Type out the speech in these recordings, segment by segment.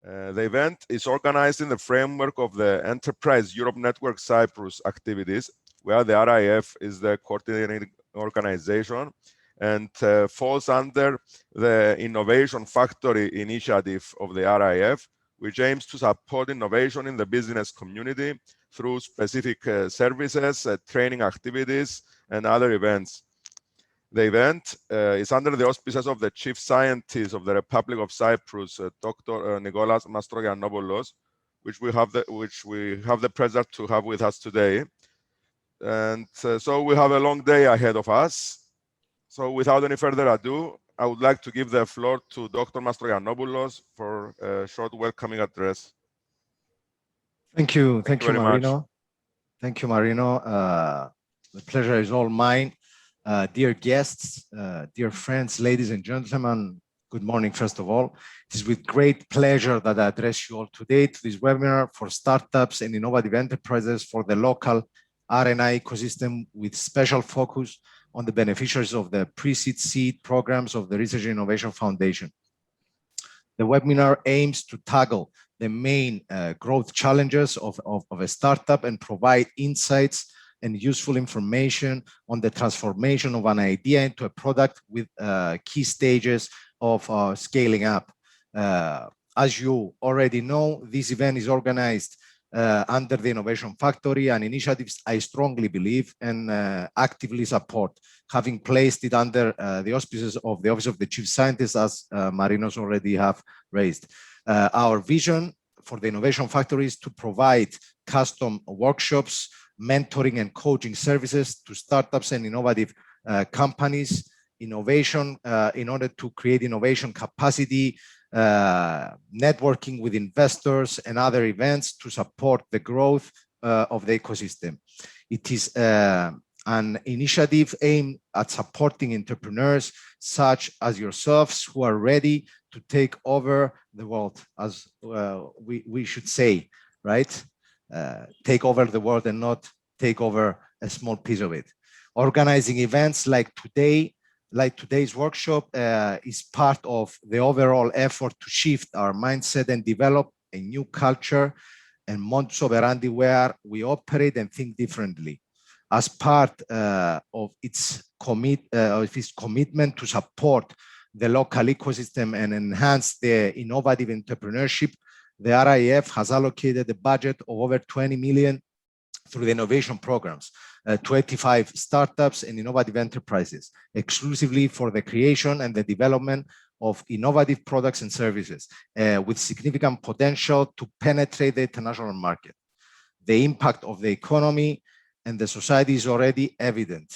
The event is organized in the framework of the Enterprise Europe Network Cyprus activities, where the RIF is the coordinating organization and falls under the Innovation Factory initiative of the RIF, which aims to support innovation in the business community through specific services, training activities, and other events. The event is under the auspices of the Chief Scientist of the Republic of Cyprus, Dr. Nicholas Mastrogiannopoulos, which we have the pleasure to have with us today. And so we have a long day ahead of us. So without any further ado, I would like to give the floor to Dr. Mastrogiannopoulos for a short welcoming address. Thank you very Marino. much. Thank you, Marino. The pleasure is all mine. Dear guests, dear friends, ladies and gentlemen, good morning, first of all. It is with great pleasure that I address you all today to this webinar for startups and innovative enterprises for the local R&I ecosystem, with special focus on the beneficiaries of the pre-seed seed programs of the Research and Innovation Foundation. The webinar aims to tackle the main growth challenges of a startup and provide insights and useful information on the transformation of an idea into a product with key stages of scaling up. As you already know, this event is organized under the Innovation Factory, an initiative I strongly believe and actively support, having placed it under the auspices of the Office of the Chief Scientist, as Marinos already have raised. Our vision for the Innovation Factory is to provide custom workshops, mentoring and coaching services to startups and innovative companies, innovation in order to create innovation capacity, networking with investors and other events to support the growth of the ecosystem. It is an initiative aimed at supporting entrepreneurs such as yourselves who are ready to take over the world, as we should say, right? Take over the world and not take over a small piece of it. Organizing events like today's workshop is part of the overall effort to shift our mindset and develop a new culture and modus operandi where we operate and think differently. As part of its commitment to support the local ecosystem and enhance the innovative entrepreneurship, the RIF has allocated a budget of over 20 million through the innovation programs to 85 startups and innovative enterprises, exclusively for the creation and the development of innovative products and services with significant potential to penetrate the international market. The impact of the economy and the society is already evident.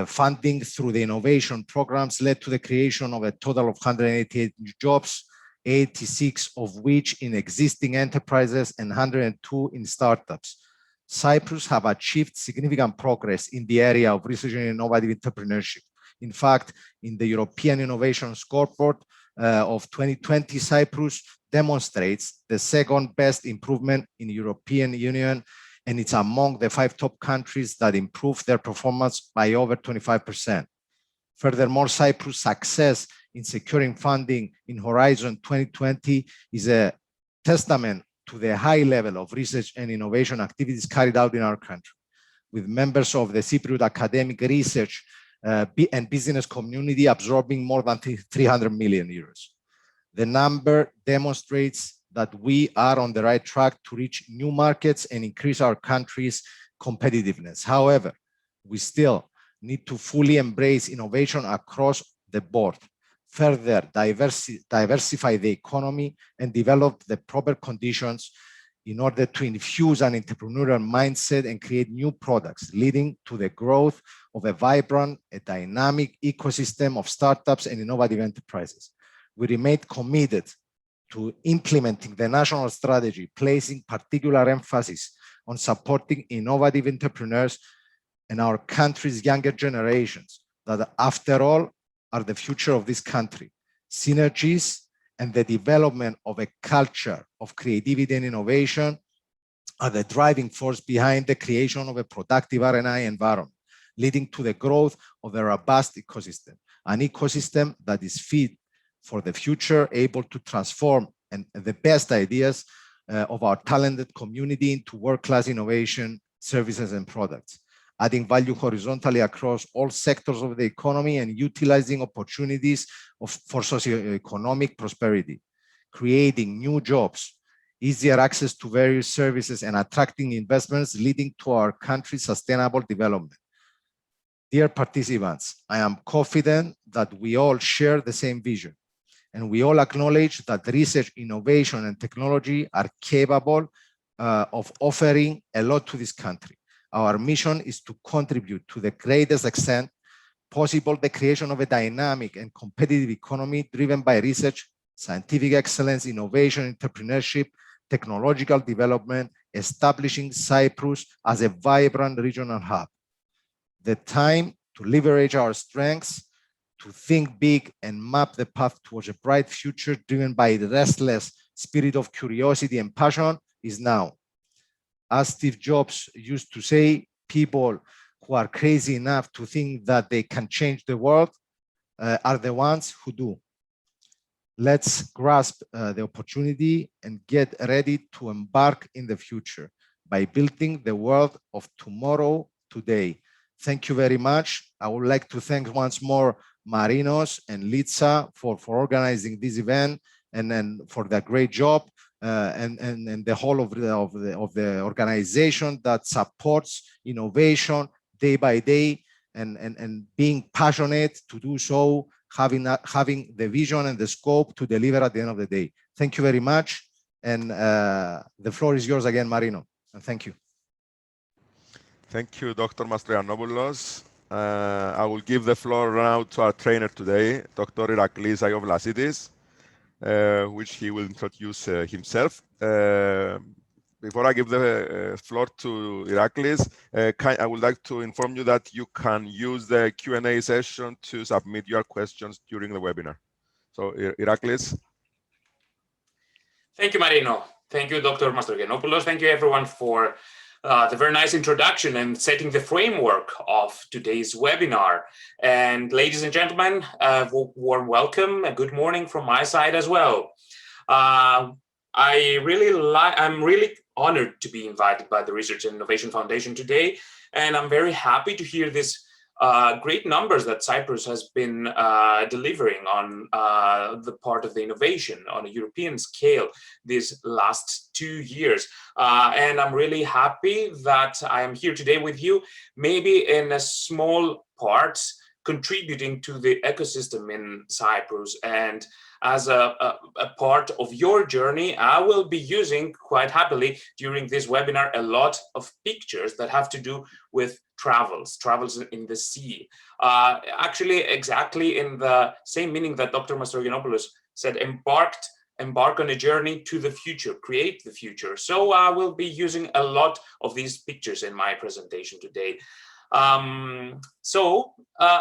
Funding through the innovation programs led to the creation of a total of 188 new jobs, 86 of which in existing enterprises and 102 in startups. Cyprus have achieved significant progress in the area of research and innovative entrepreneurship. In fact, in the European Innovation Scoreboard of 2020, Cyprus demonstrates the second best improvement in the European Union, and it's among the 5 top countries that improved their performance by over 25%. Furthermore, Cyprus' success in securing funding in Horizon 2020 is a testament to the high level of research and innovation activities carried out in our country, with members of the Cypriot academic research and business community absorbing more than 300 million euros. The number demonstrates that we are on the right track to reach new markets and increase our country's competitiveness. However, we still need to fully embrace innovation across the board, further diversify the economy, and develop the proper conditions in order to infuse an entrepreneurial mindset and create new products, leading to the growth of a vibrant, dynamic ecosystem of startups and innovative enterprises. We remain committed to implementing the national strategy, placing particular emphasis on supporting innovative entrepreneurs and our country's younger generations, that after all are the future of this country. Synergies and the development of a culture of creativity and innovation are the driving force behind the creation of a productive R&I environment, leading to the growth of a robust ecosystem, an ecosystem that is fit for the future, able to transform and the best ideas of our talented community into world-class innovation, services, and products, adding value horizontally across all sectors of the economy and utilizing opportunities for socioeconomic prosperity, creating new jobs, easier access to various services, and attracting investments leading to our country's sustainable development. Dear participants, I am confident that we all share the same vision, and we all acknowledge that research, innovation, and technology are capable of offering a lot to this country. Our mission is to contribute to the greatest extent possible the creation of a dynamic and competitive economy driven by research, scientific excellence, innovation, entrepreneurship, technological development, establishing Cyprus as a vibrant regional hub. The time to leverage our strengths, to think big and map the path towards a bright future driven by the restless spirit of curiosity and passion is now. As Steve Jobs used to say, people who are crazy enough to think that they can change the world are the ones who do. Let's grasp the opportunity and get ready to embark in the future by building the world of tomorrow today. Thank you very much. I would like to thank once more Marinos and Litsa for organizing this event and for their great job. And the whole of the organization that supports innovation day by day and being passionate to do so, having the vision and the scope to deliver at the end of the day. Thank you very much. And the floor is yours again, Marino. And thank you. Thank you, Dr. Mastroiannopoulos. I will give the floor now to our trainer today, Dr. Iraklis Ayovlasidis, which he will introduce himself. Before I give the floor to Iraklis, I would like to inform you that you can use the Q&A session to submit your questions during the webinar. So, Iraklis. Thank you, Marino. Thank you, Dr. Mastroiannopoulos. Thank you, everyone, for the very nice introduction and setting the framework of today's webinar. And ladies and gentlemen, warm welcome and good morning from my side as well. I'm really honored to be invited by the Research and Innovation Foundation today, and I'm very happy to hear this great numbers that Cyprus has been delivering on the part of the innovation on a European scale these last 2 years. And I'm really happy that I am here today with you, maybe in a small part, contributing to the ecosystem in Cyprus. And as a part of your journey, I will be using quite happily during this webinar a lot of pictures that have to do with travels in the sea. Actually, exactly in the same meaning that Dr. Mastroiannopoulos said, embark on a journey to the future, create the future. So I will be using a lot of these pictures in my presentation today.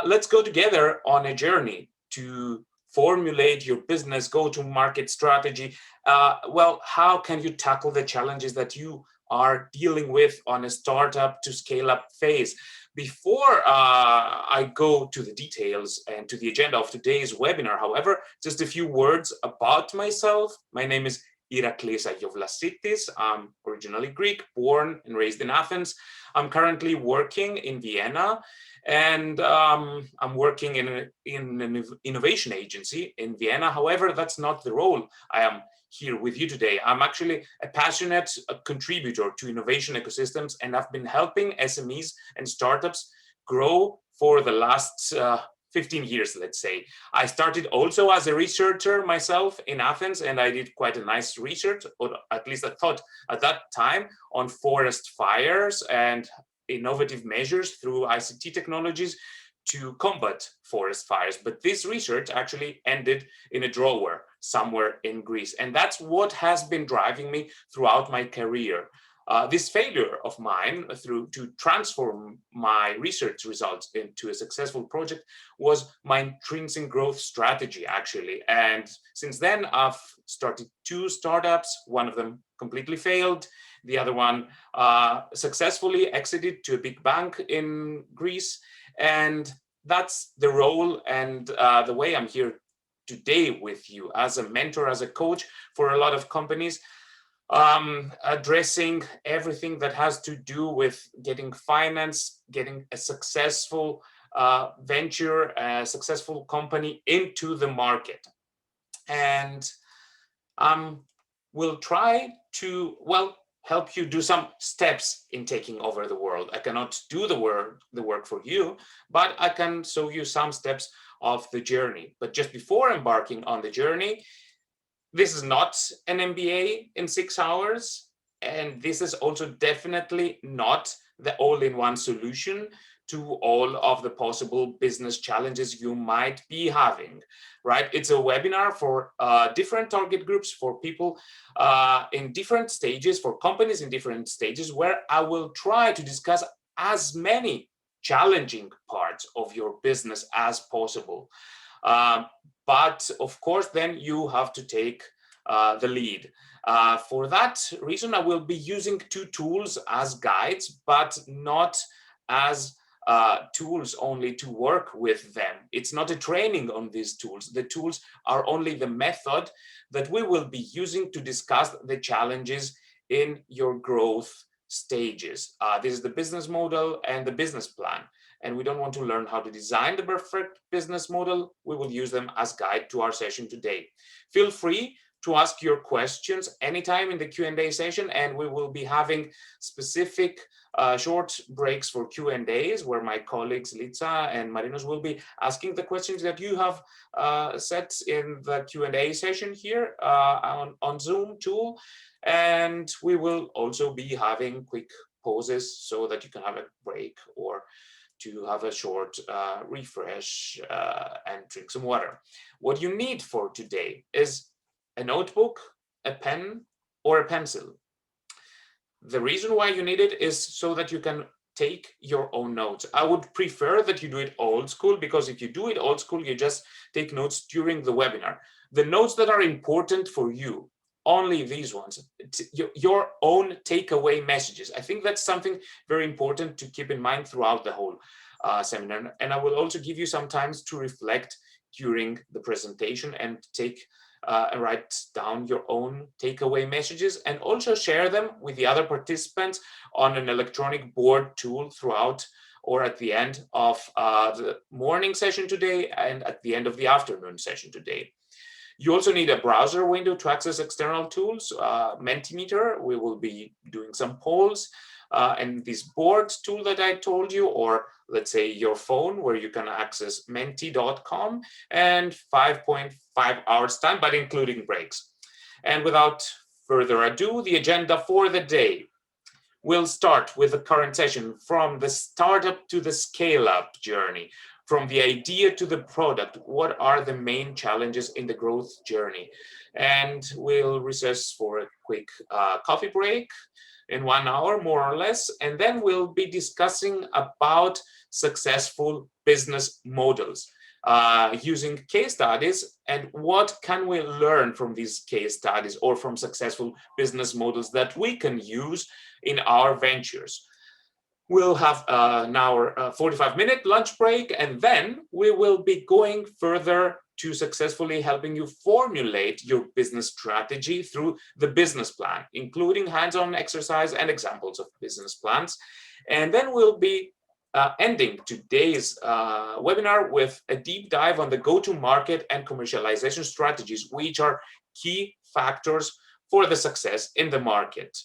Let's go together on a journey to formulate your business go-to-market strategy. Well, how can you tackle the challenges that you are dealing with on a startup to scale up phase? Before I go to the details and to the agenda of today's webinar, however, just a few words about myself. My name is Iraklis Ayovlasidis. I'm originally Greek, born and raised in Athens. I'm currently working in Vienna, and I'm working in an innovation agency in Vienna. However, that's not the role I am here with you today. I'm actually a passionate contributor to innovation ecosystems, and I've been helping SMEs and startups grow for the last 15 years, let's say. I started also as a researcher myself in Athens, and I did quite a nice research, or at least I thought at that time, on forest fires and innovative measures through ICT technologies to combat forest fires. But this research actually ended in a drawer somewhere in Greece. And that's what has been driving me throughout my career. This failure of mine to transform my research results into a successful project was my intrinsic growth strategy, actually. And since then, I've started 2 startups. One of them completely failed. The other one successfully exited to a big bank in Greece. And that's the role and the way I'm here today with you as a mentor, as a coach for a lot of companies, addressing everything that has to do with getting finance, getting a successful venture, a successful company into the market. And we'll try to, well, help you do some steps in taking over the world. I cannot do the work for you, but I can show you some steps of the journey. But just before embarking on the journey, this is not an MBA in 6 hours, and this is also definitely not the all-in-one solution to all of the possible business challenges you might be having, right? It's a webinar for different target groups, for people in different stages, for companies in different stages, where I will try to discuss as many challenging parts of your business as possible. But of course, then you have to take the lead. For that reason, I will be using 2 tools as guides, but not as tools only to work with them. It's not a training on these tools. The tools are only the method that we will be using to discuss the challenges in your growth stages. This is the business model and the business plan. And we don't want to learn how to design the perfect business model. We will use them as guide to our session today. Feel free to ask your questions anytime in the Q&A session, and we will be having specific short breaks for Q&As where my colleagues Litsa and Marinos will be asking the questions that you have set in the Q&A session here on Zoom tool. And we will also be having quick pauses so that you can have a break or to have a short refresh and drink some water. What you need for today is a notebook, a pen, or a pencil. The reason why you need it is so that you can take your own notes. I would prefer that you do it old school, because if you do it old school, you just take notes during the webinar. The notes that are important for you, only these ones, your own takeaway messages. I think that's something very important to keep in mind throughout the whole seminar. And I will also give you some time to reflect during the presentation and write down your own takeaway messages, and also share them with the other participants on an electronic board tool throughout or at the end of the morning session today and at the end of the afternoon session today. You also need a browser window to access external tools, Mentimeter. We will be doing some polls, and this board tool that I told you, or let's say your phone, where you can access menti.com, and 5.5 hours time, but including breaks. And without further ado, the agenda for the day. We'll start with the current session, from the startup to the scale-up journey, from the idea to the product. What are the main challenges in the growth journey? And we'll recess for a quick coffee break in 1 hour, more or less. And then we'll be discussing about successful business models, using case studies, and what can we learn from these case studies or from successful business models that we can use in our ventures. We'll have an hour, 45-minute lunch break, and then we will be going further to successfully helping you formulate your business strategy through the business plan, including hands-on exercise and examples of business plans. And then we'll be ending today's webinar with a deep dive on the go-to-market and commercialization strategies, which are key factors for the success in the market,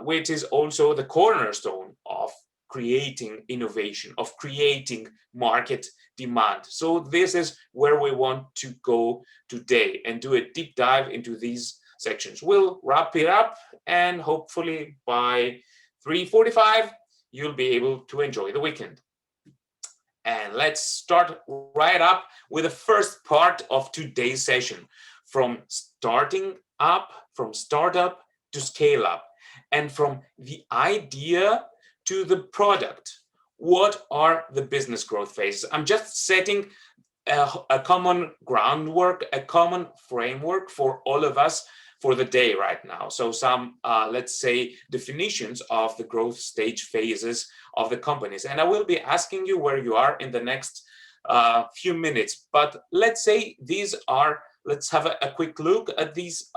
which is also the cornerstone of creating innovation, of creating market demand. So this is where we want to go today and do a deep dive into these sections. We'll wrap it up, and hopefully by 3:45, you'll be able to enjoy the weekend. And let's start right up with the first part of today's session, from startup to scale up, and from the idea to the product. What are the business growth phases? I'm just setting a common groundwork, a common framework for all of us for the day right now. So some, let's say, definitions of the growth stage phases of the companies. And I will be asking you where you are in the next few minutes. But let's say these are, let's have a quick look at these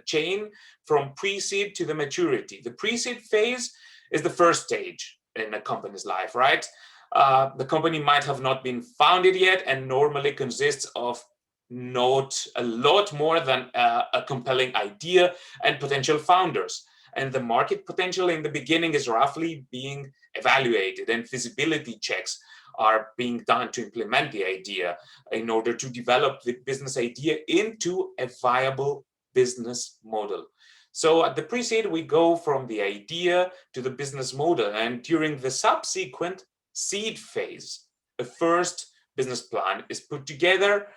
chain from pre-seed to the maturity. The pre-seed phase is the first stage in a company's life, right? The company might have not been founded yet and normally consists of not a lot more than a compelling idea and potential founders. And the market potential in the beginning is roughly being evaluated, and feasibility checks are being done to implement the idea in order to develop the business idea into a viable business model. So at the pre-seed, we go from the idea to the business model, and during the subsequent seed phase, the first business plan is put together,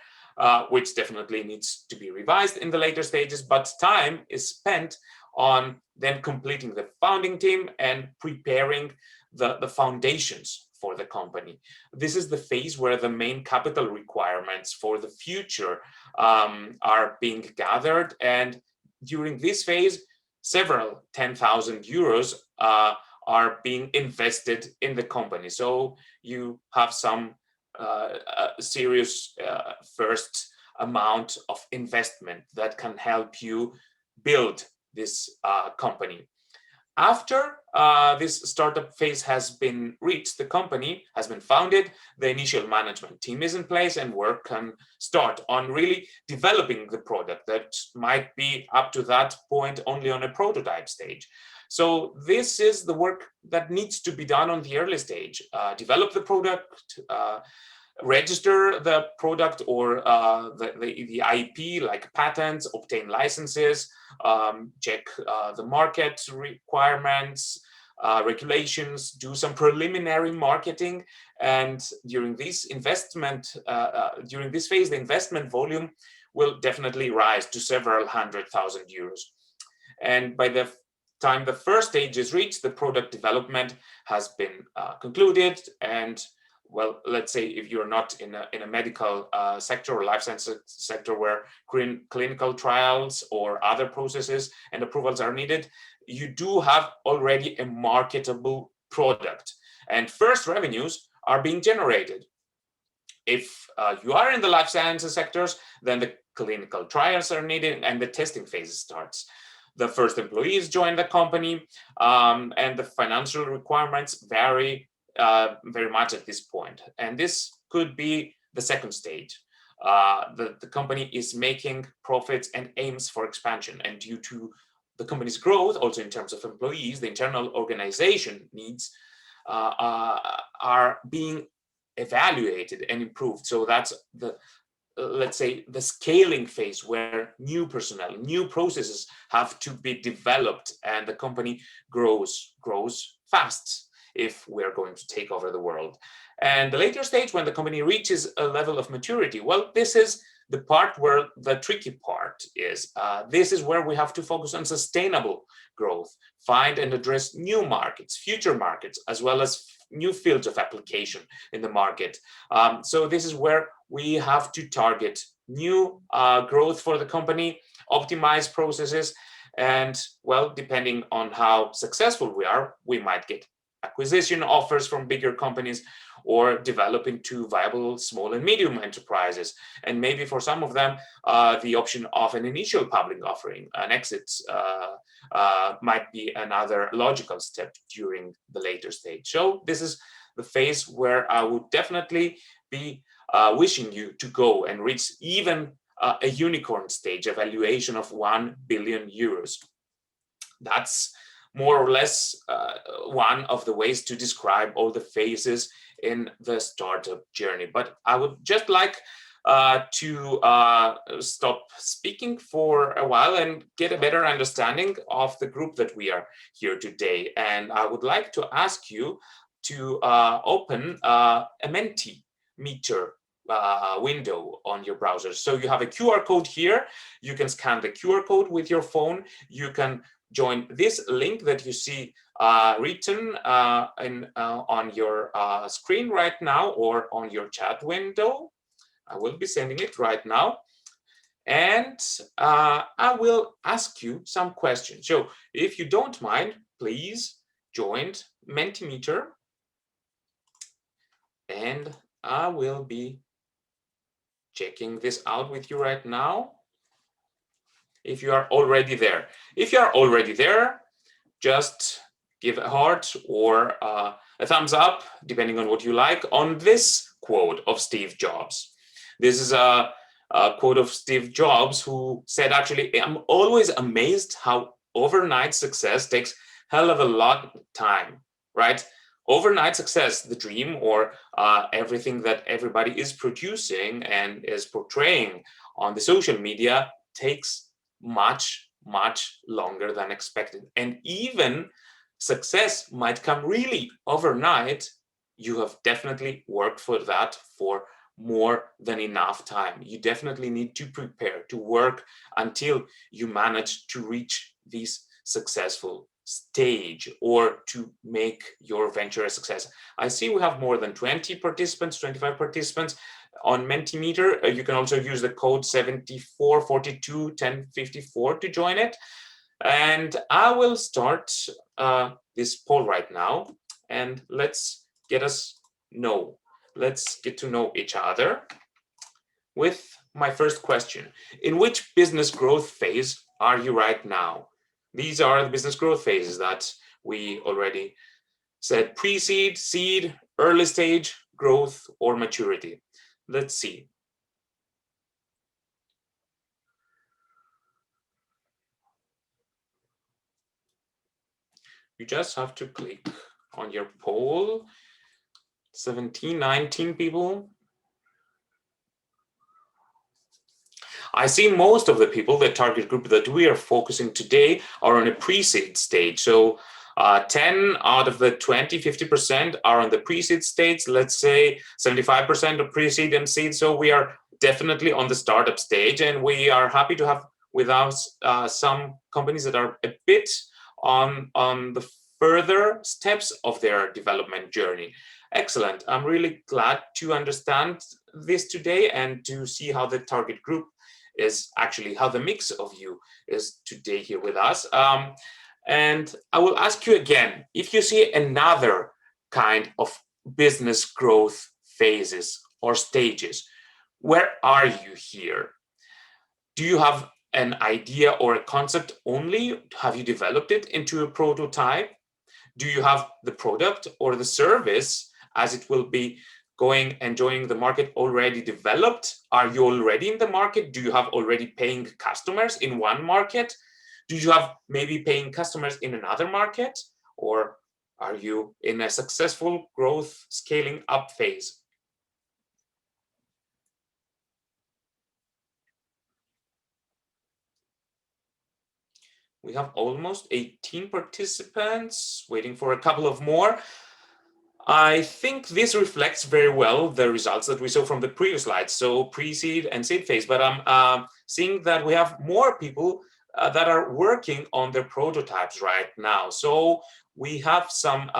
which definitely needs to be revised in the later stages, but time is spent on then completing the founding team and preparing the foundations for the company. This is the phase where the main capital requirements for the future are being gathered, and during this phase, several 10,000 euros are being invested in the company. So you have some serious first amount of investment that can help you build this company. After this startup phase has been reached, the company has been founded, the initial management team is in place, and work can start on really developing the product that might be up to that point only on a prototype stage. So this is the work that needs to be done on the early stage. Develop the product, register the product or the IP, like patents, obtain licenses, check the market requirements, regulations, do some preliminary marketing. And during this during this phase, the investment volume will definitely rise to several 100,000 euros. And by the time the first stage is reached, the product development has been concluded. And well, let's say if you're not in a medical sector or life sciences sector where clinical trials or other processes and approvals are needed, you do have already a marketable product, and first revenues are being generated. If you are in the life sciences sectors, then the clinical trials are needed and the testing phase starts. The first employees join the company, and the financial requirements vary very much at this point. And this could be the second stage. The company is making profits and aims for expansion. And due to the company's growth, also in terms of employees, the internal organization needs are being evaluated and improved. So that's let's say the scaling phase where new personnel, new processes have to be developed, and the company grows fast if we're going to take over the world. And the later stage, when the company reaches a level of maturity, well, this is the part where the tricky part is. This is where we have to focus on sustainable growth, find and address new markets, future markets, as well as new fields of application in the market. So this is where we have to target new growth for the company, optimize processes, and well, depending on how successful we are, we might get acquisition offers from bigger companies or develop into viable small and medium enterprises. And maybe for some of them, the option of an initial public offering, an exit, might be another logical step during the later stage. So this is the phase where I would definitely be wishing you to go and reach even a unicorn stage, a valuation of 1 billion euros. That's more or less one of the ways to describe all the phases in the startup journey. But I would just like to stop speaking for a while and get a better understanding of the group that we are here today. And I would like to ask you to open a Mentimeter window on your browser. So you have a QR code here. You can scan the QR code with your phone. You can join this link that you see written on your screen right now or on your chat window. I will be sending it right now. And I will ask you some questions. So if you don't mind, please join Mentimeter. And I will be checking this out with you right now. If you are already there. If you are already there, just give a heart or a thumbs up, depending on what you like, on this quote of Steve Jobs. This is a quote of Steve Jobs, who said, actually, I'm always amazed how overnight success takes hell of a lot of time, right? Overnight success, the dream, or everything that everybody is producing and is portraying on the social media, takes much longer than expected. And even success might come really overnight. You have definitely worked for that for more than enough time. You definitely need to prepare, to work until you manage to reach this successful stage or to make your venture a success. I see we have more than 20 participants, 25 participants on Mentimeter. You can also use the code 74421054 to join it. And I will start this poll right now, and let's get to know each other with my first question. In which business growth phase are you right now? These are the business growth phases that we already said: pre-seed, seed, early stage, growth, or maturity. Let's see. You just have to click on your poll. 17, 19 people. I see most of the people, the target group that we are focusing today, are on a pre-seed stage. So 10 out of the 20, 50% are on the pre-seed stage. Let's say 75% of pre-seed and seed. So we are definitely on the startup stage, and we are happy to have with us some companies that are a bit on the further steps of their development journey. Excellent. I'm really glad to understand this today and to see how the target group is actually, how the mix of you is today here with us. And I will ask you again, if you see another kind of business growth phases or stages, where are you here? Do you have an idea or a concept only? Have you developed it into a prototype? Do you have the product or the service as it will be going and joining the market already developed? Are you already in the market? Do you have already paying customers in one market? Do you have maybe paying customers in another market? Or are you in a successful growth scaling up phase? We have almost 18 participants, waiting for a couple of more. I think this reflects very well the results that we saw from the previous slides, so pre-seed and seed phase. But I'm seeing that we have more people that are working on their prototypes right now. So we have some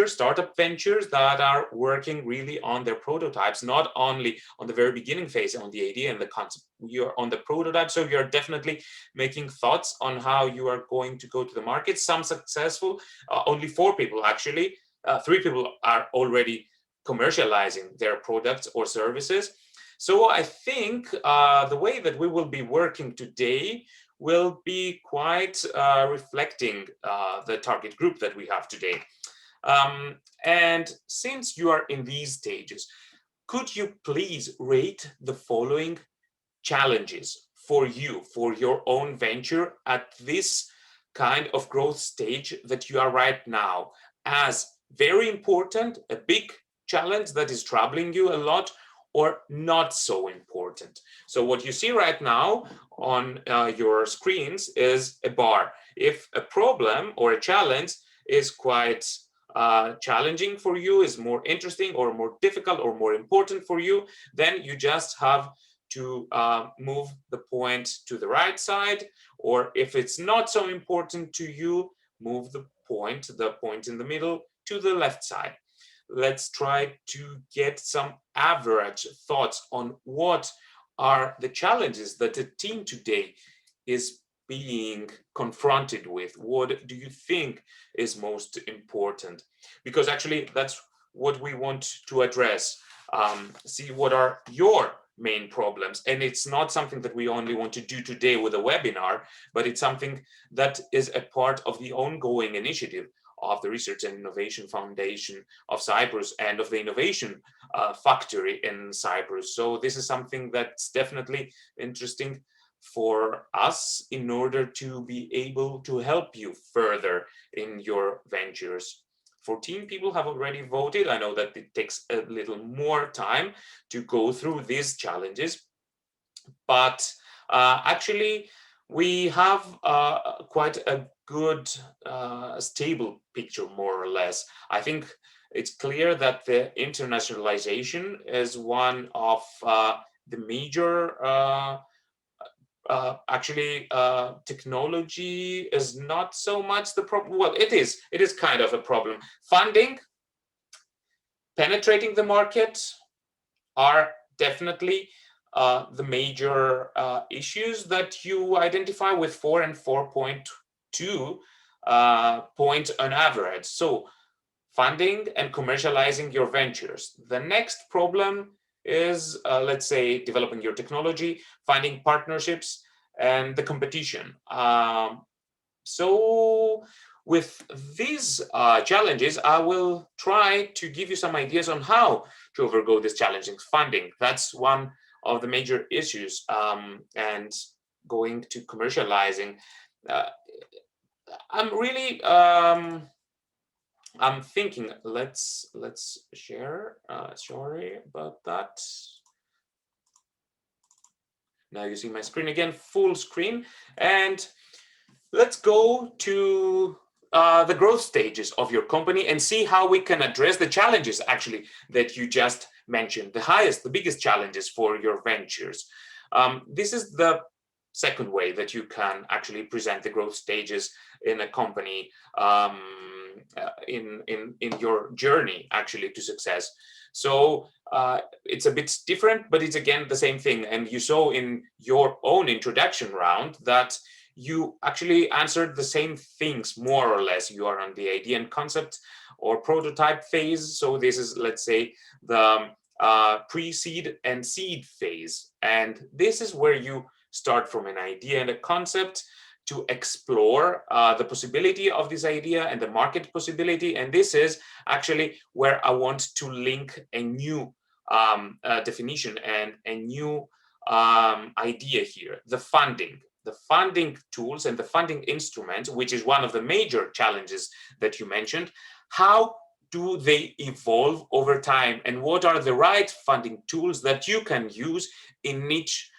startup ventures that are working really on their prototypes, not only on the very beginning phase, on the idea and the concept. You're on the prototype, so you're definitely making thoughts on how you are going to go to the market. Some successful, only 4 people actually. 3 people are already commercializing their products or services. So I think the way that we will be working today will be quite reflecting the target group that we have today. And since you are in these stages, could you please rate the following challenges for you, for your own venture at this kind of growth stage that you are right now, as very important, a big challenge that is troubling you a lot, or not so important? So what you see right now on your screens is a bar. If a problem or a challenge is quite challenging for you, is more interesting or more difficult or more important for you, then you just have to move the point to the right side. Or if it's not so important to you, move the point in the middle, to the left side. Let's try to get some average thoughts on what are the challenges that the team today is being confronted with. What do you think is most important? Because actually that's what we want to address. see what are your main problems. And it's not something that we only want to do today with a webinar, but it's something that is a part of the ongoing initiative of the Research and Innovation Foundation of Cyprus and of the Innovation Factory in Cyprus. So this is something that's definitely interesting for us in order to be able to help you further in your ventures. 14 people have already voted. I know that it takes a little more time to go through these challenges, but actually we have quite a good stable picture, more or less. I think it's clear that the internationalization is one of the major technology is not so much the problem. Well, it is kind of a problem. Funding, penetrating the market are definitely the major issues that you identify with 4 and 4.2 point on average. So funding and commercializing your ventures. The next problem is, let's say, developing your technology, finding partnerships, and the competition. So with these challenges, I will try to give you some ideas on how to overgo this challenging funding. That's one of the major issues, and going to commercializing. I'm really I'm thinking, let's share, sorry about that. Now you see my screen again, full screen. And let's go to the growth stages of your company and see how we can address the challenges actually that you just mentioned, the biggest challenges for your ventures. This is the second way that you can actually present the growth stages in a company, in your journey actually to success. So it's a bit different, but it's again the same thing. And you saw in your own introduction round that you actually answered the same things, more or less. You are on the idea and concept or prototype phase. So this is, let's say, the pre-seed and seed phase. And this is where you start from an idea and a concept to explore the possibility of this idea and the market possibility. And this is actually where I want to link a new definition and a new idea here, the funding. The funding tools and the funding instruments, which is one of the major challenges that you mentioned. How do they evolve over time, and what are the right funding tools that you can use in each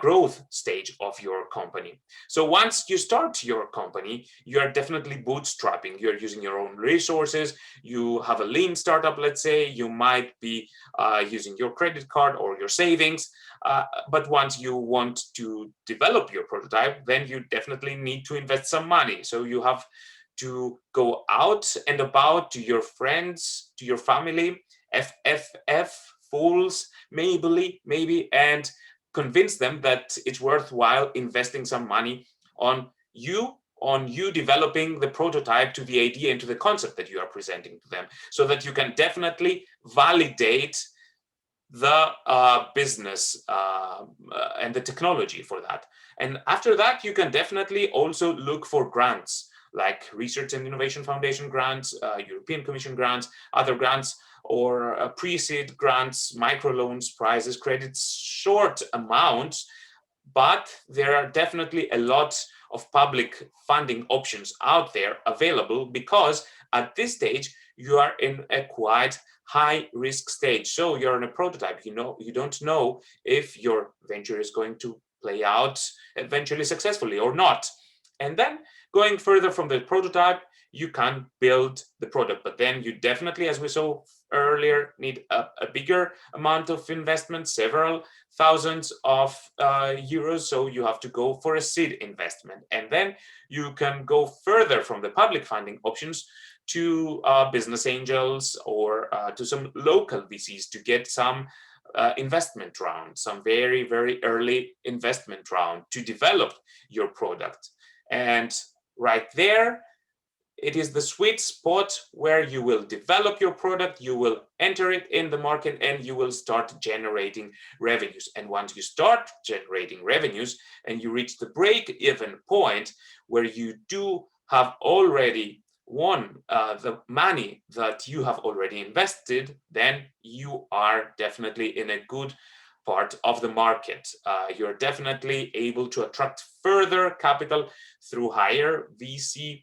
growth stage of your company? So once you start your company, you are definitely bootstrapping. You're using your own resources. You have a lean startup, let's say. You might be using your credit card or your savings. But once you want to develop your prototype, then you definitely need to invest some money. So you have to go out and about to your friends, to your family, fools, maybe, and convince them that it's worthwhile investing some money on you developing the prototype to the idea and to the concept that you are presenting to them, so that you can definitely validate the business and the technology for that. And after that, you can definitely also look for grants, like Research and Innovation Foundation grants, European Commission grants, other grants, or pre-seed grants, microloans, prizes, credits, short amounts. But there are definitely a lot of public funding options out there available, because at this stage, you are in a quite high risk stage. So you're in a prototype, you don't know if your venture is going to play out eventually successfully or not. And then going further from the prototype, you can build the product, but then you definitely, as we saw earlier, need a bigger amount of investment, several thousands of euros. So you have to go for a seed investment, and then you can go further from the public funding options to business angels or to some local VCs to get some investment round, some very, very early investment round to develop your product. And right there, it is the sweet spot where you will develop your product, you will enter it in the market, and you will start generating revenues. And once you start generating revenues and you reach the break-even point where you do have already won the money that you have already invested, then you are definitely in a good part of the market. You're definitely able to attract further capital through higher VC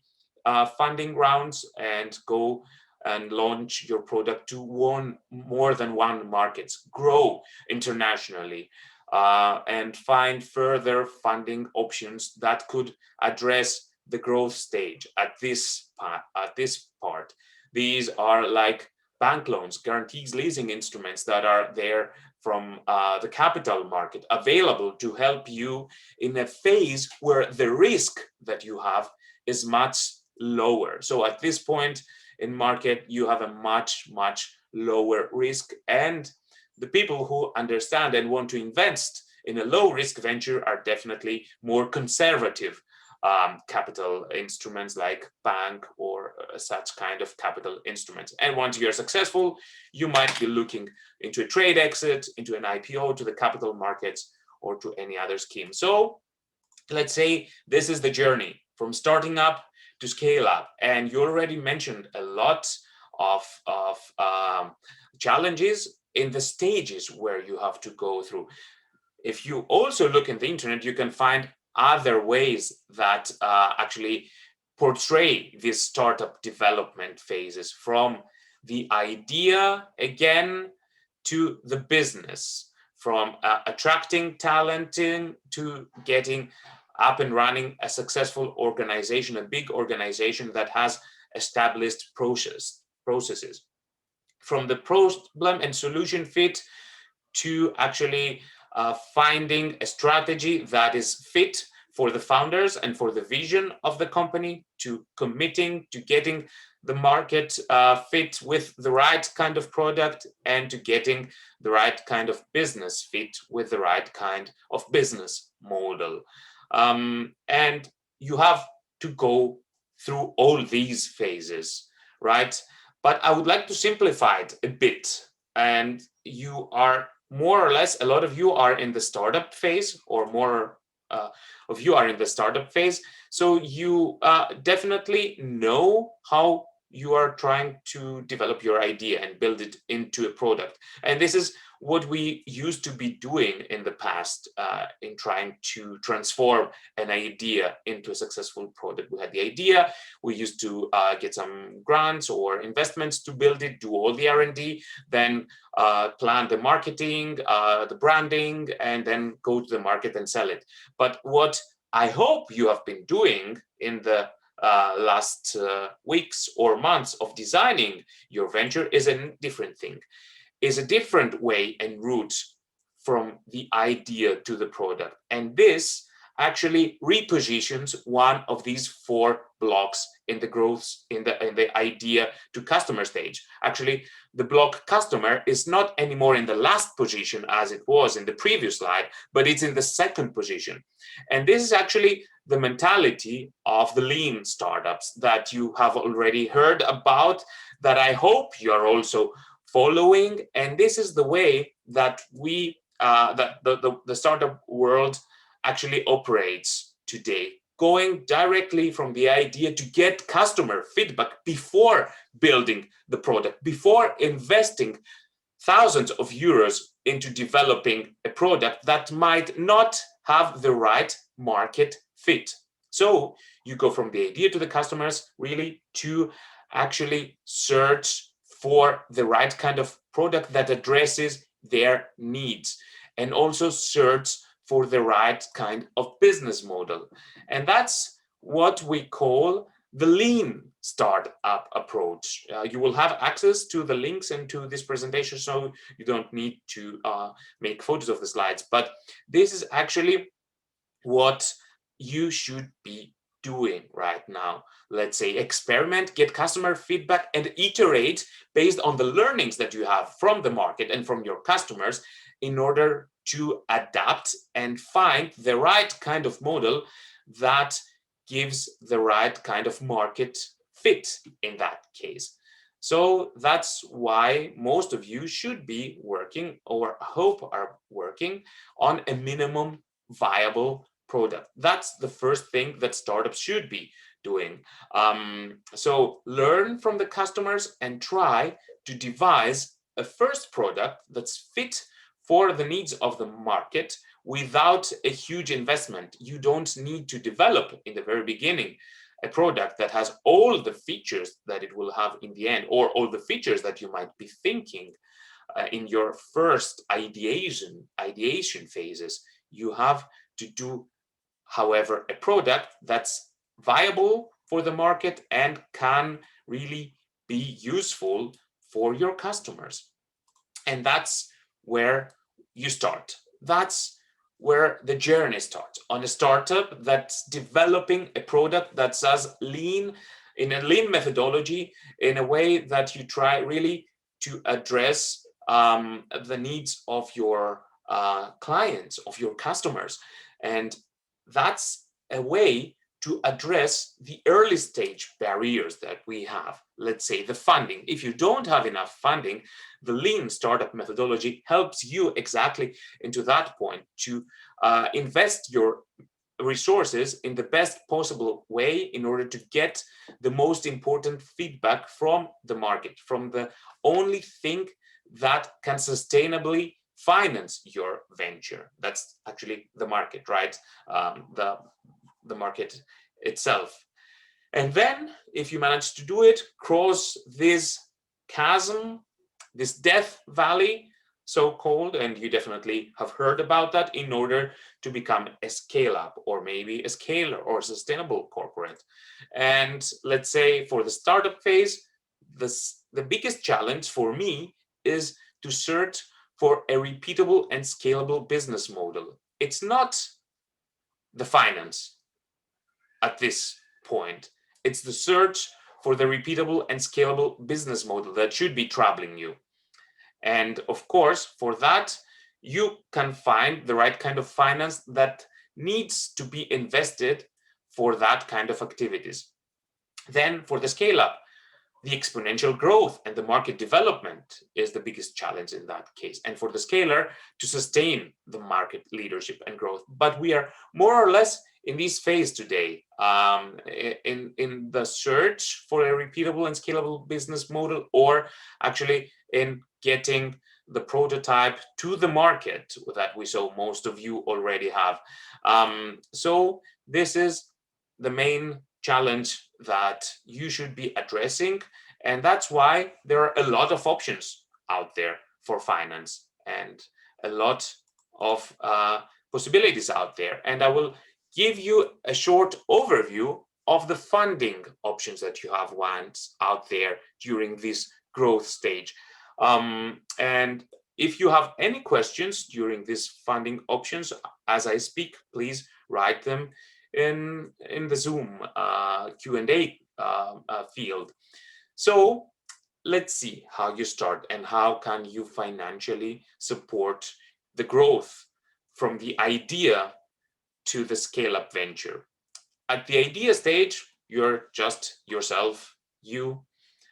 funding rounds and go and launch your product to more than one markets, grow internationally, and find further funding options that could address the growth stage at this part. These are like bank loans, guarantees, leasing instruments that are there from the capital market available to help you in a phase where the risk that you have is much lower. So at this point in market, you have a much lower risk, and the people who understand and want to invest in a low risk venture are definitely more conservative capital instruments like bank or such kind of capital instruments. And once you're successful, you might be looking into a trade exit, into an IPO, to the capital markets, or to any other scheme. So let's say this is the journey from starting up to scale up. And you already mentioned a lot of challenges in the stages where you have to go through. If you also look in the internet, you can find other ways that actually portray these startup development phases, from the idea again to the business, from attracting talent to getting up and running a successful organization, a big organization that has established processes, from the problem and solution fit to actually finding a strategy that is fit for the founders and for the vision of the company, to committing to getting the market fit with the right kind of product, and to getting the right kind of business fit with the right kind of business model. And you have to go through all these phases, right? But I would like to simplify it a bit. And you are more or less, a lot of you are in the startup phase, or more of you are in the startup phase. So you definitely know how you are trying to develop your idea and build it into a product. And this is what we used to be doing in the past in trying to transform an idea into a successful product. We had the idea, we used to get some grants or investments to build it, do all the R&D, then plan the marketing, the branding, and then go to the market and sell it. But what I hope you have been doing in the last weeks or months of designing your venture is a different thing, is a different way and route from the idea to the product. And this actually repositions one of these 4 blocks in the growth, in the idea to customer stage. Actually, the block customer is not anymore in the last position as it was in the previous slide, but it's in the second position. And this is actually the mentality of the lean startups that you have already heard about, that I hope you are also following. And this is the way that the startup world actually operates today, going directly from the idea to get customer feedback before building the product, before investing thousands of euros into developing a product that might not have the right market fit. So you go from the idea to the customers, really to actually search for the right kind of product that addresses their needs, and also search for the right kind of business model. And that's what we call the lean startup approach. You will have access to the links and to this presentation, so you don't need to make photos of the slides. But this is actually what you should be doing right now. Let's say experiment, get customer feedback, and iterate based on the learnings that you have from the market and from your customers, in order to adapt and find the right kind of model that gives the right kind of market fit in that case. So that's why most of you should be working, or hope are working, on a minimum viable product. That's the first thing that startups should be doing. So learn from the customers and try to devise a first product that's fit for the needs of the market without a huge investment. You don't need to develop in the very beginning a product that has all the features that it will have in the end, or all the features that you might be thinking in your first ideation phases. You have to do, however, a product that's viable for the market and can really be useful for your customers. And that's where you start. That's where the journey starts, on a startup that's developing a product that's as lean, in a lean methodology, in a way that you try really to address the needs of your clients, of your customers. And that's a way to address the early stage barriers that we have. Let's say the funding. If you don't have enough funding, the lean startup methodology helps you exactly into that point to invest your resources in the best possible way in order to get the most important feedback from the market, from the only thing that can sustainably finance your venture. That's actually the market, right? The market itself. And then if you manage to do it, cross this chasm, this death valley, so-called, and you definitely have heard about that, in order to become a scale-up, or maybe a scaler, or sustainable corporate. And let's say for the startup phase, the biggest challenge for me is to search for a repeatable and scalable business model. It's not the finance at this point. It's the search for the repeatable and scalable business model that should be troubling you. And of course, for that, you can find the right kind of finance that needs to be invested for that kind of activities. Then for the scale up, the exponential growth and the market development is the biggest challenge in that case. And for the scaler, to sustain the market leadership and growth. But we are more or less in this phase today, in the search for a repeatable and scalable business model, or actually in getting the prototype to the market that we saw most of you already have. So this is the main challenge that you should be addressing, and that's why there are a lot of options out there for finance and a lot of possibilities out there. And I will give you a short overview of the funding options that you have once out there during this growth stage. And if you have any questions during these funding options as I speak, please write them in the Zoom Q&A field. So let's see how you start and how can you financially support the growth from the idea to the scale-up venture. At the idea stage, you're just yourself, you,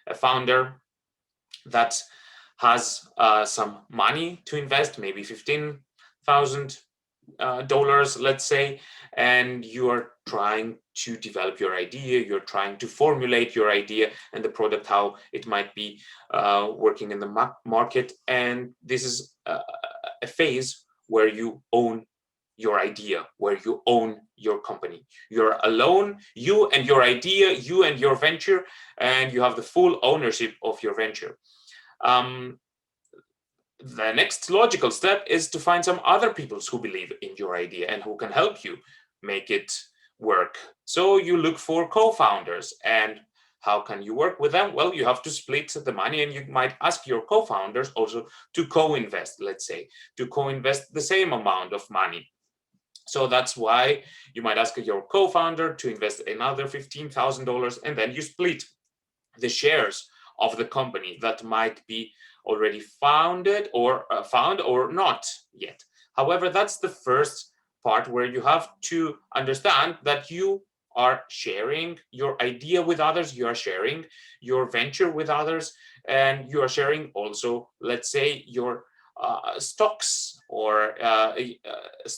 a founder that has some money to invest, maybe $15,000, let's say, and you are trying to develop your idea, you're trying to formulate your idea and the product, how it might be working in the market. And this is a phase where you own your idea, where you own your company. You're alone, you and your idea, you and your venture, and you have the full ownership of your venture. The next logical step is to find some other people who believe in your idea and who can help you make it work. So you look for co-founders. And how can you work with them? Well, you have to split the money, and you might ask your co-founders also to co-invest, let's say, to co-invest the same amount of money. So that's why you might ask your co-founder to invest another $15,000, and then you split the shares of the company that might be already founded or found or not yet. However, that's the first part where you have to understand that you are sharing your idea with others, you are sharing your venture with others, and you are sharing also, let's say, your stocks, or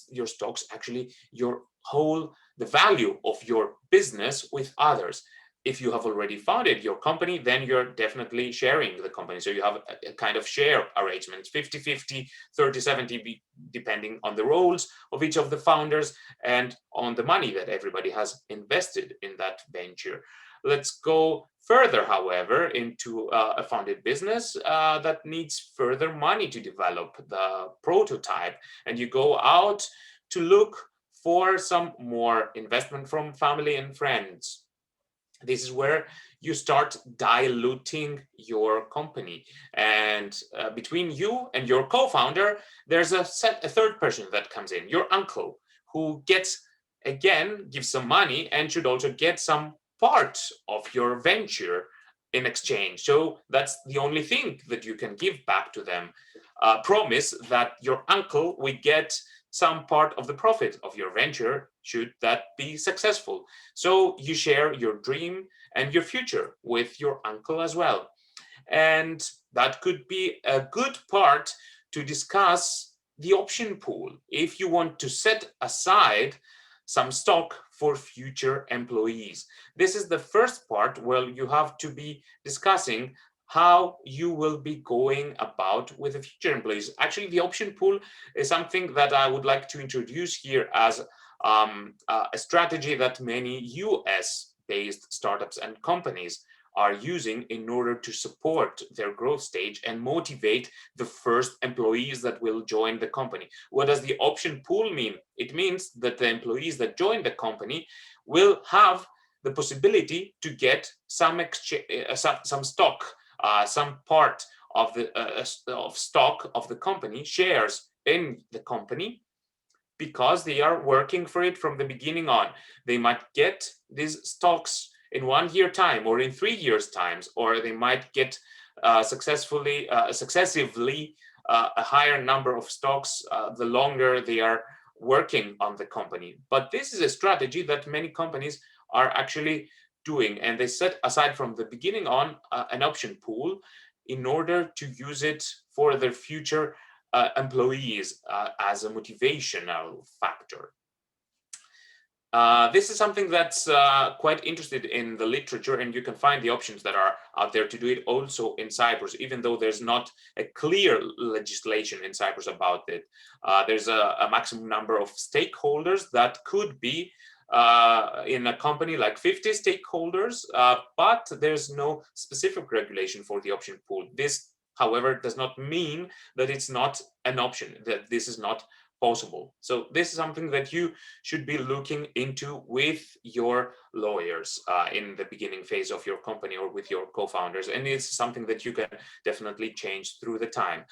your stocks, actually, your whole, the value of your business with others. If you have already founded your company, then you're definitely sharing the company. So you have a kind of share arrangement, 50-50, 30-70, depending on the roles of each of the founders and on the money that everybody has invested in that venture. Let's go further, however, into a founded business that needs further money to develop the prototype. And you go out to look for some more investment from family and friends. This is where you start diluting your company. And between you and your co-founder, there's a third person that comes in, your uncle, who gets, again, gives some money and should also get some part of your venture in exchange. So that's the only thing that you can give back to them. Promise that your uncle will get some part of the profit of your venture should that be successful. So you share your dream and your future with your uncle as well. And that could be a good part to discuss the option pool if you want to set aside some stock for future employees. This is the first part where you have to be discussing how you will be going about with the future employees. Actually, the option pool is something that I would like to introduce here as a strategy that many US-based startups and companies are using in order to support their growth stage and motivate the first employees that will join the company. What does the option pool mean? It means that the employees that join the company will have the possibility to get some stock, some part of the of stock of the company, shares in the company, because they are working for it from the beginning on. They might get these stocks in 1 year time or in 3 years times, or they might get successively a higher number of stocks the longer they are working on the company. But this is a strategy that many companies are actually doing, and they set aside from the beginning on an option pool in order to use it for their future employees as a motivational factor. This is something that's quite interested in the literature, and you can find the options that are out there to do it also in Cyprus, even though there's not a clear legislation in Cyprus about it. There's a maximum number of stakeholders that could be in a company like 50 stakeholders, but there's no specific regulation for the option pool. This, however, does not mean that it's not an option, that this is not possible. So this is something that you should be looking into with your lawyers in the beginning phase of your company or with your co-founders. And it's something that you can definitely change through the time.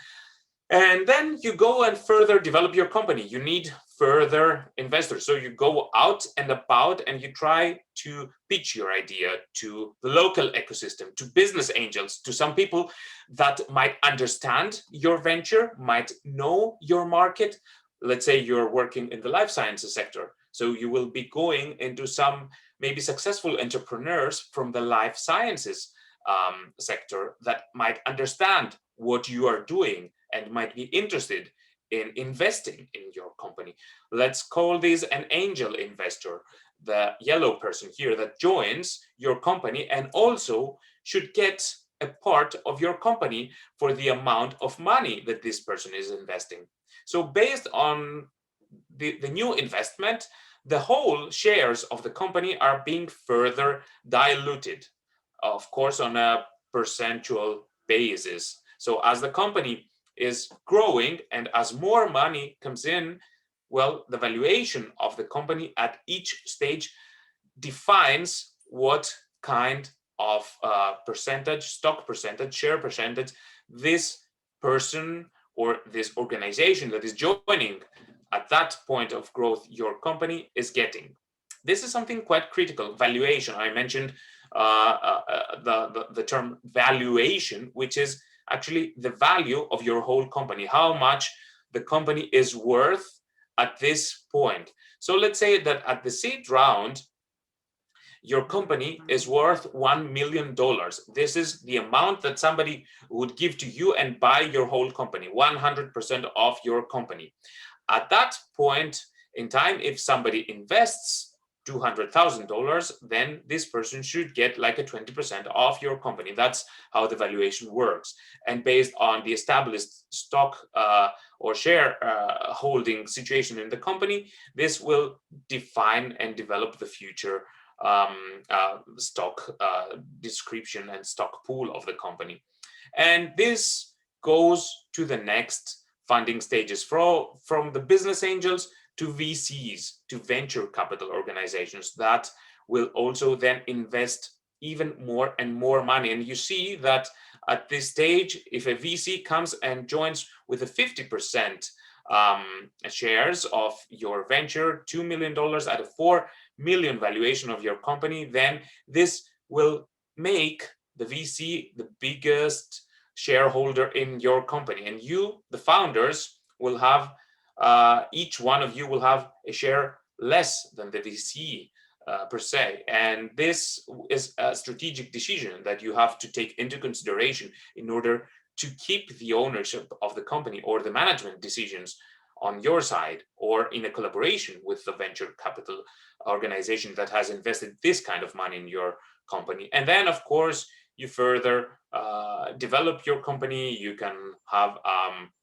And then you go and further develop your company. You need further investors. So you go out and about and you try to pitch your idea to the local ecosystem, to business angels, to some people that might understand your venture, might know your market. Let's say you're working in the life sciences sector. So you will be going into some maybe successful entrepreneurs from the life sciences sector that might understand what you are doing and might be interested in investing in your company. Let's call this an angel investor, the yellow person here that joins your company and also should get a part of your company for the amount of money that this person is investing. So based on the new investment, the whole shares of the company are being further diluted, of course, on a percentual basis. So as the company is growing and as more money comes in, well, the valuation of the company at each stage defines what kind of percentage, stock percentage, share percentage, this person or this organization that is joining at that point of growth your company is getting. This is something quite critical. Valuation, I mentioned the term valuation, which is actually the value of your whole company, how much the company is worth at this point. So let's say that at the seed round, your company is worth $1 million. This is the amount that somebody would give to you and buy your whole company, 100% of your company. At that point in time, if somebody invests $200,000, then this person should get like a 20% of your company. That's how the valuation works. And based on the established stock or share holding situation in the company, this will define and develop the future stock description and stock pool of the company. And this goes to the next funding stages from the business angels to VCs, to venture capital organizations that will also then invest even more and more money. And you see that at this stage, if a VC comes and joins with a 50% shares of your venture, $2 million at a $4 million valuation of your company, then this will make the VC the biggest shareholder in your company. And you, the founders, will have each one of you will have a share less than the VC per se. And this is a strategic decision that you have to take into consideration in order to keep the ownership of the company or the management decisions on your side, or in a collaboration with the venture capital organization that has invested this kind of money in your company. And then, of course, you further develop your company. You can have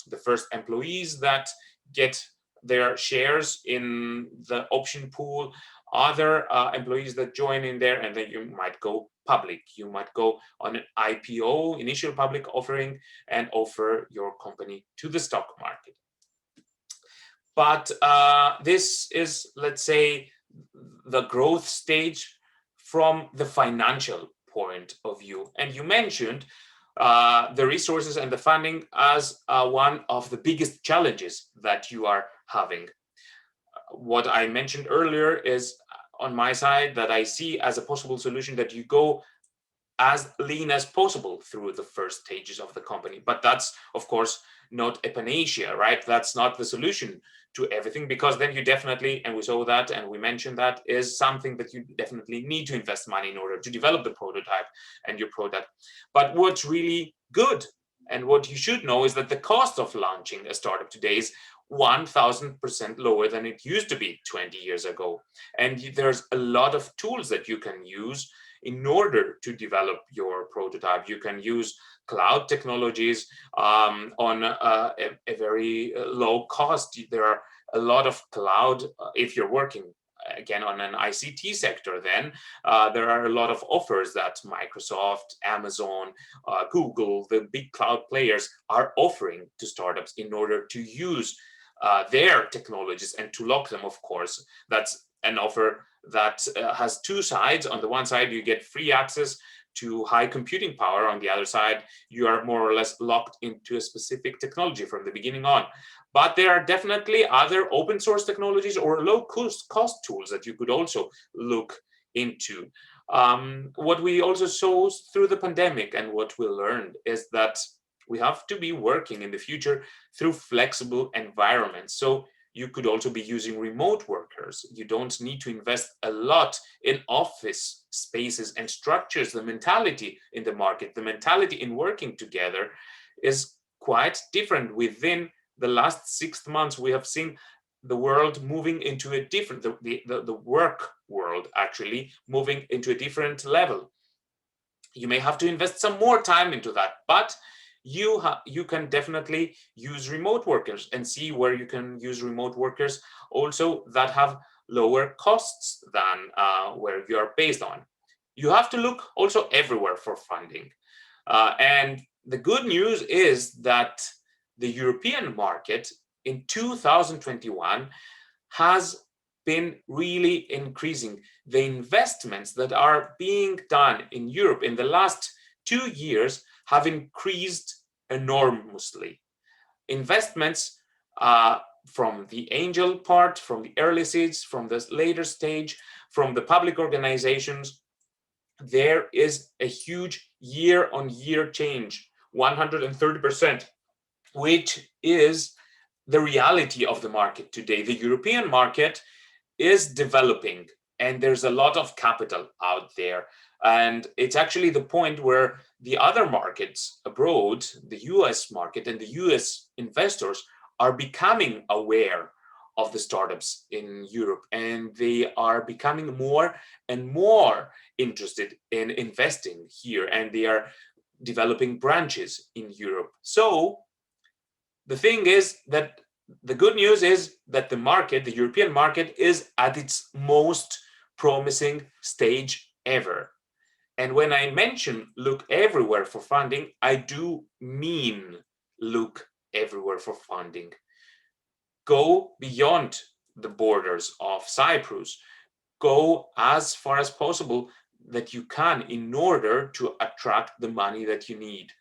the first employees that get their shares in the option pool, other employees that join in there, and then you might go public. You might go on an IPO, initial public offering, and offer your company to the stock market. But this is, let's say, the growth stage from the financial point of view. And you mentioned the resources and the funding as one of the biggest challenges that you are having. What I mentioned earlier is, on my side, that I see as a possible solution that you go as lean as possible through the first stages of the company. But that's, of course, not a panacea, right? That's not the solution to everything, because then you definitely, and we saw that and we mentioned that, is something that you definitely need to invest money in order to develop the prototype and your product. But what's really good and what you should know is that the cost of launching a startup today is 1,000% lower than it used to be 20 years ago. And there's a lot of tools that you can use in order to develop your prototype. You can use cloud technologies on a very low cost. There are a lot of cloud, if you're working again on an ICT sector, then there are a lot of offers that Microsoft, Amazon, Google, the big cloud players are offering to startups in order to use their technologies and to lock them, of course. That's an offer that has two sides. On the one side, you get free access to high computing power. On the other side, you are more or less locked into a specific technology from the beginning on. But there are definitely other open source technologies or low cost tools that you could also look into. What we also saw through the pandemic and what we learned is that we have to be working in the future through flexible environments. So you could also be using remote workers. You don't need to invest a lot in office spaces and structures. The mentality in the market, the mentality in working together is quite different. Within the last 6 months, we have seen the world moving into a different, the work world actually moving into a different level. You may have to invest some more time into that, but you can definitely use remote workers and see where you can use remote workers also that have lower costs than where you are based on. You have to look also everywhere for funding. And the good news is that the European market in 2021 has been really increasing. The investments that are being done in Europe in the last 2 years have increased enormously. Investments from the angel part, from the early seeds, from the later stage, from the public organizations, there is a huge year-on-year change, 130%, which is the reality of the market today. The European market is developing, and there's a lot of capital out there. And it's actually the point where the other markets abroad, the US market and the US investors, are becoming aware of the startups in Europe, and they are becoming more and more interested in investing here, and they are developing branches in Europe. So the thing is that the good news is that the market, the European market, is at its most promising stage ever. And when I mention look everywhere for funding, I do mean look everywhere for funding. Go beyond the borders of Cyprus. Go as far as possible that you can in order to attract the money that you need.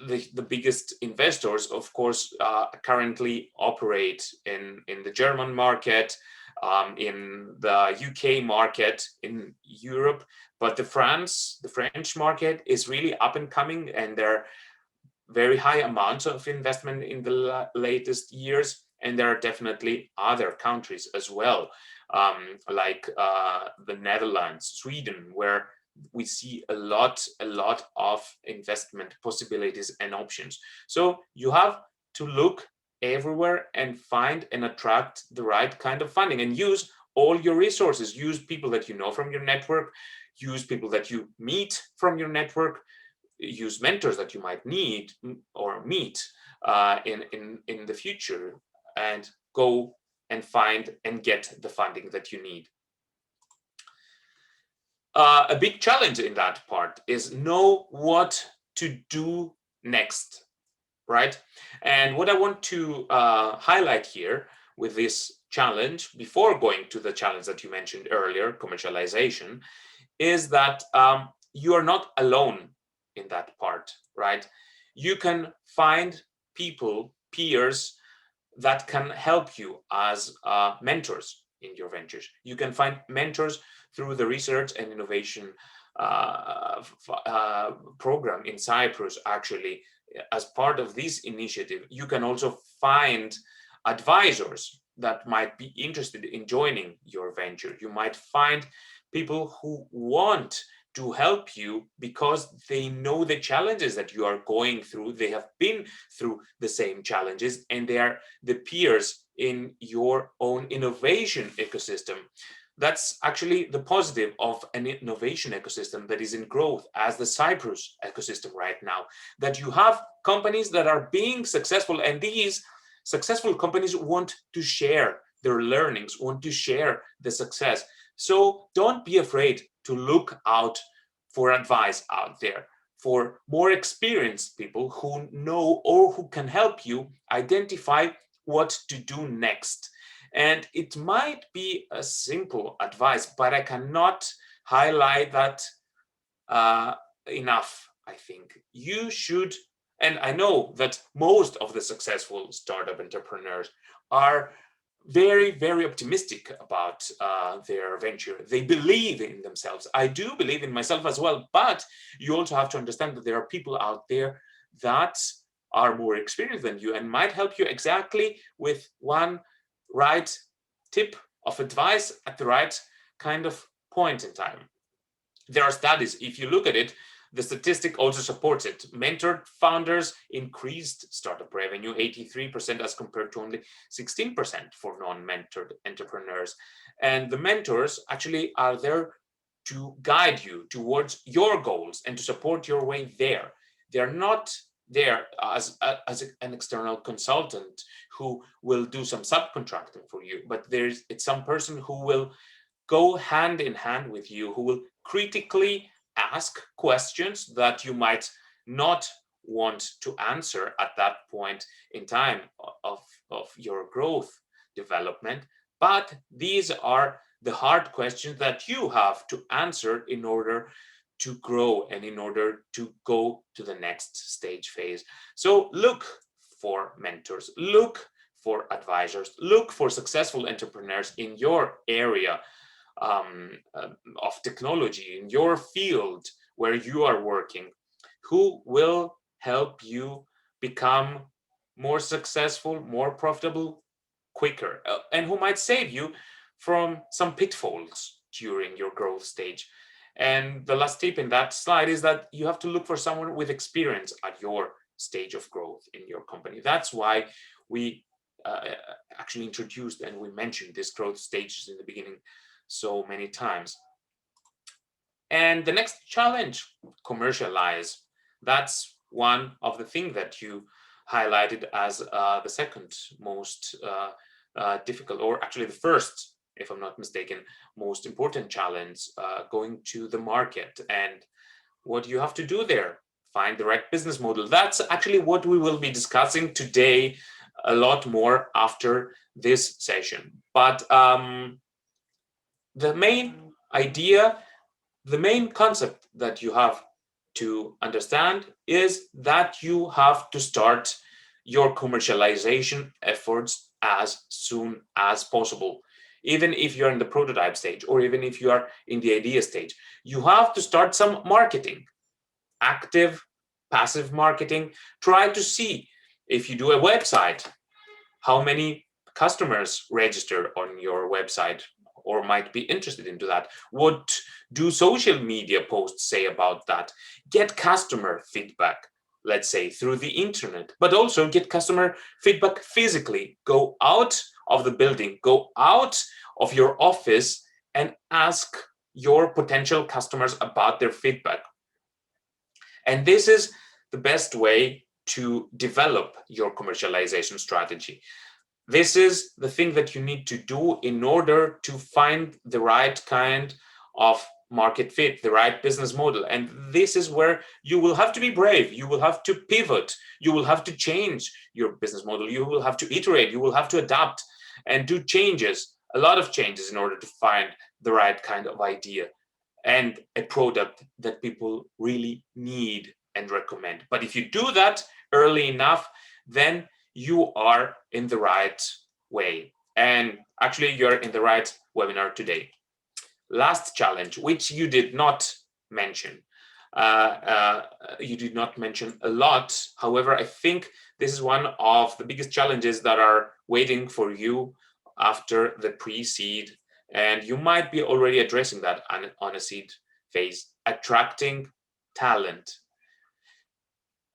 The biggest investors, of course, currently operate in the German market, in the UK market, in Europe, but the French market is really up and coming, and there are very high amounts of investment in the latest years. And there are definitely other countries as well, like the Netherlands, Sweden, where we see a lot of investment possibilities and options. So you have to look everywhere and find and attract the right kind of funding, and use all your resources. Use people that you know from your network, use people that you meet from your network, use mentors that you might need or meet in the future, and go and find and get the funding that you need. A big challenge in that part is know what to do next, right? And what I want to highlight here with this challenge, before going to the challenge that you mentioned earlier, commercialization, is that you are not alone in that part, right? You can find people, peers, that can help you as mentors in your ventures. You can find mentors through the research and innovation program in Cyprus. Actually, as part of this initiative, you can also find advisors that might be interested in joining your venture. You might find people who want to help you because they know the challenges that you are going through. They have been through the same challenges, and they are the peers in your own innovation ecosystem. That's actually the positive of an innovation ecosystem that is in growth, as the Cyprus ecosystem right now, that you have companies that are being successful, and these successful companies want to share their learnings, want to share the success. So don't be afraid to look out for advice out there, for more experienced people who know or who can help you identify what to do next. And it might be a simple advice, but I cannot highlight that enough. I think you should, and I know that most of the successful startup entrepreneurs are very, very optimistic about their venture. They believe in themselves. I do believe in myself as well, but you also have to understand that there are people out there that are more experienced than you and might help you exactly with one right tip of advice at the right kind of point in time. There are studies, if you look at it, the statistic also supports it. Mentored founders increased startup revenue 83% as compared to only 16% for non-mentored entrepreneurs. And the mentors actually are there to guide you towards your goals and to support your way there. They're not there as an external consultant who will do some subcontracting for you, but it's some person who will go hand in hand with you, who will critically ask questions that you might not want to answer at that point in time of your growth development. But these are the hard questions that you have to answer in order to grow and in order to go to the next stage phase. So look for mentors, look for advisors, look for successful entrepreneurs in your area of technology, in your field where you are working, who will help you become more successful, more profitable, quicker, and who might save you from some pitfalls during your growth stage. And the last tip in that slide is that you have to look for someone with experience at your stage of growth in your company. That's why we actually introduced and we mentioned these growth stages in the beginning so many times. And the next challenge, commercialize. That's one of the things that you highlighted as the second most difficult, or actually the first, if I'm not mistaken, most important challenge, going to the market. And what you have to do there, find the right business model. That's actually what we will be discussing today a lot more after this session. But the main idea, the main concept that you have to understand is that you have to start your commercialization efforts as soon as possible. Even if you're in the prototype stage, or even if you are in the idea stage, you have to start some marketing, active, passive marketing. Try to see, if you do a website, how many customers register on your website or might be interested into that. What do social media posts say about that? Get customer feedback, let's say through the internet, but also get customer feedback physically. Go out of the building, go out of your office and ask your potential customers about their feedback. And this is the best way to develop your commercialization strategy. This is the thing that you need to do in order to find the right kind of market fit, the right business model. And this is where you will have to be brave. You will have to pivot. You will have to change your business model. You will have to iterate. You will have to adapt and do changes, a lot of changes, in order to find the right kind of idea and a product that people really need and recommend. But if you do that early enough, then you are in the right way. And actually, you're in the right webinar today. Last challenge, which you did not mention. You did not mention a lot. However, I think this is one of the biggest challenges that are waiting for you after the pre-seed. And you might be already addressing that on a seed phase, attracting talent.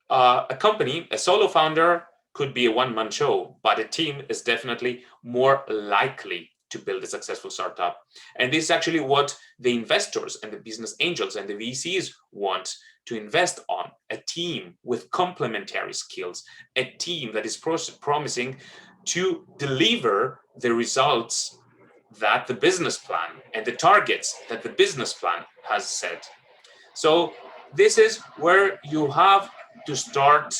A company, a solo founder, could be a one-man show, but a team is definitely more likely to build a successful startup. And this is actually what the investors and the business angels and the VCs want to invest on: a team with complementary skills, a team that is promising to deliver the results that the business plan and the targets that the business plan has set. So this is where you have to start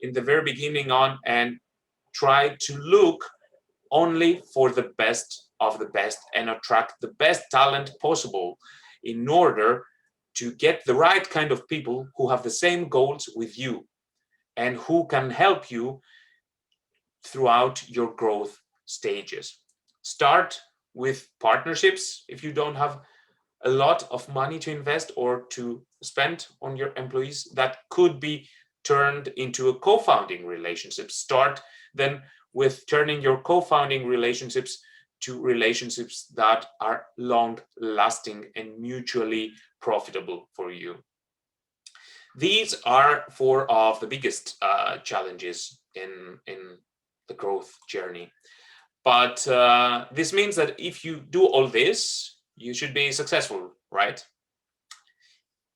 in the very beginning on and try to look only for the best of the best and attract the best talent possible in order to get the right kind of people who have the same goals with you and who can help you throughout your growth stages. Start with partnerships if you don't have a lot of money to invest or to spend on your employees. That could be turned into a co-founding relationship. Start then with turning your co-founding relationships to relationships that are long-lasting and mutually profitable for you. These are four of the biggest challenges in the growth journey. But this means that if you do all this, you should be successful, right?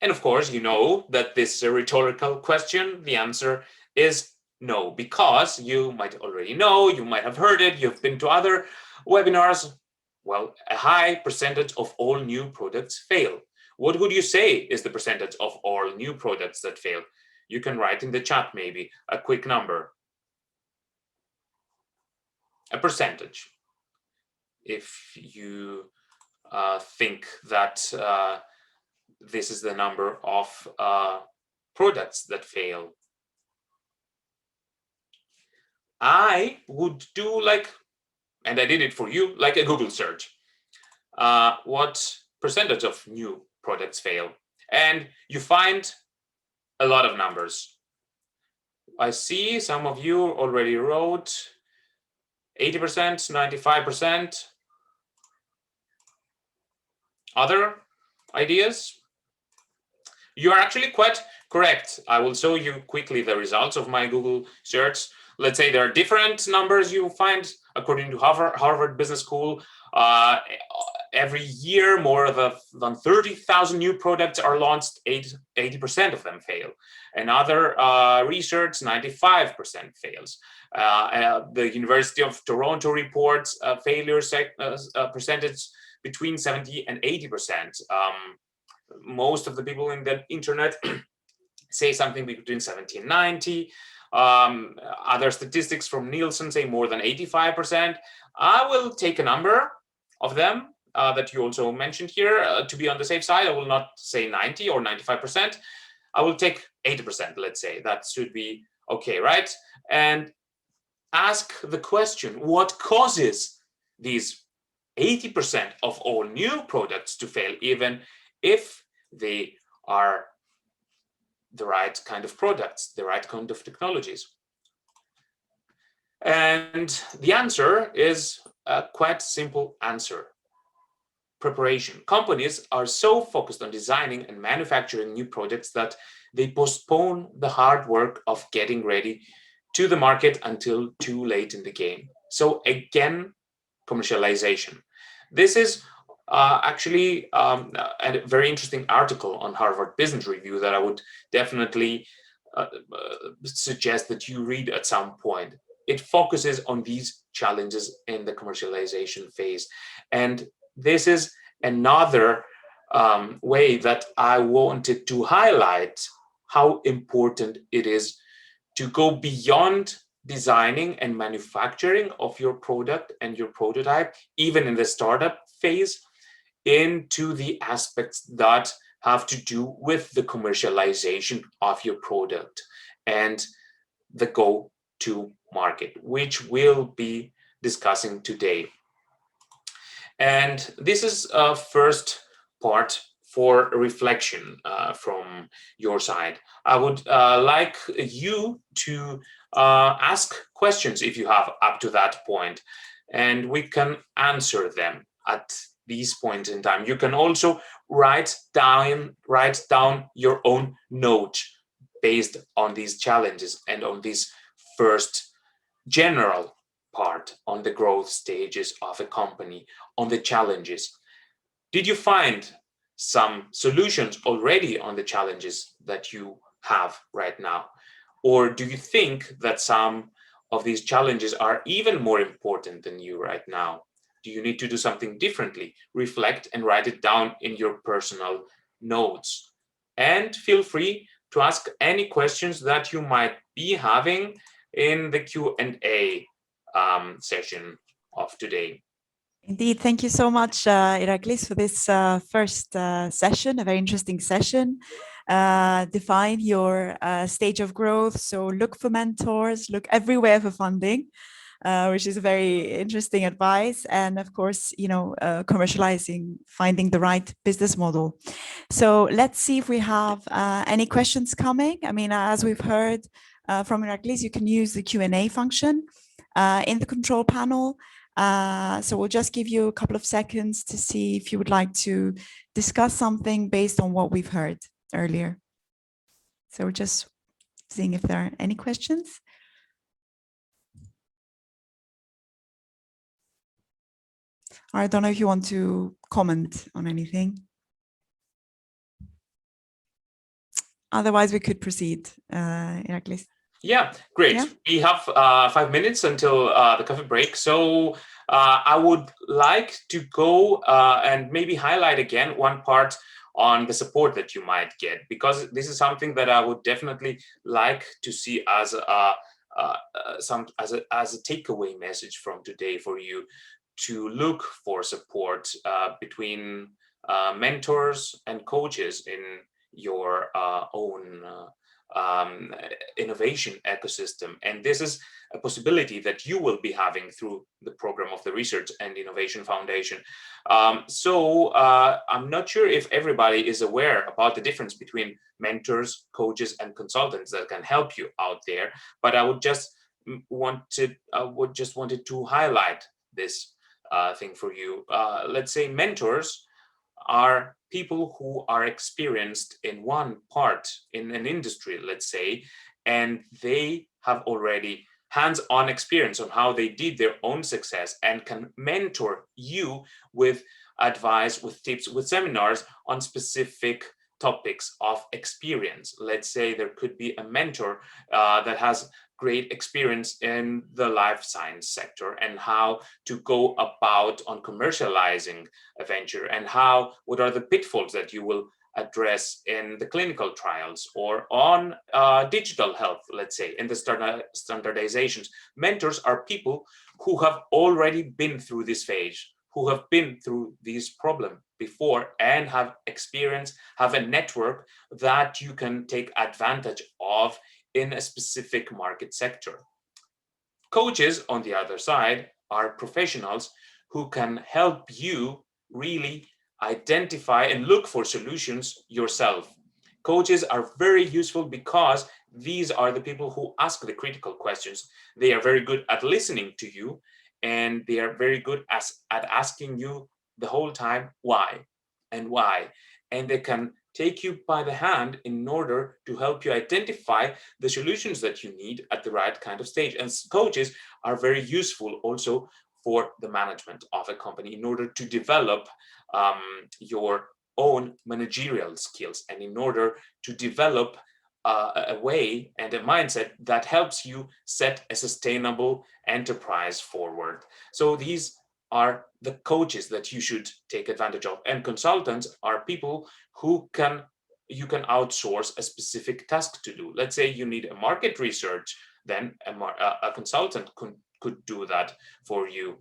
And of course, you know that this is a rhetorical question. The answer is no, because you might already know, you might have heard it, you've been to other webinars. Well, a high percentage of all new products fail. What would you say is the percentage of all new products that fail? You can write in the chat maybe a quick number. A percentage. If you think that this is the number of products that fail. I would do like, and I did it for you, like a Google search. What percentage of new products fail? And you find a lot of numbers. I see some of you already wrote 80%, 95%. Other ideas? You are actually quite correct. I will show you quickly the results of my Google search. Let's say there are different numbers you find according to Harvard Business School. Every year, more than 30,000 new products are launched. 80% of them fail. Another research, 95% fails. The University of Toronto reports failure percentage between 70 and 80%. Most of the people in the internet say something between 70 and 90. Other statistics from Nielsen say more than 85%. I will take a number of them that you also mentioned here to be on the safe side. I will not say 90 or 95%. I will take 80%, let's say. That should be okay, right? And ask the question, what causes these 80% of all new products to fail, even if they are the right kind of products, the right kind of technologies? And the answer is a quite simple answer. Preparation. Companies are so focused on designing and manufacturing new products that they postpone the hard work of getting ready to the market until too late in the game. So again, commercialization. This is actually a very interesting article on Harvard Business Review that I would definitely suggest that you read at some point. It focuses on these challenges in the commercialization phase. And this is another way that I wanted to highlight how important it is to go beyond designing and manufacturing of your product and your prototype, even in the startup phase, into the aspects that have to do with the commercialization of your product and the go-to market, which we'll be discussing today. And this is a first part for reflection from your side. I would like you to ask questions if you have up to that point, and we can answer them at these points in time. You can also write down your own notes based on these challenges and on this first general part on the growth stages of a company, on the challenges. Did you find some solutions already on the challenges that you have right now? Or do you think that some of these challenges are even more important than you right now? Do you need to do something differently? Reflect and write it down in your personal notes. And feel free to ask any questions that you might be having in the Q&A session of today. Indeed, thank you so much, Iraklis, for this first session, a very interesting session. Define your stage of growth. So look for mentors, look everywhere for funding, which is a very interesting advice. And of course, commercializing, finding the right business model. So let's see if we have any questions coming. I mean, as we've heard from Iraklis, you can use the Q&A function in the control panel. So we'll just give you a couple of seconds to see if you would like to discuss something based on what we've heard earlier. So we're just seeing if there are any questions. I don't know if you want to comment on anything. Otherwise, we could proceed, Iraklis. Yeah, great. Yeah. We have 5 minutes until the coffee break. So I would like to go and maybe highlight again one part on the support that you might get, because this is something that I would definitely like to see as a takeaway message from today for you, to look for support between mentors and coaches in your own innovation ecosystem. And this is a possibility that you will be having through the program of the Research and Innovation Foundation. So I'm not sure if everybody is aware about the difference between mentors, coaches, and consultants that can help you out there. But I would just wanted to highlight this thing for you. Let's say mentors are people who are experienced in one part in an industry, let's say, and they have already hands-on experience on how they did their own success and can mentor you with advice, with tips, with seminars on specific topics of experience. Let's say there could be a mentor that has great experience in the life science sector and how to go about on commercializing a venture, and what are the pitfalls that you will address in the clinical trials, or on digital health, let's say, in the standardizations. Mentors are people who have already been through this phase, who have been through this problem before and have experience, have a network that you can take advantage of in a specific market sector. Coaches, on the other side, are professionals who can help you really identify and look for solutions yourself. Coaches are very useful because these are the people who ask the critical questions. They are very good at listening to you, and they are very good at asking you the whole time why and why. And they can take you by the hand in order to help you identify the solutions that you need at the right kind of stage. And coaches are very useful also for the management of a company in order to develop your own managerial skills, and in order to develop a way and a mindset that helps you set a sustainable enterprise forward. So these are the coaches that you should take advantage of. And consultants are people who you can outsource a specific task to do. Let's say you need a market research, then a consultant could do that for you,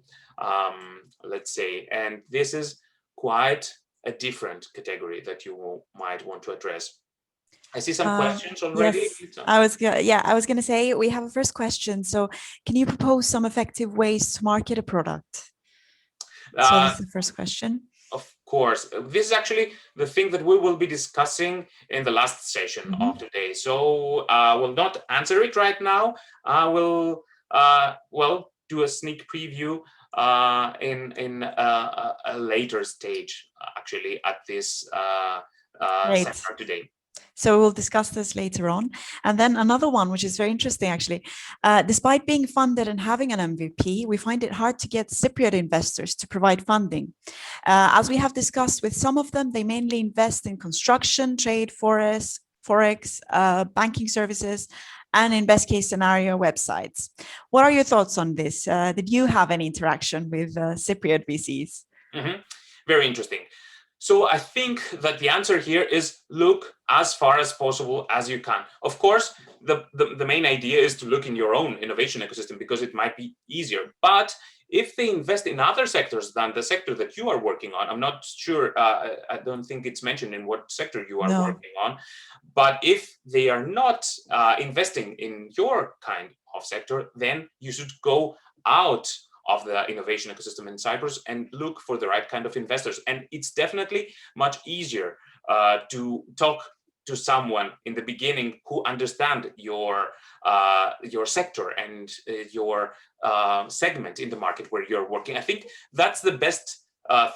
let's say. And this is quite a different category that you might want to address. I see some questions already. Yes, I was gonna say we have a first question. So can you propose some effective ways to market a product? So that's the first question. Of course, this is actually the thing that we will be discussing in the last session of today. So I will not answer it right now. I will, do a sneak preview in a later stage, actually, at this seminar today. So we'll discuss this later on. And then another one, which is very interesting, actually. Despite being funded and having an MVP, we find it hard to get Cypriot investors to provide funding. As we have discussed with some of them, they mainly invest in construction, trade, forex, banking services, and in best case scenario, websites. What are your thoughts on this? Did you have any interaction with Cypriot VCs? Very interesting. So I think that the answer here is look as far as possible as you can. Of course, the main idea is to look in your own innovation ecosystem because it might be easier. But if they invest in other sectors than the sector that you are working on, I'm not sure, I don't think it's mentioned in what sector you are working on. But if they are not investing in your kind of sector, then you should go out of the innovation ecosystem in Cyprus and look for the right kind of investors. And it's definitely much easier to talk to someone in the beginning who understand your sector and your segment in the market where you're working. I think that's the best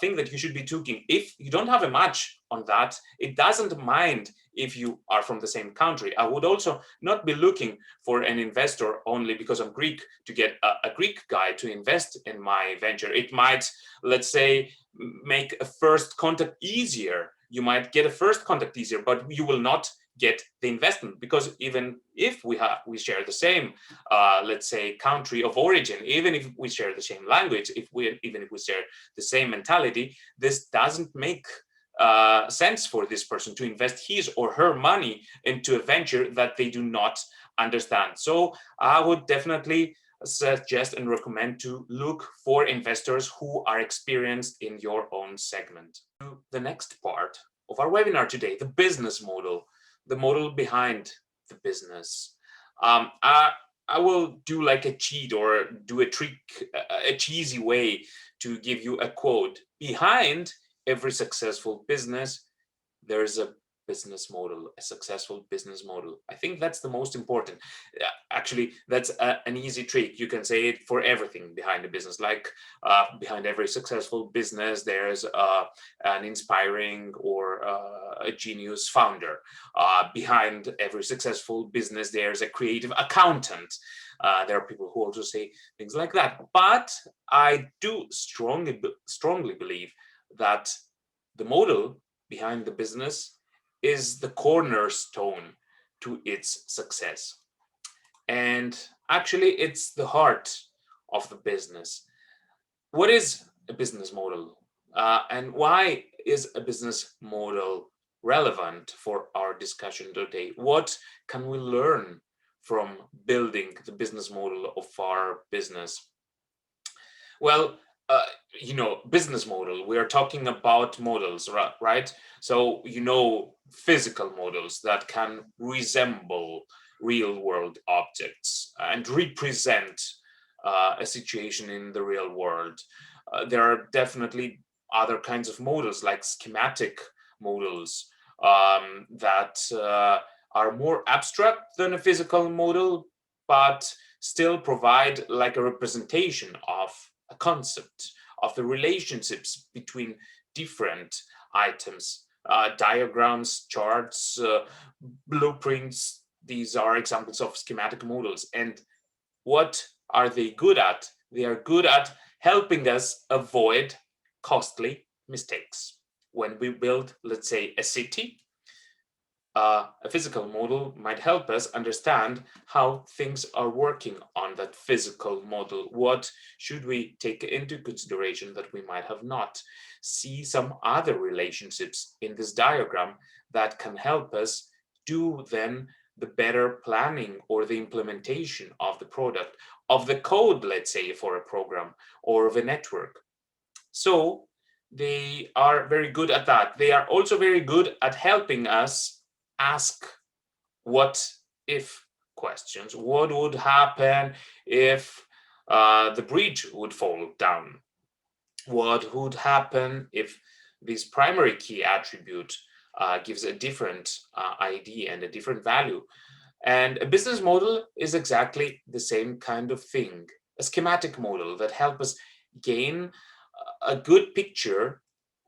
thing that you should be taking. If you don't have a match on that, it doesn't mind if you are from the same country. I would also not be looking for an investor only because I'm Greek to get a Greek guy to invest in my venture. It might, let's say, make a first contact easier. You might get a first contact easier, but you will not get the investment, because even if we share the same, let's say, country of origin, even if we share the same language, even if we share the same mentality, this doesn't make sense for this person to invest his or her money into a venture that they do not understand. So I would definitely suggest and recommend to look for investors who are experienced in your own segment. The next part of our webinar today, the business model, the model behind the business. I will do like a cheat or do a trick, a cheesy way to give you a quote. Behind every successful business, there's a business model, a successful business model? I think that's the most important. Actually, that's an easy trick. You can say it for everything behind a business. Like behind every successful business, there's an inspiring or a genius founder. Behind every successful business, there's a creative accountant. There are people who also say things like that. But I do strongly believe that the model behind the business is the cornerstone to its success. And actually, it's the heart of the business. What is a business model? And why is a business model relevant for our discussion today? What can we learn from building the business model of our business? Well, business model, we are talking about models, right? So, physical models that can resemble real world objects and represent a situation in the real world. There are definitely other kinds of models, like schematic models, that are more abstract than a physical model, but still provide like a representation of a concept, of the relationships between different items, diagrams, charts, blueprints. These are examples of schematic models. And what are they good at? They are good at helping us avoid costly mistakes. When we build, let's say, a city, a physical model might help us understand how things are working on that physical model. What should we take into consideration that we might have not? See some other relationships in this diagram that can help us do then the better planning or the implementation of the product, of the code, let's say, for a program or of a network. So they are very good at that. They are also very good at helping us ask what if questions. What would happen if the bridge would fall down? What would happen if this primary key attribute gives a different ID and a different value? And a business model is exactly the same kind of thing, a schematic model that helps us gain a good picture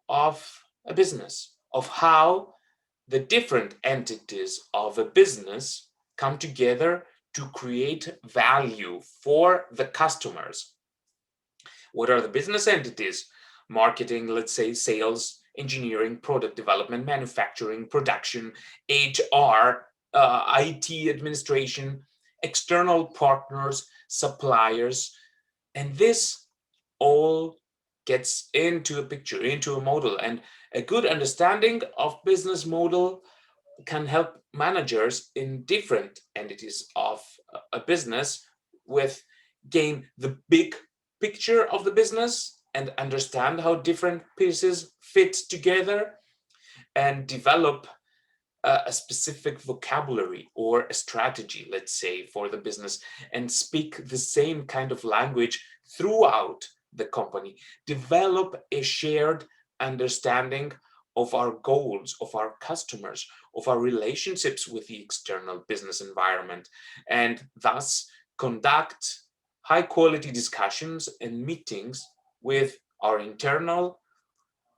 of a business, of how the different entities of a business come together to create value for the customers. What are the business entities? Marketing, let's say, sales, engineering, product development, manufacturing, production, HR, IT administration, external partners, suppliers, and this all gets into a picture, into a model. And a good understanding of business model can help managers in different entities of a business with gain the big picture of the business and understand how different pieces fit together and develop a specific vocabulary or a strategy, let's say, for the business, and speak the same kind of language throughout the company. Develop a shared understanding of our goals, of our customers, of our relationships with the external business environment, and thus conduct high quality discussions and meetings with our internal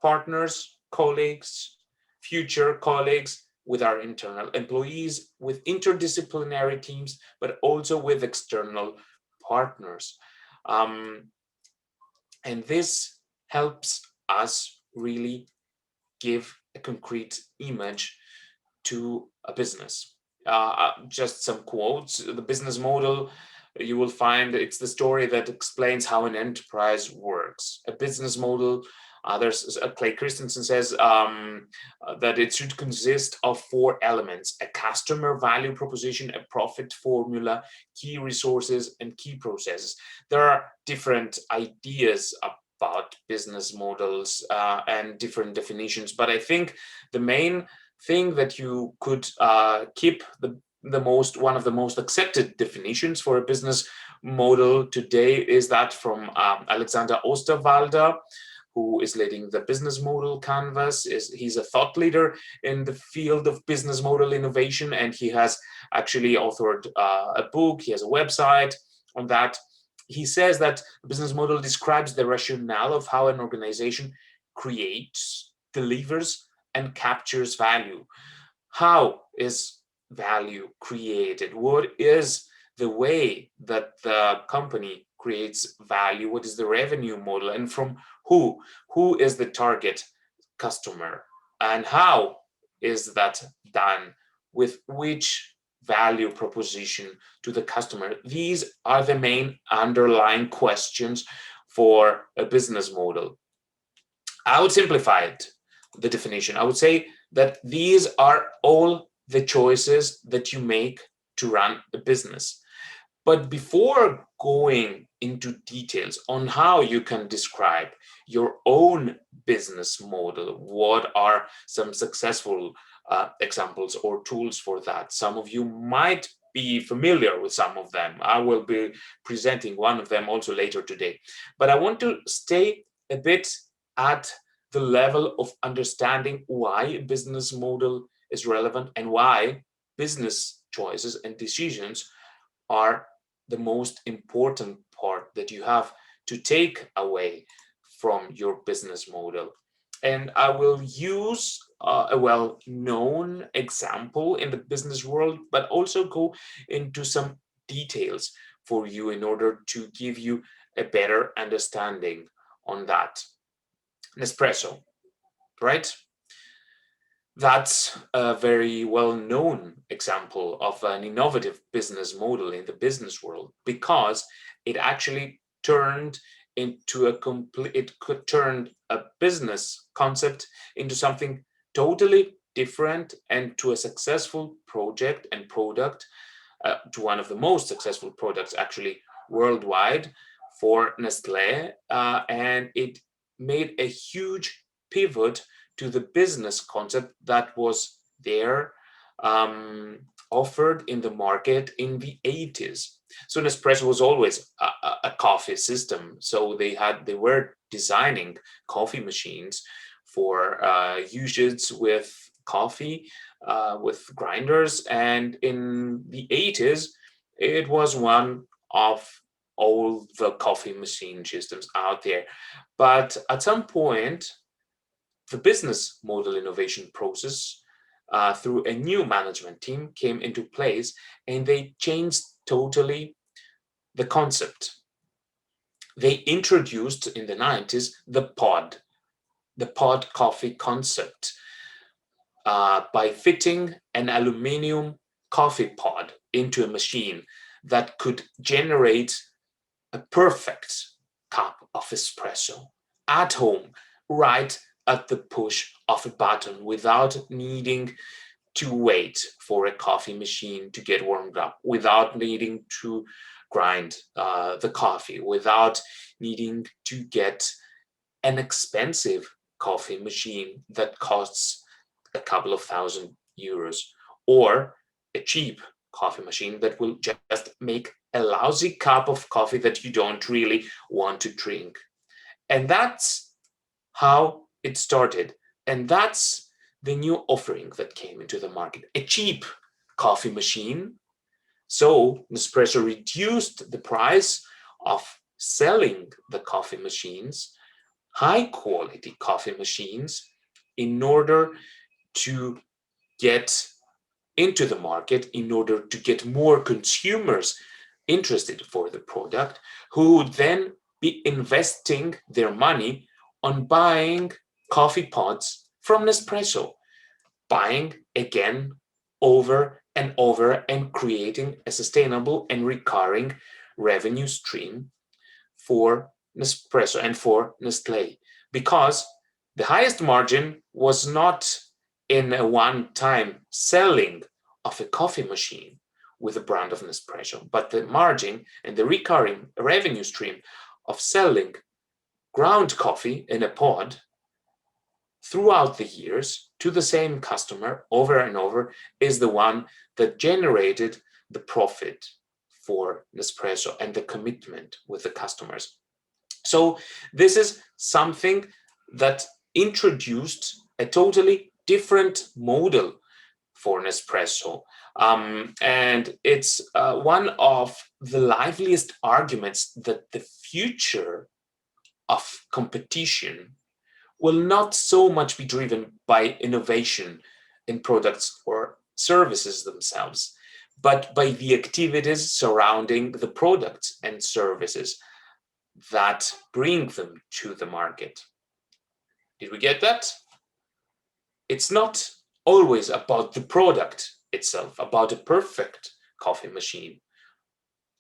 partners, colleagues, future colleagues, with our internal employees, with interdisciplinary teams, but also with external partners. And this helps us really give a concrete image to a business. Just some quotes. The business model, you will find it's the story that explains how an enterprise works. A business model, there's Clay Christensen says that it should consist of 4 elements: a customer value proposition, a profit formula, key resources, and key processes. There are different ideas about business models and different definitions, but I think the main thing that you could keep one of the most accepted definitions for a business model today is that from Alexander Osterwalder. who is leading the business model canvas. He's a thought leader in the field of business model innovation, and he has actually authored a book. He has a website on that. He says that the business model describes the rationale of how an organization creates, delivers, and captures value. How is value created? What is the way that the company creates value? What is the revenue model, and from who? Who is the target customer, and how is that done? With which value proposition to the customer? These are the main underlying questions for a business model. I would simplify it, the definition. I would say that these are all the choices that you make to run a business. But before going into details on how you can describe your own business model, what are some successful examples or tools for that? Some of you might be familiar with some of them. I will be presenting one of them also later today. But I want to stay a bit at the level of understanding why a business model is relevant and why business choices and decisions are the most important part that you have to take away from your business model. And I will use a well-known example in the business world, but also go into some details for you in order to give you a better understanding on that. Nespresso, right? That's a very well-known example of an innovative business model in the business world, because it actually turned into turned a business concept into something totally different, and to a successful project and product, to one of the most successful products actually worldwide for Nestlé, and it made a huge pivot to the business concept that was there, offered in the market in the 80s. So Nespresso was always a coffee system. So they were designing coffee machines for usage with coffee, with grinders. And in the 80s, it was one of all the coffee machine systems out there. But at some point, the business model innovation process through a new management team came into place, and they changed totally the concept. They introduced in the 90s the pod coffee concept by fitting an aluminum coffee pod into a machine that could generate a perfect cup of espresso at home, right at the push of a button, without needing to wait for a coffee machine to get warmed up, without needing to grind the coffee, without needing to get an expensive coffee machine that costs a couple of €1,000, or a cheap coffee machine that will just make a lousy cup of coffee that you don't really want to drink. And that's how it started. And that's the new offering that came into the market, a cheap coffee machine. So Nespresso reduced the price of selling the coffee machines, high quality coffee machines, in order to get into the market, in order to get more consumers interested for the product, who would then be investing their money on buying coffee pods from Nespresso, buying again over and over, and creating a sustainable and recurring revenue stream for Nespresso and for Nestlé. Because the highest margin was not in a one-time selling of a coffee machine with the brand of Nespresso, but the margin and the recurring revenue stream of selling ground coffee in a pod throughout the years to the same customer over and over is the one that generated the profit for Nespresso and the commitment with the customers. So this is something that introduced a totally different model for Nespresso. And it's one of the liveliest arguments that the future of competition will not so much be driven by innovation in products or services themselves, but by the activities surrounding the products and services that bring them to the market. Did we get that? It's not always about the product itself, about a perfect coffee machine,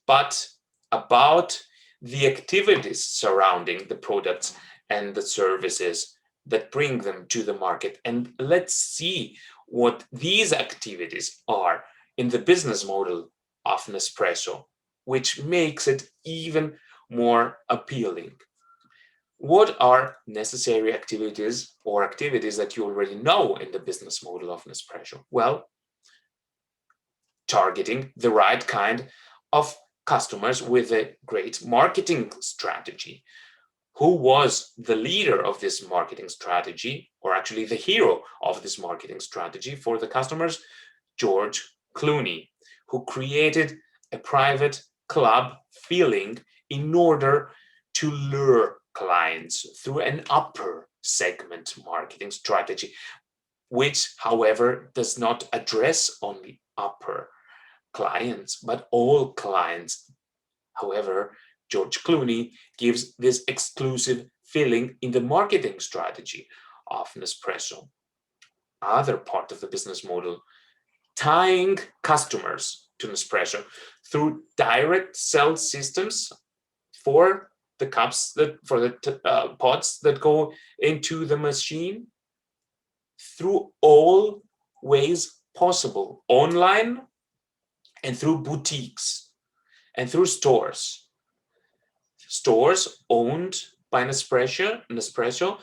but about the activities surrounding the products and the services that bring them to the market. And let's see what these activities are in the business model of Nespresso, which makes it even more appealing. What are necessary activities or activities that you already know in the business model of Nespresso? Well, targeting the right kind of customers with a great marketing strategy. Who was the leader of this marketing strategy, or actually the hero of this marketing strategy for the customers? George Clooney, who created a private club feeling in order to lure clients through an upper segment marketing strategy, which, however, does not address only upper clients, but all clients. However, George Clooney gives this exclusive feeling in the marketing strategy of Nespresso. Other part of the business model, tying customers to Nespresso through direct sell systems for the cups for the pods that go into the machine through all ways possible, online and through boutiques and through stores owned by Nespresso,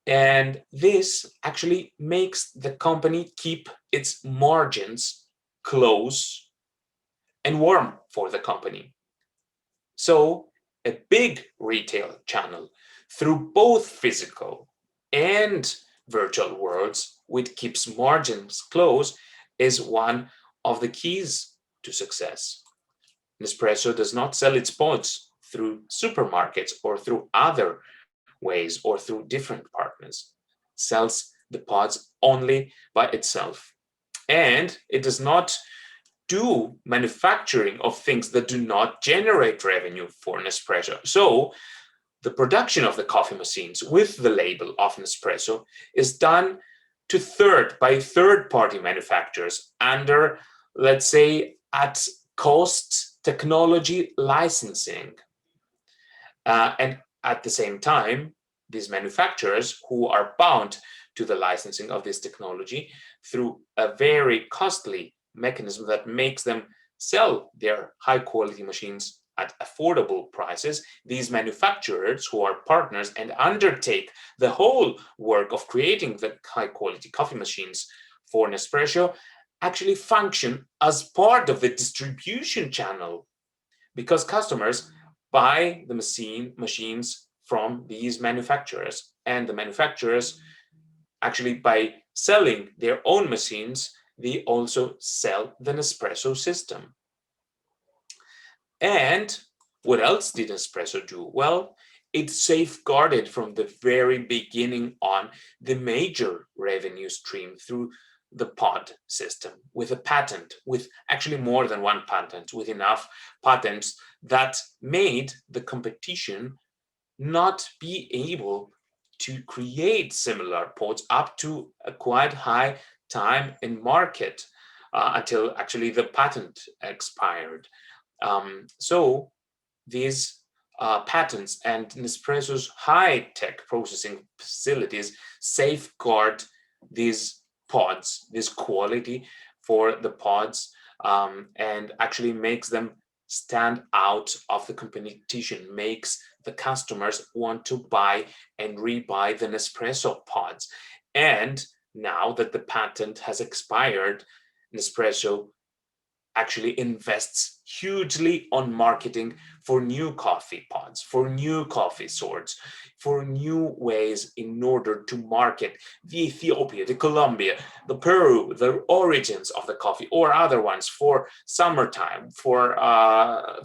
and this actually makes the company keep its margins close and warm for the company. So a big retail channel through both physical and virtual worlds, which keeps margins close, is one of the keys to success. Nespresso does not sell its pods through supermarkets or through other ways or through different partners. It sells the pods only by itself. And it does not do manufacturing of things that do not generate revenue for Nespresso. So the production of the coffee machines with the label of Nespresso is done by third-party manufacturers under, let's say, at cost technology licensing. And at the same time, these manufacturers who are bound to the licensing of this technology through a very costly mechanism that makes them sell their high-quality machines at affordable prices, these manufacturers who are partners and undertake the whole work of creating the high-quality coffee machines for Nespresso actually function as part of the distribution channel, because customers buy the machines from these manufacturers, and the manufacturers actually, by selling their own machines, they also sell the Nespresso system. And what else did Nespresso do? Well, it safeguarded from the very beginning on the major revenue stream through the pod system with a patent, with actually more than one patent, with enough patents that made the competition not be able to create similar pods up to a quite high time in market until actually the patent expired. So these patents and Nespresso's high-tech processing facilities safeguard these pods, this quality for the pods, and actually makes them stand out of the competition, makes the customers want to buy and rebuy the Nespresso pods. And now that the patent has expired, Nespresso actually invests hugely on marketing for new coffee pods, for new coffee sorts, for new ways in order to market the Ethiopia, the Colombia, the Peru, the origins of the coffee, or other ones for summertime, for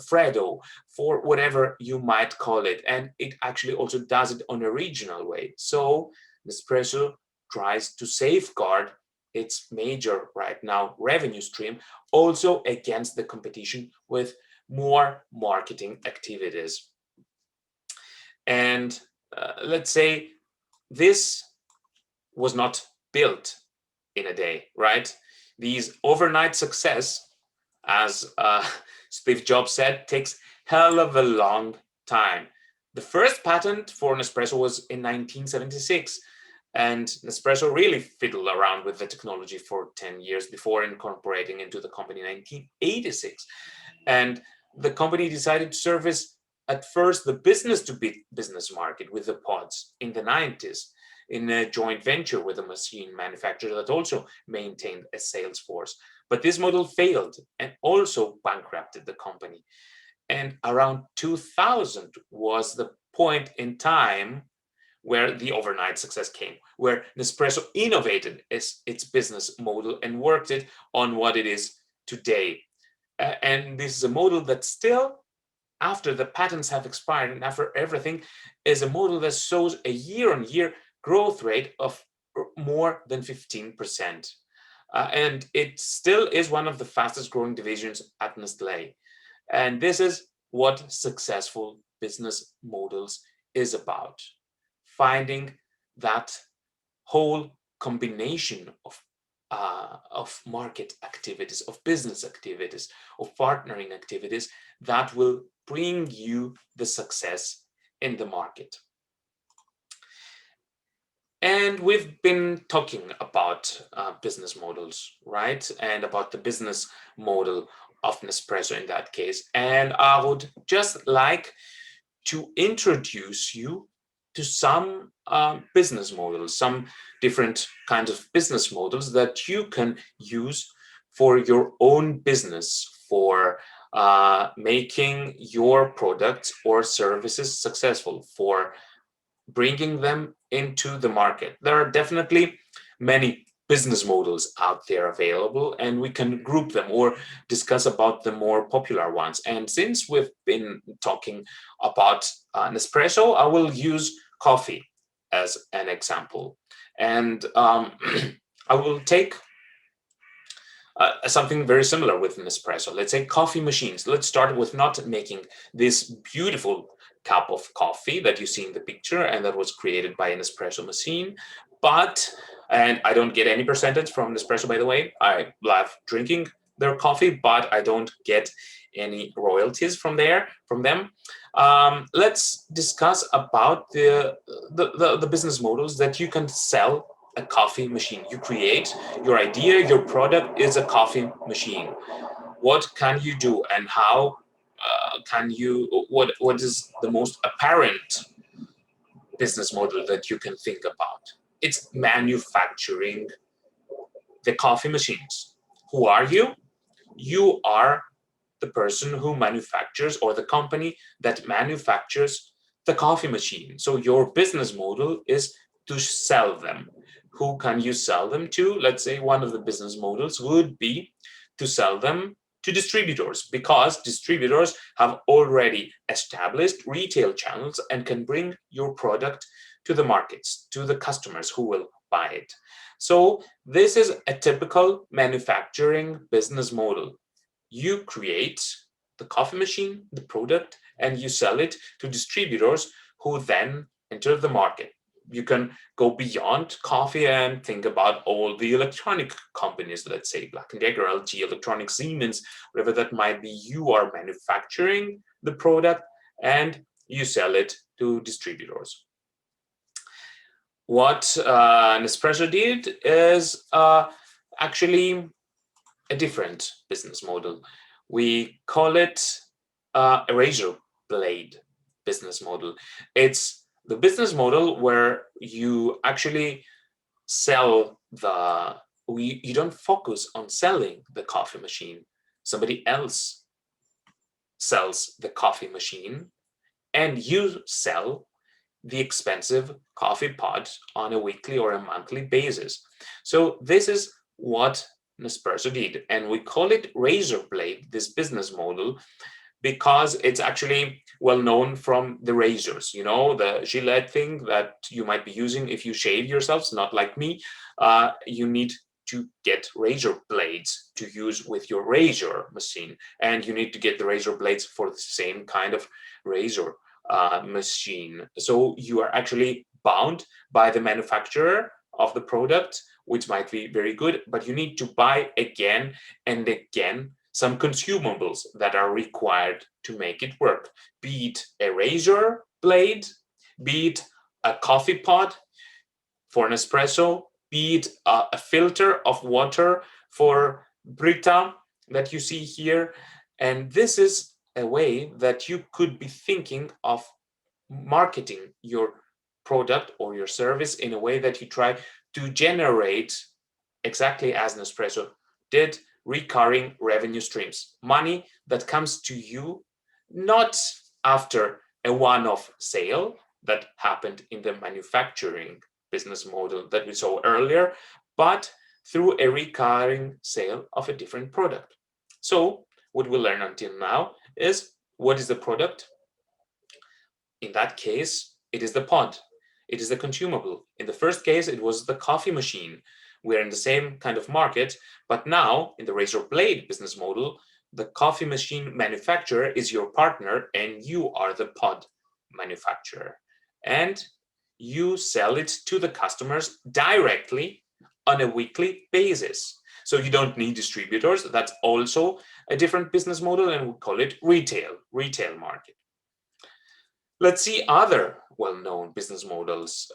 Fredo, for whatever you might call it. And it actually also does it on a regional way. So Nespresso tries to safeguard its major right now revenue stream also against the competition with more marketing activities. And let's say this was not built in a day, right? These overnight success, as Steve Jobs said, takes hell of a long time. The first patent for Nespresso was in 1976. And Nespresso really fiddled around with the technology for 10 years before incorporating into the company in 1986. And the company decided to service at first the business-to-business market with the pods in the 90s in a joint venture with a machine manufacturer that also maintained a sales force. But this model failed and also bankrupted the company. And around 2000 was the point in time where the overnight success came, where Nespresso innovated its business model and worked it on what it is today. And this is a model that still, after the patents have expired and after everything, is a model that shows a year-on-year growth rate of more than 15%. And it still is one of the fastest growing divisions at Nestlé. And this is what successful business models is about. Finding that whole combination of market activities, of business activities, of partnering activities that will bring you the success in the market. And we've been talking about business models, right? And about the business model of Nespresso in that case. And I would just like to introduce you to some business models, some different kinds of business models that you can use for your own business, for making your products or services successful, for bringing them into the market. There are definitely many business models out there available, and we can group them or discuss about the more popular ones. And since we've been talking about Nespresso, I will use coffee as an example. And I will take something very similar with Nespresso. Let's say coffee machines. Let's start with not making this beautiful cup of coffee that you see in the picture and that was created by an espresso machine, and I don't get any percentage from Nespresso, by the way. I love drinking their coffee, but I don't get any royalties from them. Let's discuss about the business models that you can sell a coffee machine. You create your idea, your product is a coffee machine. What can you do, and how can you? What is the most apparent business model that you can think about? It's manufacturing the coffee machines. Who are you? You are the person who manufactures, or the company that manufactures the coffee machine. So your business model is to sell them. Who can you sell them to? Let's say one of the business models would be to sell them to distributors, because distributors have already established retail channels and can bring your product to the markets, to the customers who will buy it. So this is a typical manufacturing business model. You create the coffee machine, the product, and you sell it to distributors who then enter the market. You can go beyond coffee and think about all the electronic companies, let's say Black & Decker, LG Electronics, Siemens, whatever that might be. You are manufacturing the product and you sell it to distributors. What Nespresso did is actually a different business model. We call it a razor blade business model. It's the business model where you actually sell you don't focus on selling the coffee machine. Somebody else sells the coffee machine and you sell the expensive coffee pod on a weekly or a monthly basis. So this is what Nespresso did, and we call it razor blade, this business model, because it's actually well known from the razors, you know, the Gillette thing that you might be using if you shave yourselves, not like me. You need to get razor blades to use with your razor machine, and you need to get the razor blades for the same kind of razor machine. So you are actually bound by the manufacturer of the product, which might be very good, but you need to buy again and again some consumables that are required to make it work, be it a razor blade, be it a coffee pot for an espresso, be it a filter of water for Brita that you see here. And this is a way that you could be thinking of marketing your product or your service in a way that you try to generate, exactly as Nespresso did, recurring revenue streams, money that comes to you not after a one-off sale that happened in the manufacturing business model that we saw earlier, but through a recurring sale of a different product. So what we learned until now is, what is the product? In that case, it is the pod. It is the consumable. In the first case, it was the coffee machine. We're in the same kind of market, but now in the razor blade business model, the coffee machine manufacturer is your partner and you are the pod manufacturer. And you sell it to the customers directly on a weekly basis. So you don't need distributors. That's also a different business model, and we call it retail market. Let's see other well-known business models.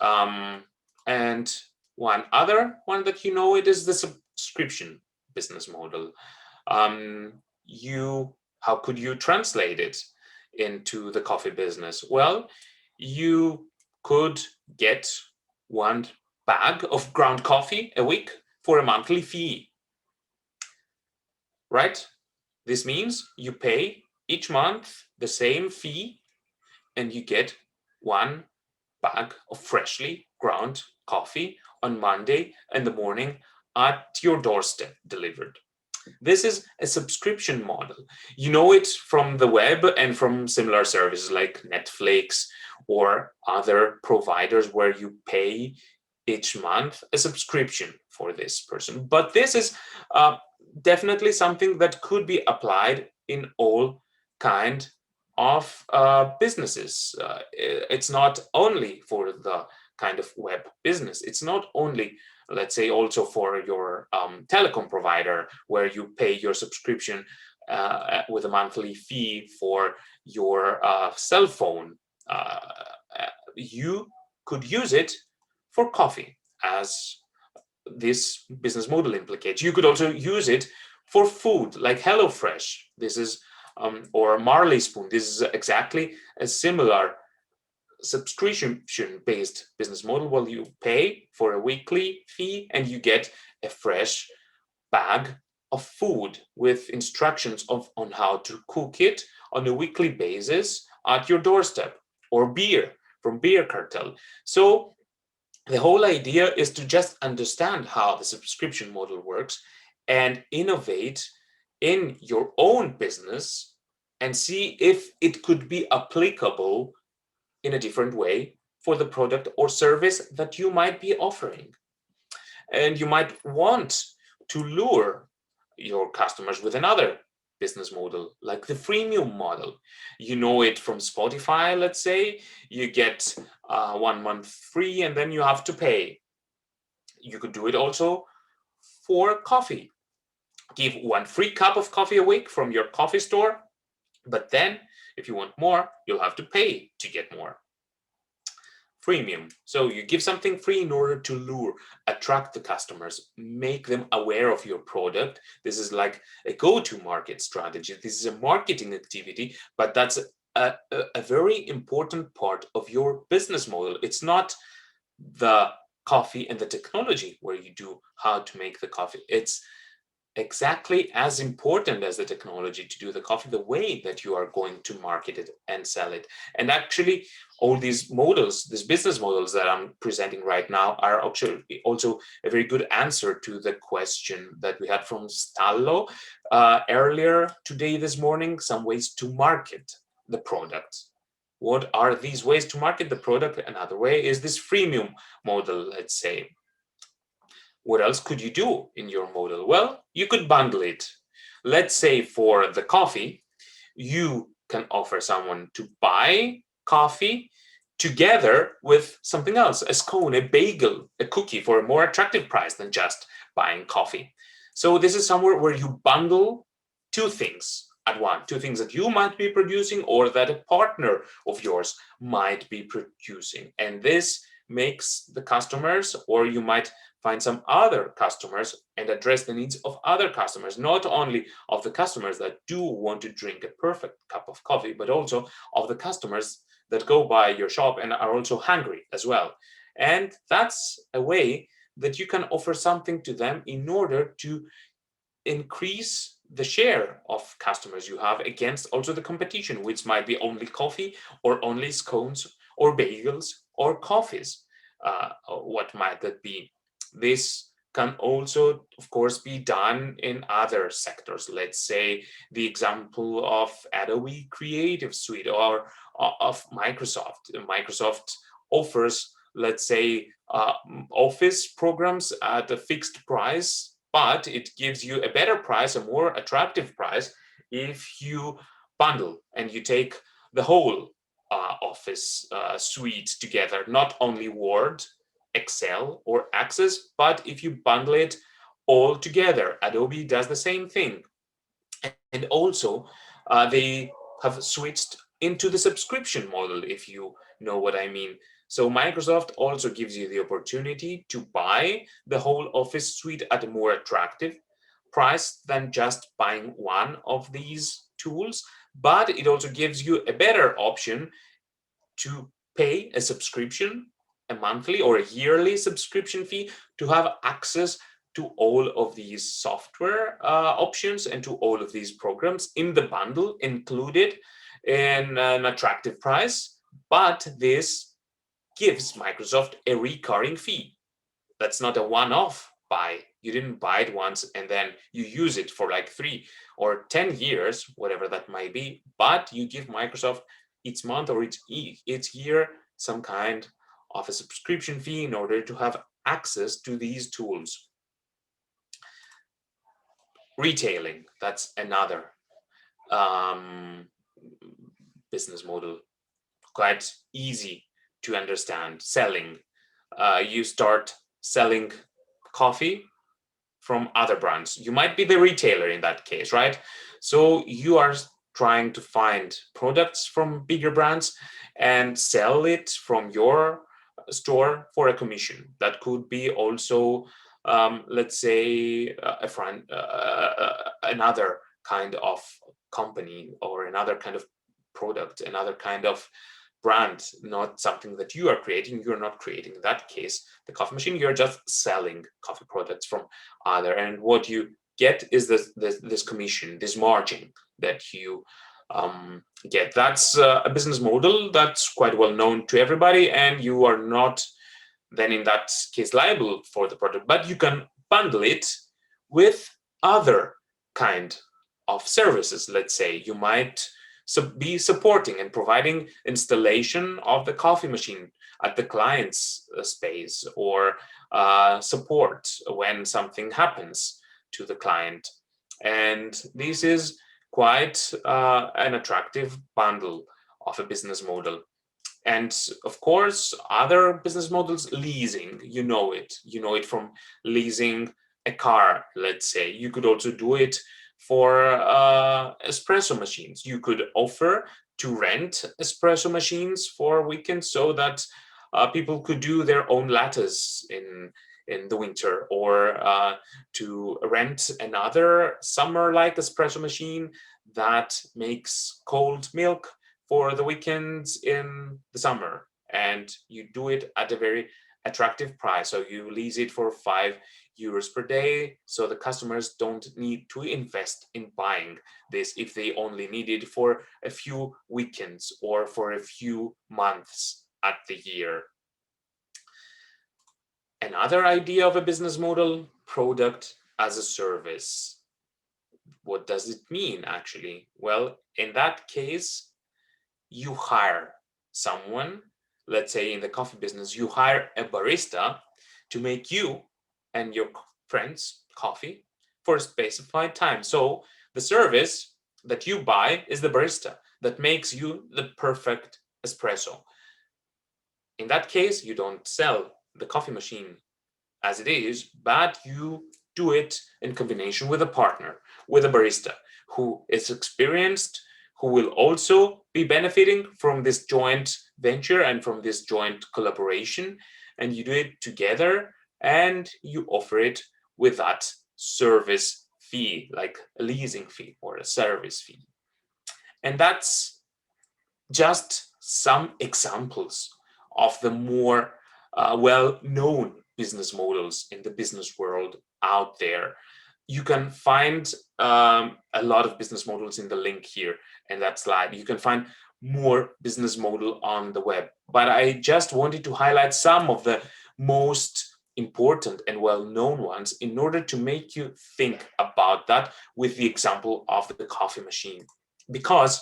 And one other one that you know, it is the subscription business model. How could you translate it into the coffee business? Well, you could get one bag of ground coffee a week for a monthly fee, right? This means you pay each month the same fee and you get one bag of freshly ground coffee on Monday in the morning at your doorstep delivered. This is a subscription model. You know it from the web and from similar services like Netflix or other providers where you pay each month a subscription for this person. But this is definitely something that could be applied in all kind of businesses. It's not only for the kind of web business. It's not only, let's say, also for your telecom provider, where you pay your subscription with a monthly fee for your cell phone. You could use it for coffee, as this business model implicates. You could also use it for food, like HelloFresh. This is or Marley Spoon. This is exactly a similar subscription-based business model. Well, you pay for a weekly fee and you get a fresh bag of food with instructions on how to cook it on a weekly basis at your doorstep, or beer from Beer Cartel. So the whole idea is to just understand how the subscription model works and innovate in your own business and see if it could be applicable in a different way for the product or service that you might be offering. And you might want to lure your customers with another business model, like the freemium model. You know it from Spotify, let's say. You get 1 month free and then you have to pay. You could do it also for coffee. Give 1 free cup of coffee a week from your coffee store, but then if you want more, you'll have to pay to get more. Freemium. So you give something free in order to lure, attract the customers, make them aware of your product. This is like a go-to-market strategy. This is a marketing activity, but that's a very important part of your business model. It's not the coffee and the technology where you do how to make the coffee. It's exactly as important as the technology to do the coffee, the way that you are going to market it and sell it. And actually, all these models, these business models that I'm presenting right now, are actually also a very good answer to the question that we had from Stallo earlier today, this morning, some ways to market the product. What are these ways to market the product? Another way is this freemium model, let's say. What else could you do in your model? Well, you could bundle it. Let's say for the coffee, you can offer someone to buy coffee together with something else, a scone, a bagel, a cookie, for a more attractive price than just buying coffee. So this is somewhere where you bundle two things at once, two things that you might be producing or that a partner of yours might be producing. And this makes the customers, or you might find some other customers and address the needs of other customers, not only of the customers that do want to drink a perfect cup of coffee, but also of the customers that go by your shop and are also hungry as well. And that's a way that you can offer something to them in order to increase the share of customers you have against also the competition, which might be only coffee or only scones or bagels or coffees. What might that be? This can also, of course, be done in other sectors. Let's say the example of Adobe Creative Suite or of Microsoft. Microsoft offers, let's say, Office programs at a fixed price, but it gives you a better price, a more attractive price, if you bundle and you take the whole Office suite together, not only Word, Excel, or Access, but if you bundle it all together. Adobe does the same thing. And also, they have switched into the subscription model, if you know what I mean. So Microsoft also gives you the opportunity to buy the whole Office suite at a more attractive price than just buying one of these tools, but it also gives you a better option to pay a subscription, a monthly or a yearly subscription fee, to have access to all of these software options and to all of these programs in the bundle, included in an attractive price. But this gives Microsoft a recurring fee. That's not a one-off buy. You didn't buy it once and then you use it for like 3 or 10 years, whatever that might be, but you give Microsoft each month or each year some kind of a subscription fee in order to have access to these tools. Retailing, that's another business model, quite easy to understand. Selling, you start selling coffee from other brands. You might be the retailer in that case, right? So you are trying to find products from bigger brands and sell it from your store for a commission. That could be also, let's say, another kind of company or another kind of product, another kind of brand, not something that you are creating. You're not creating, in that case, the coffee machine. You're just selling coffee products from other, and what you get is this commission, this margin that you get. That's a business model that's quite well known to everybody, and you are not then in that case liable for the product, but you can bundle it with other kind of services. Let's say you might be supporting and providing installation of the coffee machine at the client's space, or support when something happens to the client. And this is quite an attractive bundle of a business model. And of course, other business models, leasing, you know it from leasing a car. Let's say you could also do it for espresso machines. You could offer to rent espresso machines for weekends so that people could do their own lattes in the winter, or to rent another summer-like espresso machine that makes cold milk for the weekends in the summer, and you do it at a very attractive price. So you lease it for €5 per day. So the customers don't need to invest in buying this if they only need it for a few weekends or for a few months at the year. Another idea of a business model, product as a service. What does it mean actually? Well, in that case, you hire someone, let's say in the coffee business, you hire a barista to make you and your friends coffee for a specified time. So the service that you buy is the barista that makes you the perfect espresso. In that case, you don't sell the coffee machine as it is, but you do it in combination with a partner, with a barista who is experienced, who will also be benefiting from this joint venture and from this joint collaboration. And you do it together and you offer it with that service fee, like a leasing fee or a service fee. And that's just some examples of the more well-known business models in the business world out there. You can find a lot of business models in the link here in that slide. You can find more business model on the web, but I just wanted to highlight some of the most important and well-known ones in order to make you think about that with the example of the coffee machine, because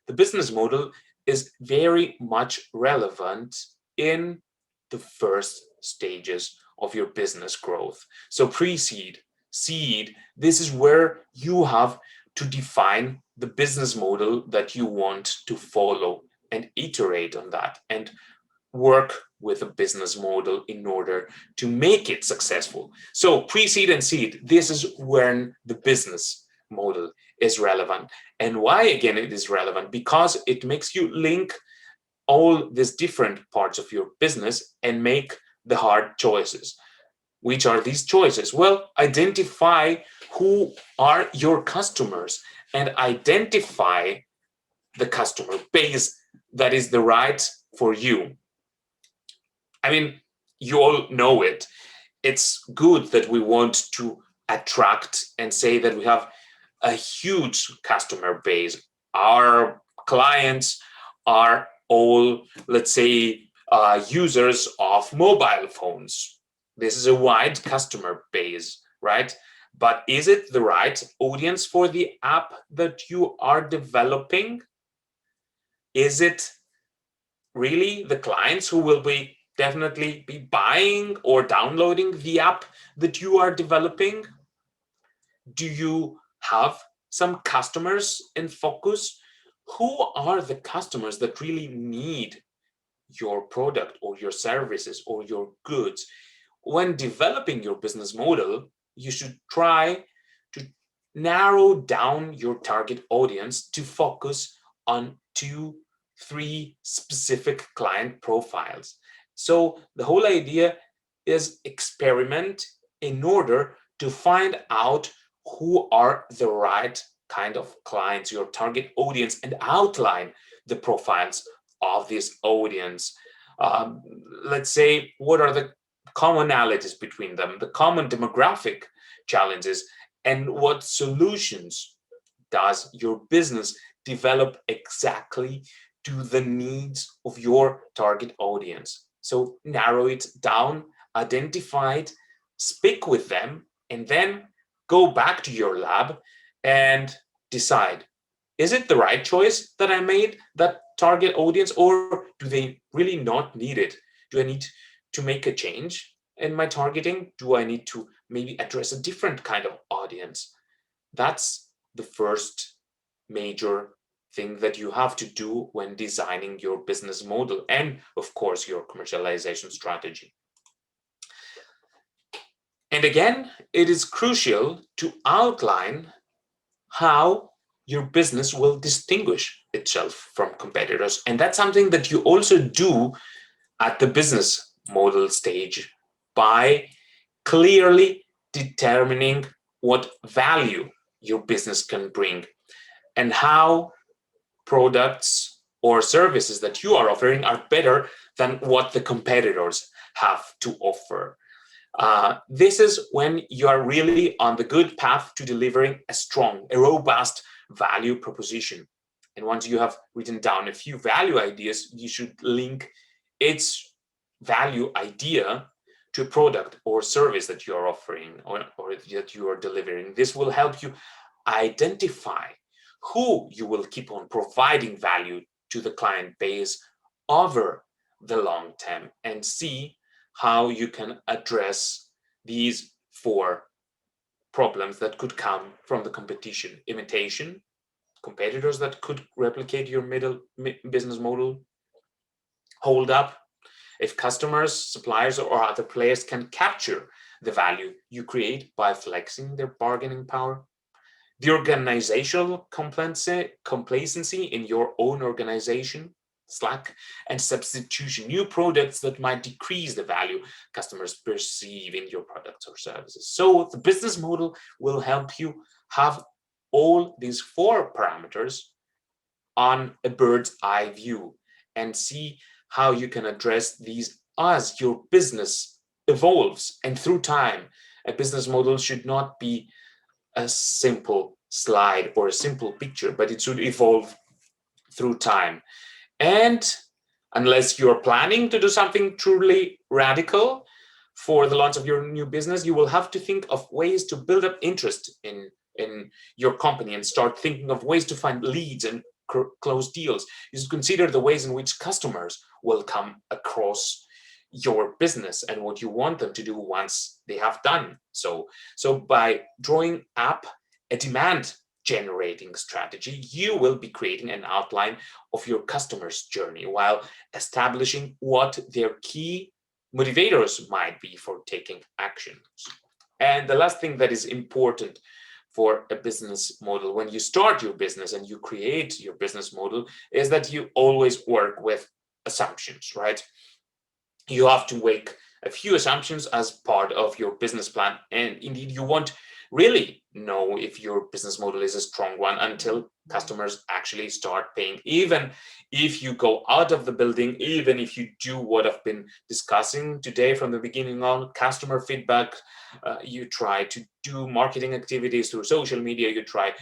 the business model is very much relevant in the first stages of your business growth. So pre-seed, seed, this is where you have to define the business model that you want to follow and iterate on that and work with a business model in order to make it successful. So pre-seed and seed, this is when the business model is relevant. And why again it is relevant? Because it makes you link all these different parts of your business and make the hard choices. Which are these choices? Well, identify who are your customers and identify the customer base that is the right for you. I mean, you all know it. It's good that we want to attract and say that we have a huge customer base. Our clients are all, let's say, users of mobile phones. This is a wide customer base, right? But is it the right audience for the app that you are developing? Is it really the clients who will be definitely be buying or downloading the app that you are developing? Do you have some customers in focus? Who are the customers that really need your product or your services or your goods? When developing your business model, you should try to narrow down your target audience to focus on 2-3 specific client profiles. So the whole idea is experiment in order to find out who are the right kind of clients, your target audience, and outline the profiles of this audience. Let's say, what are the commonalities between them, the common demographic challenges, and what solutions does your business develop exactly to the needs of your target audience? So narrow it down, identify it, speak with them, and then go back to your lab and decide, is it the right choice that I made, that target audience, or do they really not need it? Do I need to make a change in my targeting? Do I need to maybe address a different kind of audience? That's the first major thing that you have to do when designing your business model and, of course, your commercialization strategy. And again, it is crucial to outline how your business will distinguish itself from competitors. And that's something that you also do at the business model stage by clearly determining what value your business can bring and how products or services that you are offering are better than what the competitors have to offer. This is when you are really on the good path to delivering a strong, a robust value proposition. And once you have written down a few value ideas, you should link its value idea to a product or service that you are offering or that you are delivering. This will help you identify who you will keep on providing value to the client base over the long term, and see how you can address these 4 problems that could come from the competition: imitation, competitors that could replicate your business model, hold up, if customers, suppliers, or other players can capture the value you create by flexing their bargaining power, the organizational complacency in your own organization, slack, and substitution, new products that might decrease the value customers perceive in your products or services. So the business model will help you have all these 4 parameters on a bird's eye view and see how you can address these as your business evolves. And through time, a business model should not be a simple slide or a simple picture, but it should evolve through time. And unless you're planning to do something truly radical for the launch of your new business, you will have to think of ways to build up interest in your company and start thinking of ways to find leads and close deals. You should consider the ways in which customers will come across your business and what you want them to do once they have done so. So by drawing up a demand generating strategy, you will be creating an outline of your customer's journey while establishing what their key motivators might be for taking actions. And the last thing that is important for a business model when you start your business and you create your business model is that you always work with assumptions, right? You have to make a few assumptions as part of your business plan. And indeed, you won't really know if your business model is a strong one until customers actually start paying. Even if you go out of the building, even if you do what I've been discussing today from the beginning on customer feedback, you try to do marketing activities through social media, you try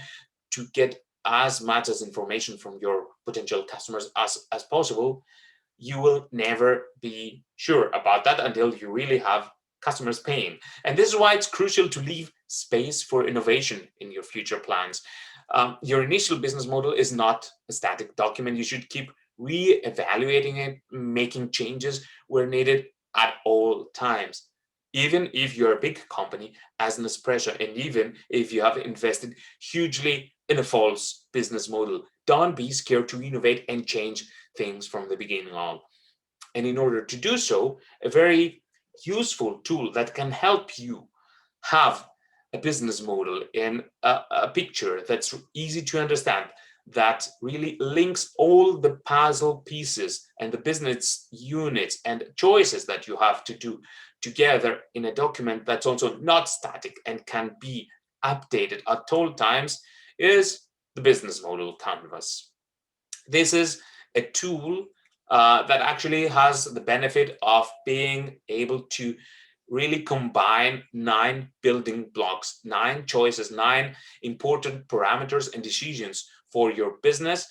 to get as much as information from your potential customers as possible, you will never be sure about that until you really have customers paying. And this is why it's crucial to leave space for innovation in your future plans. Your initial business model is not a static document. You should keep re-evaluating it, making changes where needed at all times. Even if you're a big company as an espresso, and even if you have invested hugely in a false business model, don't be scared to innovate and change things from the beginning on. And in order to do so, a very useful tool that can help you have a business model in a picture that's easy to understand, that really links all the puzzle pieces and the business units and choices that you have to do together in a document that's also not static and can be updated at all times, is the business model canvas. This is a tool that actually has the benefit of being able to really combine 9 building blocks, 9 choices, 9 important parameters and decisions for your business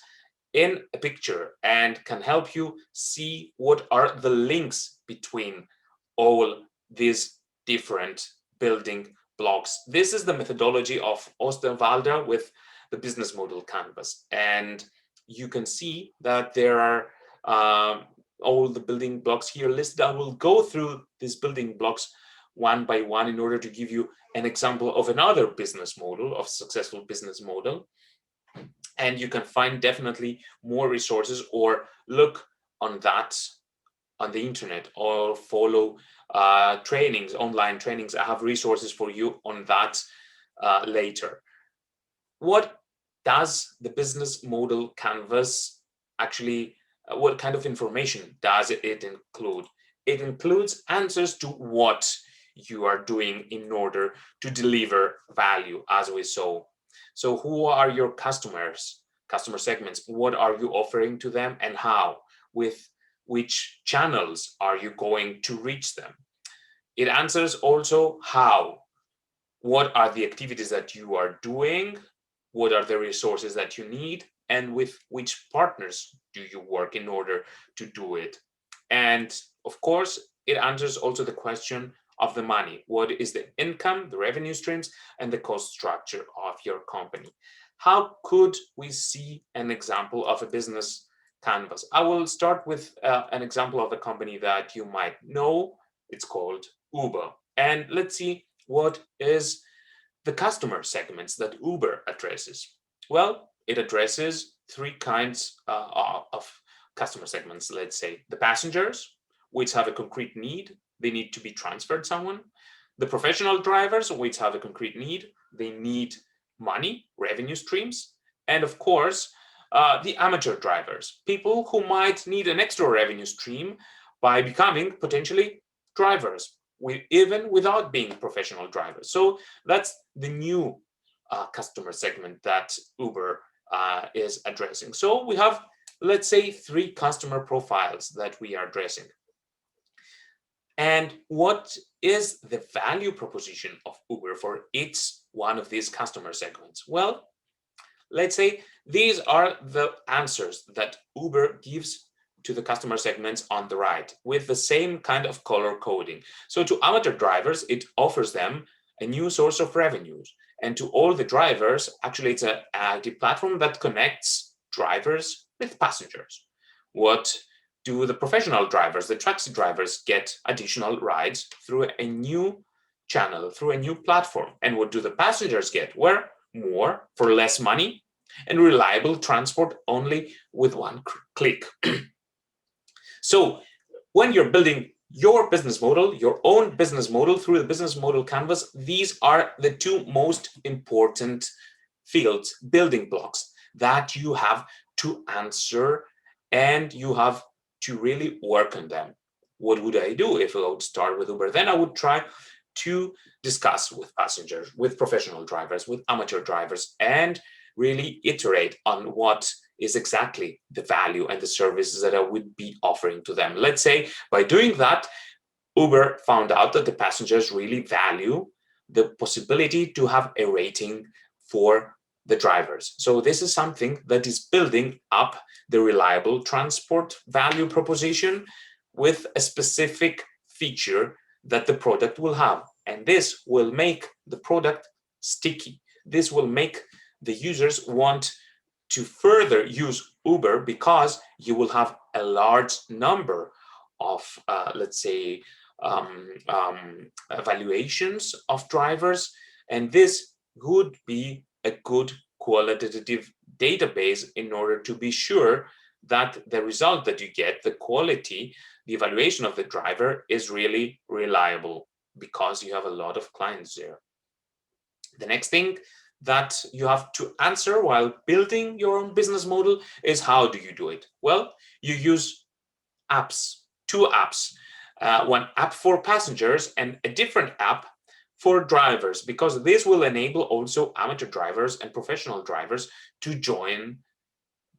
in a picture, and can help you see what are the links between all these different building blocks. This is the methodology of Osterwalder with the business model canvas. And you can see that there are all the building blocks here listed. I will go through these building blocks one by one in order to give you an example of another business model, of successful business model. And you can find definitely more resources, or look on that on the internet, or follow trainings, online trainings. I have resources for you on that later. What does the business model canvas actually, what kind of information does it include? It includes answers to what you are doing in order to deliver value, as we saw. So who are your customers, customer segments? What are you offering to them, and how? With which channels are you going to reach them? It answers also how. What are the activities that you are doing? What are the resources that you need? And with which partners do you work in order to do it? And of course, it answers also the question of the money. What is the income, the revenue streams, and the cost structure of your company? How could we see an example of a business canvas? I will start with an example of a company that you might know. It's called Uber. And let's see what is the customer segments that Uber addresses. Well, it addresses three kinds of customer segments. Let's say the passengers, which have a concrete need. They need to be transferred someone. The professional drivers, which have a concrete need. They need money, revenue streams. And of course, the amateur drivers, people who might need an extra revenue stream by becoming potentially drivers, even without being professional drivers. So that's the new customer segment that Uber is addressing. So we have, let's say, three customer profiles that we are addressing. And what is the value proposition of Uber for each one of these customer segments? Well, let's say these are the answers that Uber gives to the customer segments on the right with the same kind of color coding. So to amateur drivers, it offers them a new source of revenues. And to all the drivers, actually, it's an IT platform that connects drivers with passengers. What do the professional drivers, the taxi drivers, get additional rides through a new channel, through a new platform? And what do the passengers get? Well, more for less money and reliable transport only with one click. So when you're building your business model, your own business model through the business model canvas, these are the two most important fields, building blocks that you have to answer, and you have to really work on them. What would I do if I would start with Uber? Then I would try to discuss with passengers, with professional drivers, with amateur drivers, and really iterate on what is exactly the value and the services that I would be offering to them. Let's say by doing that, Uber found out that the passengers really value the possibility to have a rating for the drivers. So this is something that is building up the reliable transport value proposition with a specific feature that the product will have. And this will make the product sticky. This will make the users want to further use Uber because you will have a large number of, let's say, evaluations of drivers. And this would be a good qualitative database in order to be sure that the result that you get, the quality, the evaluation of the driver is really reliable because you have a lot of clients there. The next thing that you have to answer while building your own business model is how do you do it? Well, you use apps, two apps, one app for passengers and a different app for drivers, because this will enable also amateur drivers and professional drivers to join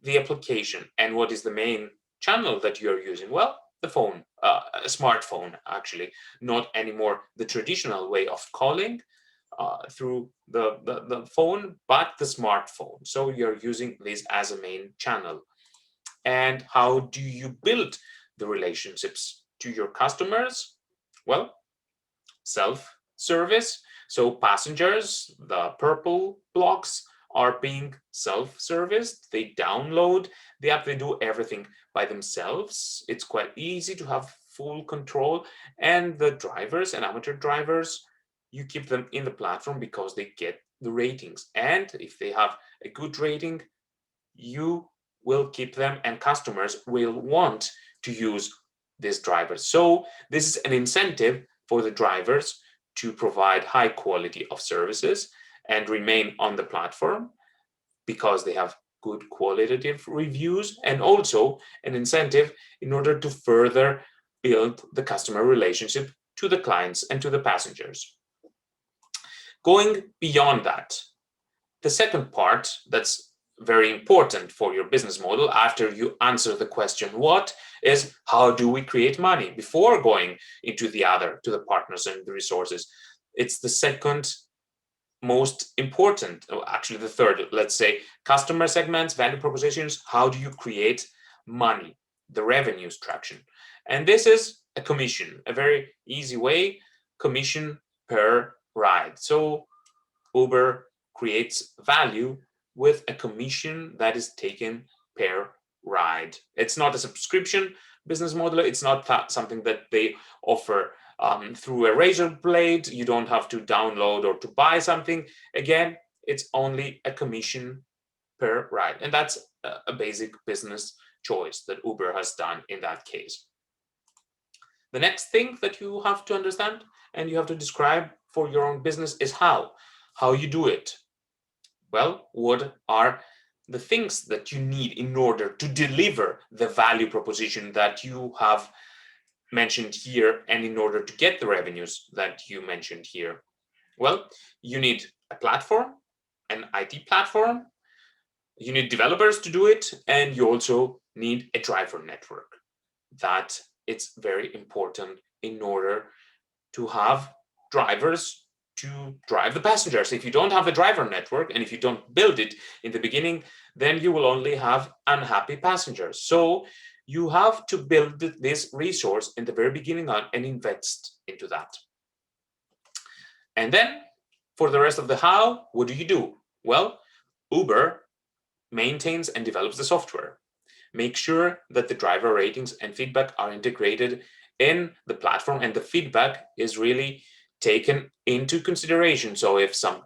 the application. And what is the main channel that you're using? Well, the phone, a smartphone, actually, not anymore the traditional way of calling through the phone, but the smartphone. So you're using this as a main channel. And how do you build the relationships to your customers? Well, self-service. So passengers, the purple blocks, are being self-serviced. They download the app, they do everything by themselves. It's quite easy to have full control. And the drivers and amateur drivers, you keep them in the platform because they get the ratings. And if they have a good rating, you will keep them and customers will want to use these drivers. So this is an incentive for the drivers to provide high quality of services and remain on the platform because they have good qualitative reviews, and also an incentive in order to further build the customer relationship to the clients and to the passengers. Going beyond that, the second part that's very important for your business model, after you answer the question what, is how do we create money, before going into the partners and the resources. It's the second most important, actually the third, let's say, customer segments, value propositions, how do you create money, the revenue extraction. And this is a commission, a very easy way, commission per ride. So Uber creates value with a commission that is taken per ride. It's not a subscription business model. It's not something that they offer through a razor blade. You don't have to download or to buy something. Again, it's only a commission per ride. And that's a basic business choice that Uber has done in that case. The next thing that you have to understand and you have to describe for your own business is how you do it. Well, what are the things that you need in order to deliver the value proposition that you have mentioned here, and in order to get the revenues that you mentioned here? Well, you need a platform, an IT platform, you need developers to do it, and you also need a driver network. That it's very important in order to have drivers to drive the passengers. If you don't have a driver network, and if you don't build it in the beginning, then you will only have unhappy passengers. So you have to build this resource in the very beginning and invest into that. And then for the rest of the how, what do you do? Well, Uber maintains and develops the software. Make sure that the driver ratings and feedback are integrated in the platform, and the feedback is really taken into consideration. So if some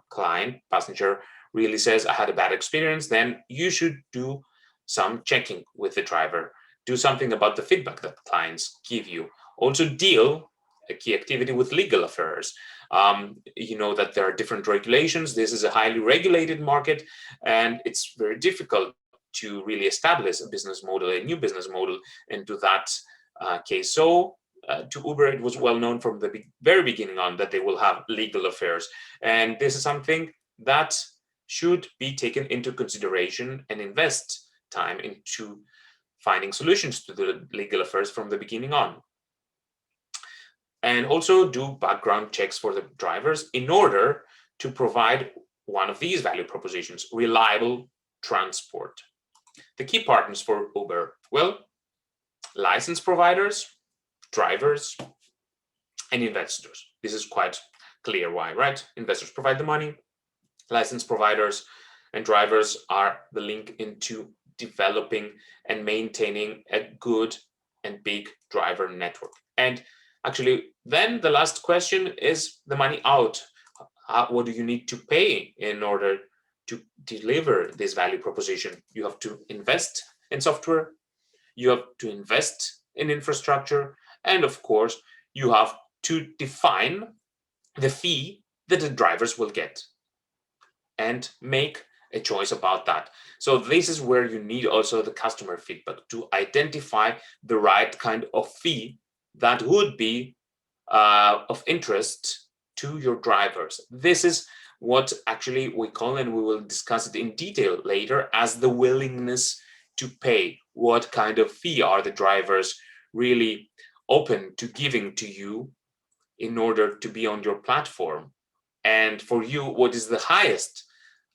passenger really says, I had a bad experience, then you should do some checking with the driver. Do something about the feedback that clients give you. Also deal a key activity with legal affairs. You know that there are different regulations. This is a highly regulated market, and it's very difficult to really establish a business model, a new business model into that case. So to Uber, it was well known from the very beginning on that they will have legal affairs. And this is something that should be taken into consideration and invest time into finding solutions to the legal affairs from the beginning on. And also do background checks for the drivers in order to provide one of these value propositions, reliable transport. The key partners for Uber, well, license providers, drivers, and investors. This is quite clear why, right? Investors provide the money, license providers and drivers are the link into developing and maintaining a good and big driver network. And actually, then the last question is the money out. What do you need to pay in order to deliver this value proposition? You have to invest in software, you have to invest in infrastructure, and of course, you have to define the fee that the drivers will get and make a choice about that. So this is where you need also the customer feedback to identify the right kind of fee that would be of interest to your drivers. This is what actually we call, and we will discuss it in detail later, as the willingness to pay. What kind of fee are the drivers really open to giving to you in order to be on your platform? And for you, what is the highest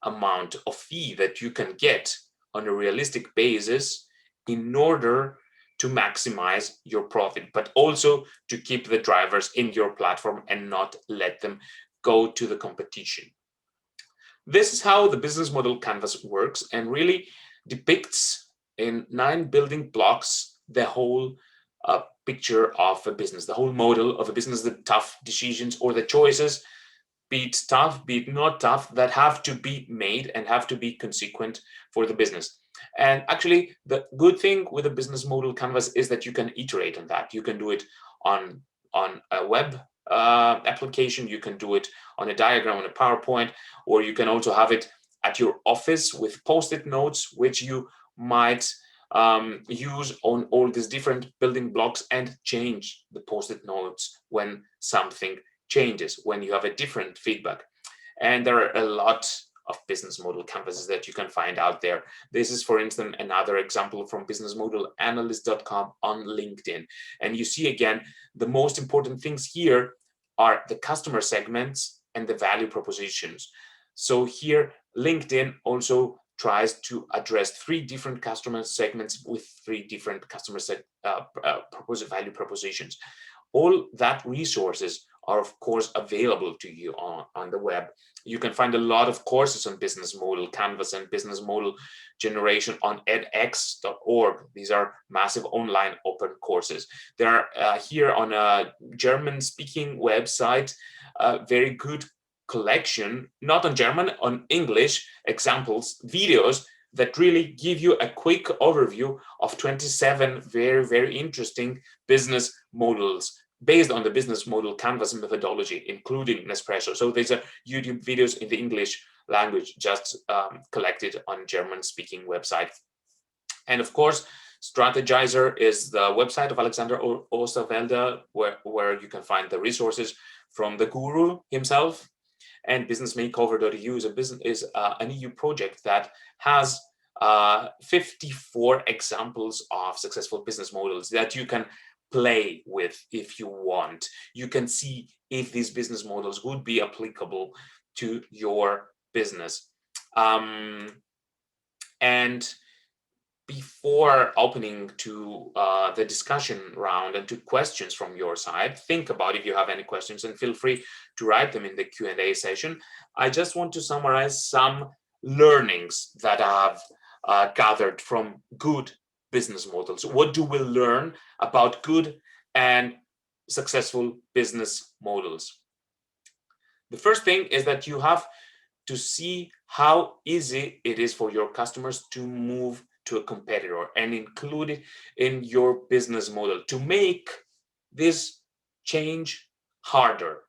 amount of fee that you can get on a realistic basis in order to maximize your profit, but also to keep the drivers in your platform and not let them go to the competition. This is how the business model canvas works and really depicts in 9 building blocks the whole picture of a business, the whole model of a business, the tough decisions or the choices, be it tough, be it not tough, that have to be made and have to be consequent for the business. And actually, the good thing with a business model canvas is that you can iterate on that. You can do it on a web application, you can do it on a diagram, on a PowerPoint, or you can also have it at your office with post-it notes, which you might use on all these different building blocks and change the post-it notes when something changes, when you have a different feedback. And there are a lot of business model canvases that you can find out there. This is, for instance, another example from businessmodelanalyst.com on LinkedIn. And you see again, the most important things here are the customer segments and the value propositions. So here, LinkedIn also tries to address 3 different customer segments with 3 different customer value propositions. All that resources are, of course, available to you on the web. You can find a lot of courses on business model canvas and business model generation on edx.org. These are massive online open courses. There are here on a German-speaking website, a very good collection, not on German, on English, examples, videos that really give you a quick overview of 27 very, very interesting business models based on the business model canvas methodology, including Nespresso. So these are YouTube videos in the English language, just collected on German-speaking website. And of course, Strategizer is the website of Alexander Osterwälder, where you can find the resources from the guru himself. And businessmakeover.eu is an EU project that has 54 examples of successful business models that you can play with if you want. You can see if these business models would be applicable to your business. And before opening to the discussion round and to questions from your side, think about if you have any questions and feel free to write them in the Q&A session. I just want to summarize some learnings that I've gathered from good business models. What do we learn about good and successful business models? The first thing is that you have to see how easy it is for your customers to move to a competitor and include it in your business model, to make this change harder,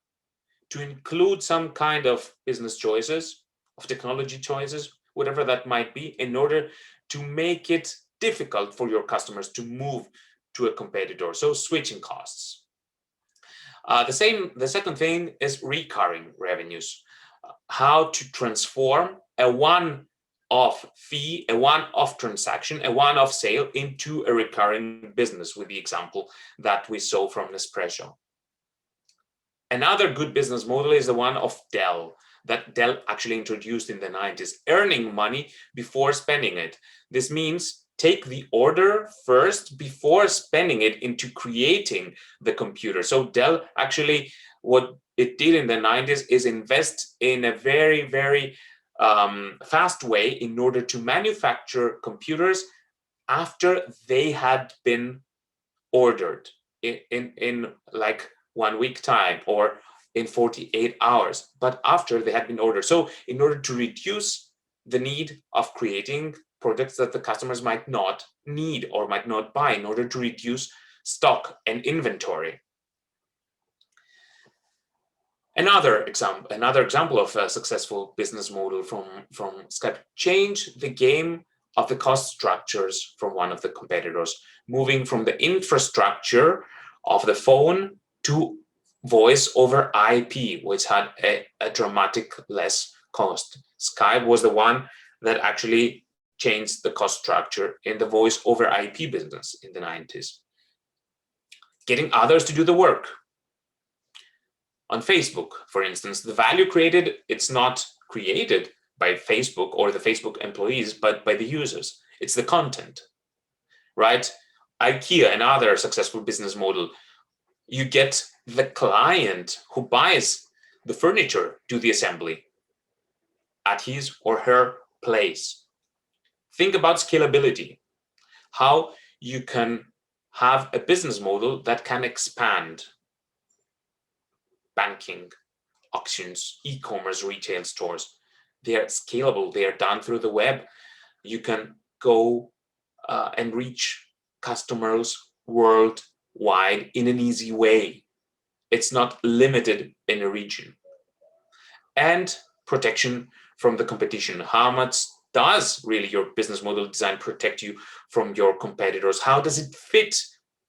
to include some kind of business choices, of technology choices, whatever that might be, in order to make it difficult for your customers to move to a competitor. So switching costs. The second thing is recurring revenues. How to transform a one-off fee, a one-off transaction, a one-off sale into a recurring business, with the example that we saw from Nespresso. Another good business model is the one of Dell, that Dell actually introduced in the 90s, earning money before spending it. This means take the order first before spending it into creating the computer. So Dell actually, what it did in the 90s is invest in a very, very fast way in order to manufacture computers after they had been ordered in like 1 week time or in 48 hours, but after they had been ordered. So in order to reduce the need of creating products that the customers might not need or might not buy, in order to reduce stock and inventory. Another example of a successful business model from Skype: change the game of the cost structures from one of the competitors, moving from the infrastructure of the phone to voice over IP, which had a dramatic less cost. Skype was the one that actually changed the cost structure in the voice over IP business in the 90s. Getting others to do the work. On Facebook, for instance, the value created, it's not created by Facebook or the Facebook employees, but by the users. It's the content, right? IKEA, another successful business model. You get the client who buys the furniture to the assembly at his or her place. Think about scalability, how you can have a business model that can expand. Banking, auctions, e-commerce, retail stores. They are scalable. They are done through the web. You can go and reach customers worldwide in an easy way. It's not limited in a region. And protection from the competition. How much does really your business model design protect you from your competitors? How does it fit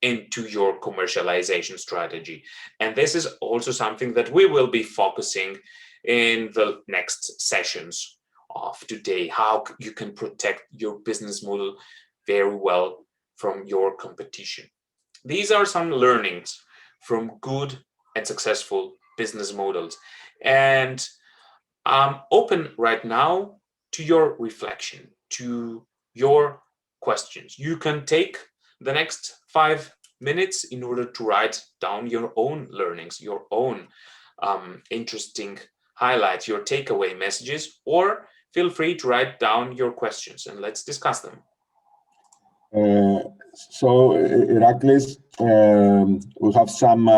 into your commercialization strategy? And this is also something that we will be focusing in the next sessions of today, how you can protect your business model very well from your competition. These are some learnings from good and successful business models. And I'm open right now to your reflection, to your questions. You can take the next 5 minutes in order to write down your own learnings, your own interesting highlights, your takeaway messages, or feel free to write down your questions and let's discuss them. So, Iraklis, we have some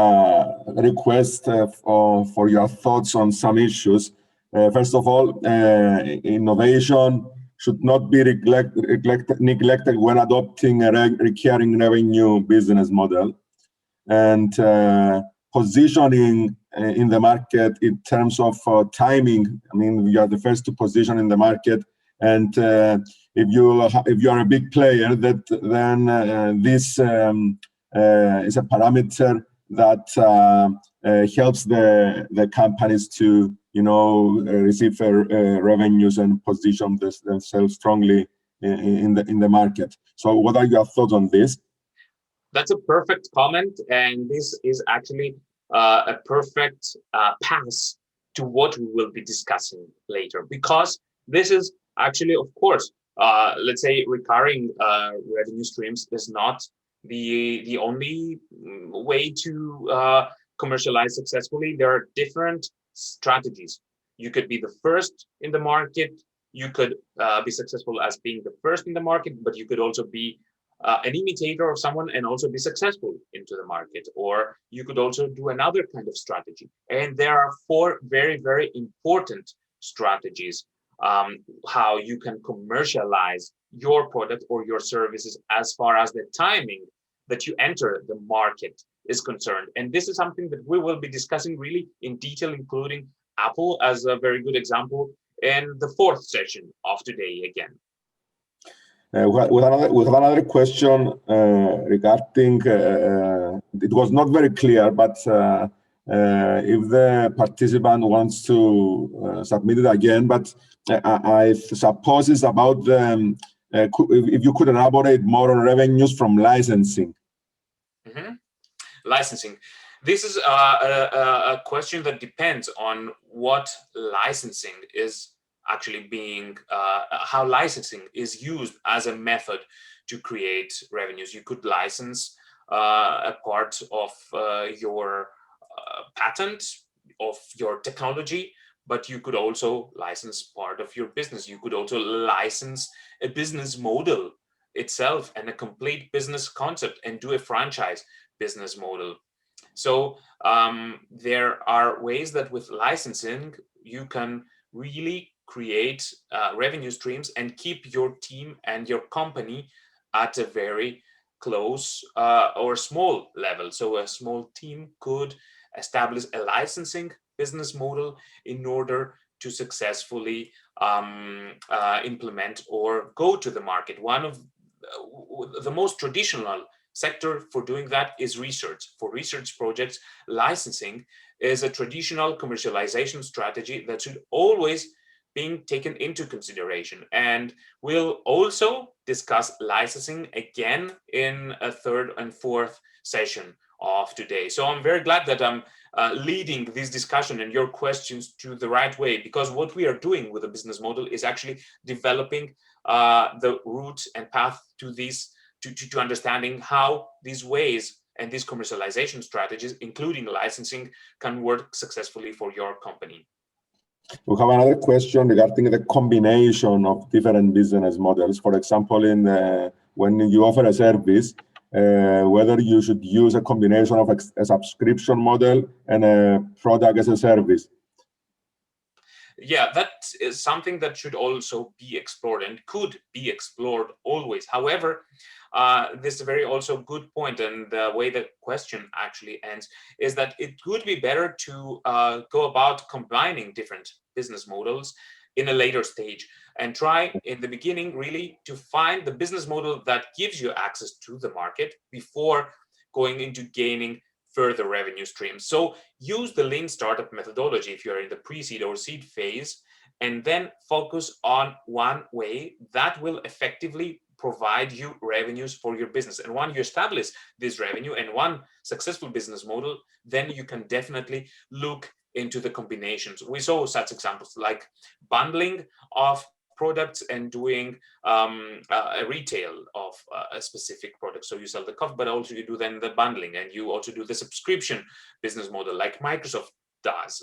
requests for your thoughts on some issues. First of all, innovation should not be neglected when adopting a recurring revenue business model. And positioning in the market in terms of timing. I mean, you are the first to position in the market, and if you are a big player, then this is a parameter that helps the companies to receive revenues and position themselves strongly in the market. So, what are your thoughts on this? That's a perfect comment, and this is actually a perfect pass to what we will be discussing later, because this is actually, of course, let's say recurring revenue streams is not the only way to commercialize successfully. There are different strategies. You could be the first in the market. You could be successful as being the first in the market, but you could also be an imitator of someone and also be successful into the market, or you could also do another kind of strategy. And there are 4 very, very important strategies how you can commercialize your product or your services as far as the timing that you enter the market is concerned. And this is something that we will be discussing really in detail, including Apple as a very good example in the 4th session of today again. We have another question regarding, it was not very clear, but if the participant wants to submit it again, but I suppose it's about if you could elaborate more on revenues from licensing. Mm-hmm. Licensing. This is a question that depends on what licensing is actually being, how licensing is used as a method to create revenues. You could license a part of your patent, of your technology, but you could also license part of your business. You could also license a business model itself and a complete business concept and do a franchise business model. So there are ways that with licensing, you can really create revenue streams and keep your team and your company at a very close or small level. So a small team could establish a licensing business model in order to successfully implement or go to the market. One of the most traditional sector for doing that is research. For research projects, licensing is a traditional commercialization strategy that should always be taken into consideration. And we'll also discuss licensing again in a 3rd and 4th session of today. So I'm very glad that I'm leading this discussion and your questions to the right way, because what we are doing with the business model is actually developing the route and path to this, to understanding how these ways and these commercialization strategies, including licensing, can work successfully for your company. We have another question regarding the combination of different business models. For example, when you offer a service, whether you should use a combination of a subscription model and a product as a service. Yeah, that is something that should also be explored and could be explored always. However, this is a very also good point, and the way the question actually ends is that it would be better to go about combining different business models in a later stage and try in the beginning really to find the business model that gives you access to the market before going into gaining further revenue streams. So use the lean startup methodology if you're in the pre-seed or seed phase and then focus on one way that will effectively provide you revenues for your business. And when you establish this revenue and one successful business model, then you can definitely look into the combinations. We saw such examples like bundling of products and doing a retail of a specific product. So you sell the coffee, but also you do then the bundling, and you also do the subscription business model like Microsoft does.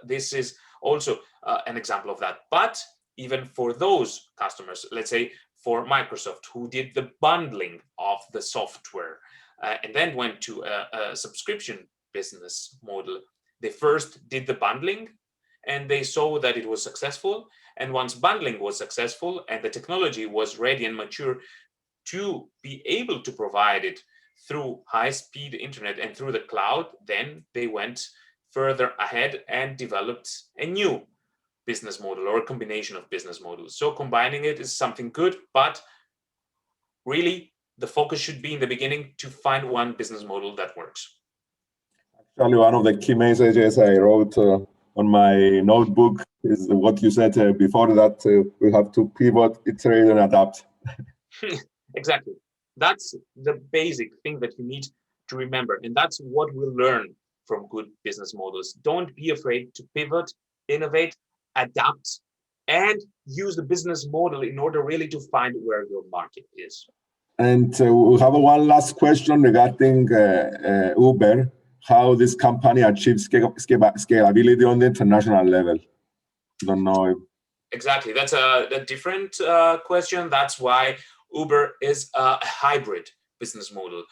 This is also an example of that. But even for those customers, let's say for Microsoft, who did the bundling of the software and then went to a subscription business model, they first did the bundling and they saw that it was successful. And once bundling was successful and the technology was ready and mature to be able to provide it through high-speed internet and through the cloud, then they went further ahead and developed a new business model or a combination of business models. So combining it is something good, but really the focus should be in the beginning to find one business model that works. Actually, one of the key messages I wrote on my notebook is what you said before, that we have to pivot, iterate, and adapt. Exactly. That's the basic thing that you need to remember. And that's what we'll learn from good business models. Don't be afraid to pivot, innovate, adapt, and use the business model in order really to find where your market is. And we have one last question regarding Uber, how this company achieves scalability on the international level. Don't know. Exactly. That's a different question. That's why Uber is a hybrid business model.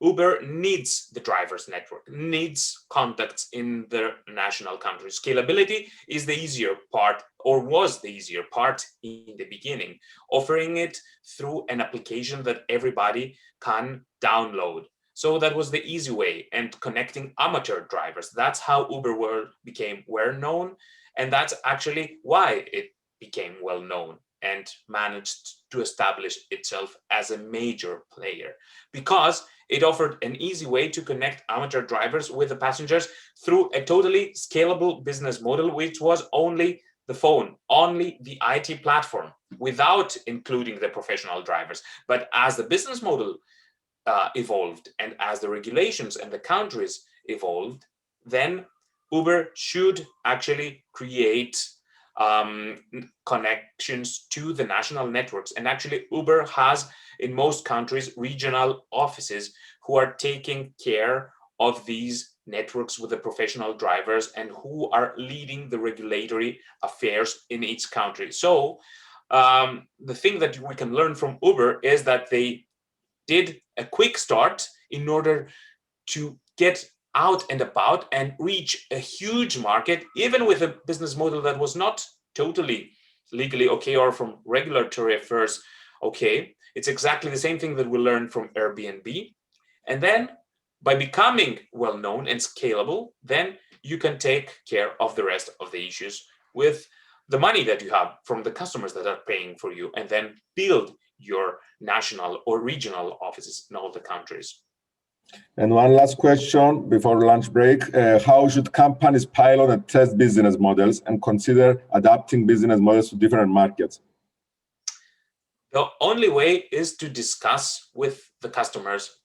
Uber needs the driver's network, needs contacts in the national countries. Scalability is the easier part, or was the easier part in the beginning, offering it through an application that everybody can download. So that was the easy way, and connecting amateur drivers. That's how Uber became well known, and that's actually why it became well known and managed to establish itself as a major player, because it offered an easy way to connect amateur drivers with the passengers through a totally scalable business model, which was only the phone, only the IT platform, without including the professional drivers. But as the business model evolved and as the regulations and the countries evolved, then Uber should actually create connections to the national networks. And actually Uber has in most countries regional offices who are taking care of these networks with the professional drivers and who are leading the regulatory affairs in each country. So the thing that we can learn from Uber is that they did a quick start in order to get out and about and reach a huge market, even with a business model that was not totally legally okay or from regulatory affairs okay. It's exactly the same thing that we learned from Airbnb. And then by becoming well-known and scalable, then you can take care of the rest of the issues with the money that you have from the customers that are paying for you, and then build your national or regional offices in all the countries. And one last question before lunch break. How should companies pilot and test business models and consider adapting business models to different markets? The only way is to discuss with the customers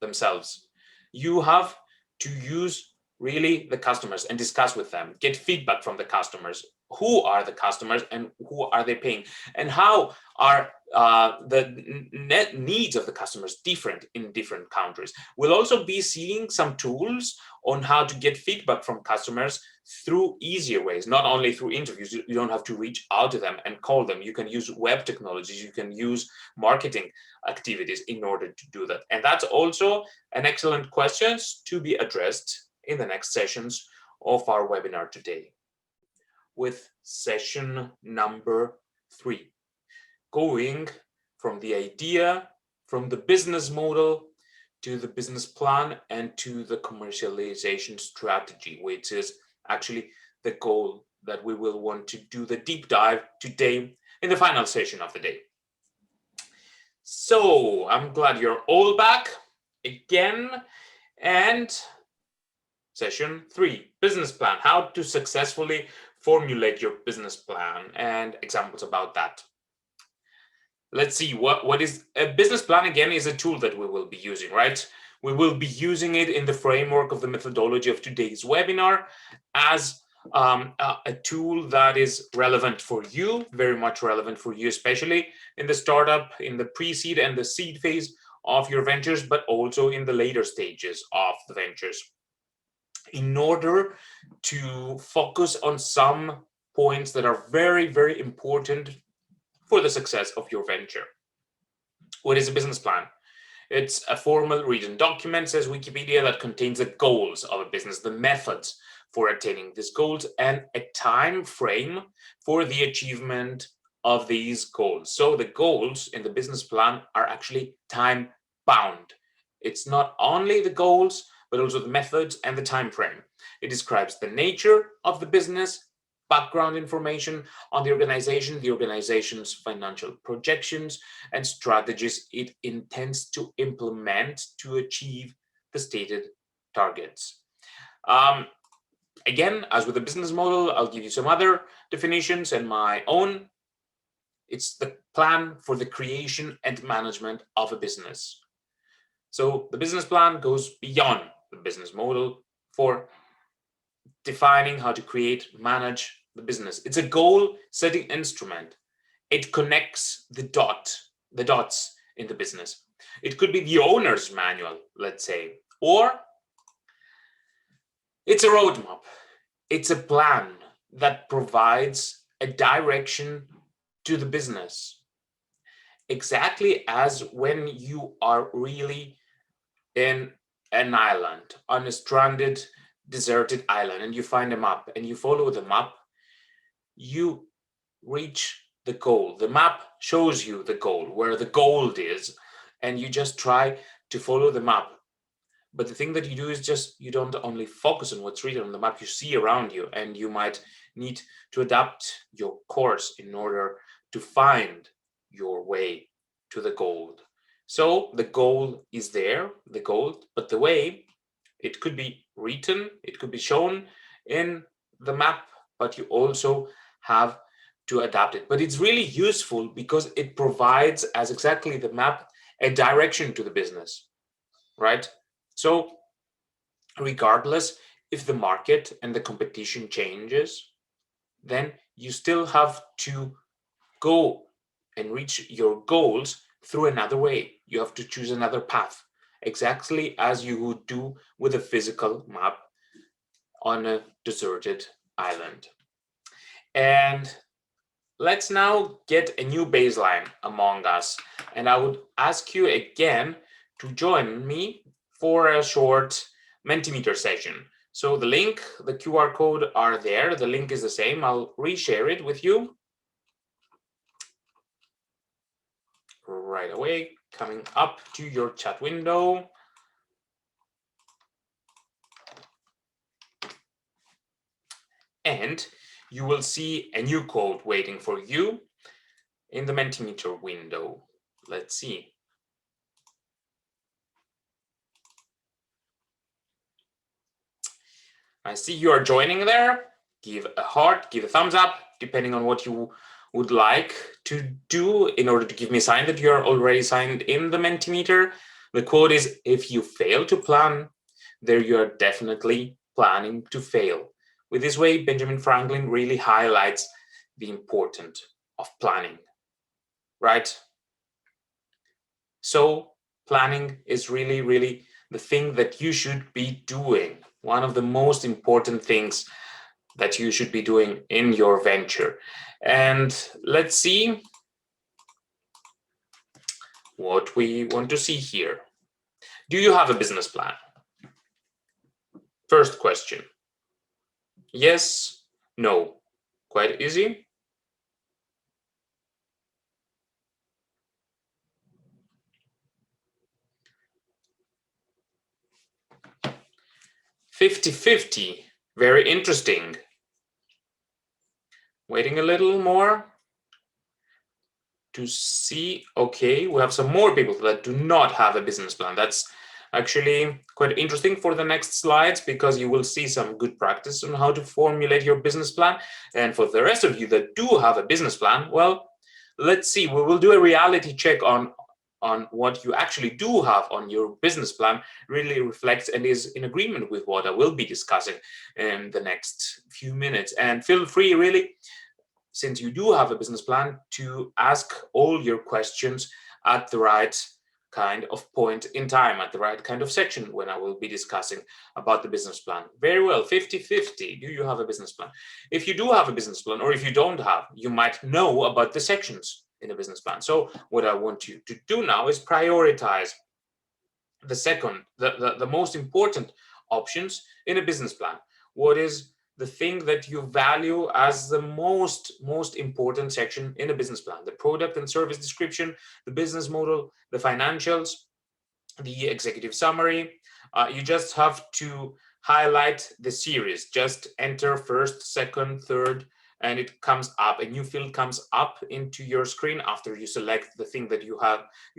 themselves. You have to use really the customers and discuss with them, get feedback from the customers. Who are the customers and who are they paying? And how are the net needs of the customers different in different countries? We'll also be seeing some tools on how to get feedback from customers through easier ways, not only through interviews. You don't have to reach out to them and call them. You can use web technologies, you can use marketing activities in order to do that. And that's also an excellent question to be addressed in the next sessions of our webinar today, with session number 3, going from the idea, from the business model to the business plan and to the commercialization strategy, which is actually the goal that we will want to do the deep dive today in the final session of the day. So I'm glad you're all back again. And session 3, business plan, how to successfully formulate your business plan and examples about that. Let's see, what is a business plan? Again, is a tool that we will be using, right? We will be using it in the framework of the methodology of today's webinar as a tool that is relevant for you, very much relevant for you, especially in the startup, in the pre-seed and the seed phase of your ventures, but also in the later stages of the ventures, in order to focus on some points that are very, very important for the success of your venture. What is a business plan? It's a formal written document, says Wikipedia, that contains the goals of a business, the methods for attaining these goals, and a time frame for the achievement of these goals. So the goals in the business plan are actually time bound. It's not only the goals, but also the methods and the time frame. It describes the nature of the business, background information on the organization's financial projections and strategies it intends to implement to achieve the stated targets. Again, as with the business model, I'll give you some other definitions and my own. It's the plan for the creation and management of a business. So the business plan goes beyond the business model for defining how to create, manage the business. It's a goal-setting instrument. It connects the dots in the business. It could be the owner's manual, let's say, or it's a roadmap. It's a plan that provides a direction to the business. Exactly as when you are really in an island, on a stranded, deserted island, and you find a map and you follow the map, you reach the goal. The map shows you the goal, where the gold is, and you just try to follow the map. But the thing that you do is just, you don't only focus on what's written on the map, you see around you, and you might need to adapt your course in order to find your way to the goal. So the goal is there, the goal, but the way, it could be written, it could be shown in the map, but you also have to adapt it. But it's really useful because it provides, as exactly the map, a direction to the business, right? So regardless if the market and the competition changes, then you still have to go and reach your goals through another way. You have to choose another path, exactly as you would do with a physical map on a deserted island. And let's now get a new baseline among us. And I would ask you again to join me for a short Mentimeter session. So the link, the QR code are there. The link is the same. I'll reshare it with you right away, coming up to your chat window. And you will see a new code waiting for you in the Mentimeter window. Let's see. I see you are joining there. Give a heart, give a thumbs up, depending on what you would like to do in order to give me a sign that you're already signed in the Mentimeter. The quote is, if you fail to plan, there you are definitely planning to fail. With this way, Benjamin Franklin really highlights the importance of planning, right? So planning is really, really the thing that you should be doing. One of the most important things that you should be doing in your venture. And let's see what we want to see here. Do you have a business plan? First question. Yes, no. Quite easy. "50-50, very interesting." Waiting a little more to see. Okay, we have some more people that do not have a business plan. That's actually quite interesting for the next slides, because you will see some good practice on how to formulate your business plan. And for the rest of you that do have a business plan, well, let's see, we will do a reality check on what you actually do have on your business plan, really reflects and is in agreement with what I will be discussing in the next few minutes. And feel free, really, since you do have a business plan, to ask all your questions at the right kind of point in time, at the right kind of section when I will be discussing about the business plan. Very well, 50-50. Do you have a business plan? If you do have a business plan, or if you don't have, you might know about the sections in a business plan. So what I want you to do now is prioritize the most important options in a business plan. What is the thing that you value as the most important section in a business plan? The product and service description, the business model, the financials, the executive summary. You just have to highlight the series. Just enter first, second, third, and it comes up. A new field comes up into your screen after you select the thing that you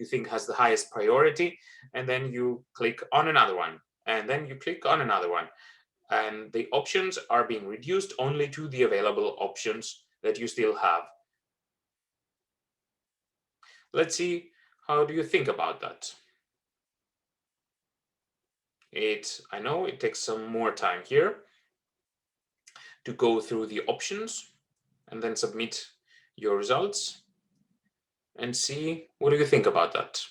think has the highest priority, and then you click on another one, and then you click on another one. And the options are being reduced only to the available options that you still have. Let's see, how do you think about that? I know it takes some more time here to go through the options and then submit your results and see, what do you think about that?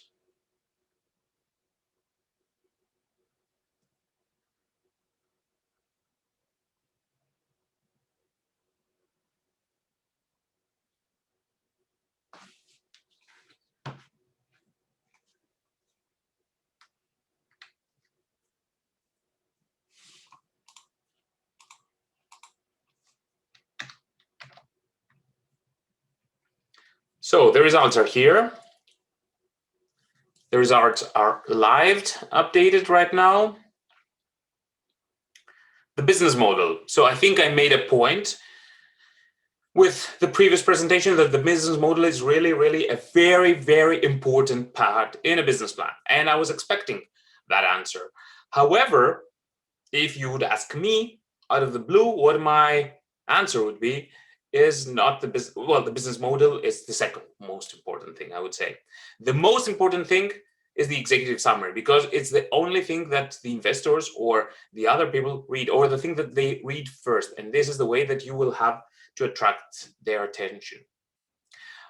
So the results are here. The results are live, updated right now. The business model. So I think I made a point with the previous presentation that the business model is really a very important part in a business plan. And I was expecting that answer. However, if you would ask me out of the blue what my answer would be, is not the business. Well, the business model is the second most important thing, I would say. The most important thing is the executive summary, because it's the only thing that the investors or the other people read, or the thing that they read first. And this is the way that you will have to attract their attention.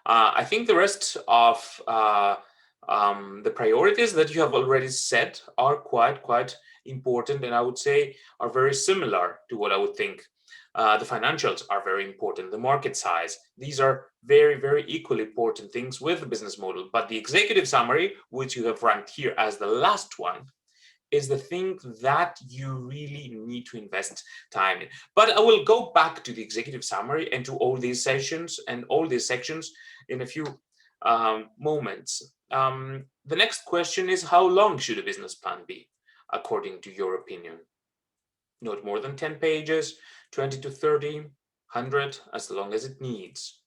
I think the rest of the priorities that you have already set are quite important, and I would say are very similar to what I would think. The financials are very important, the market size. These are very equally important things with the business model. But the executive summary, which you have ranked here as the last one, is the thing that you really need to invest time in. But I will go back to the executive summary and to all these sessions and all these sections in a few moments. The next question is, how long should a business plan be, according to your opinion? Not more than 10 pages, 20 to 30, 100, as long as it needs.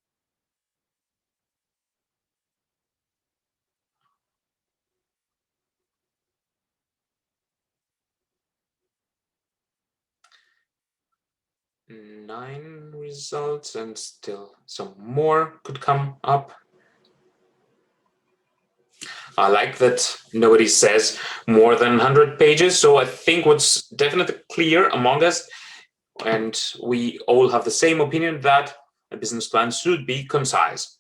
Nine results, and still some more could come up. I like that nobody says more than 100 pages. So I think what's definitely clear among us, and we all have the same opinion, that a business plan should be concise.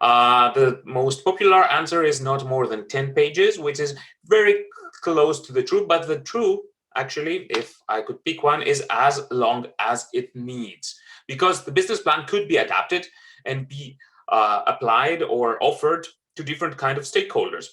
The most popular answer is not more than 10 pages, which is very close to the truth. But the truth, actually, if I could pick one, is as long as it needs, because the business plan could be adapted and be applied or offered to different kind of stakeholders.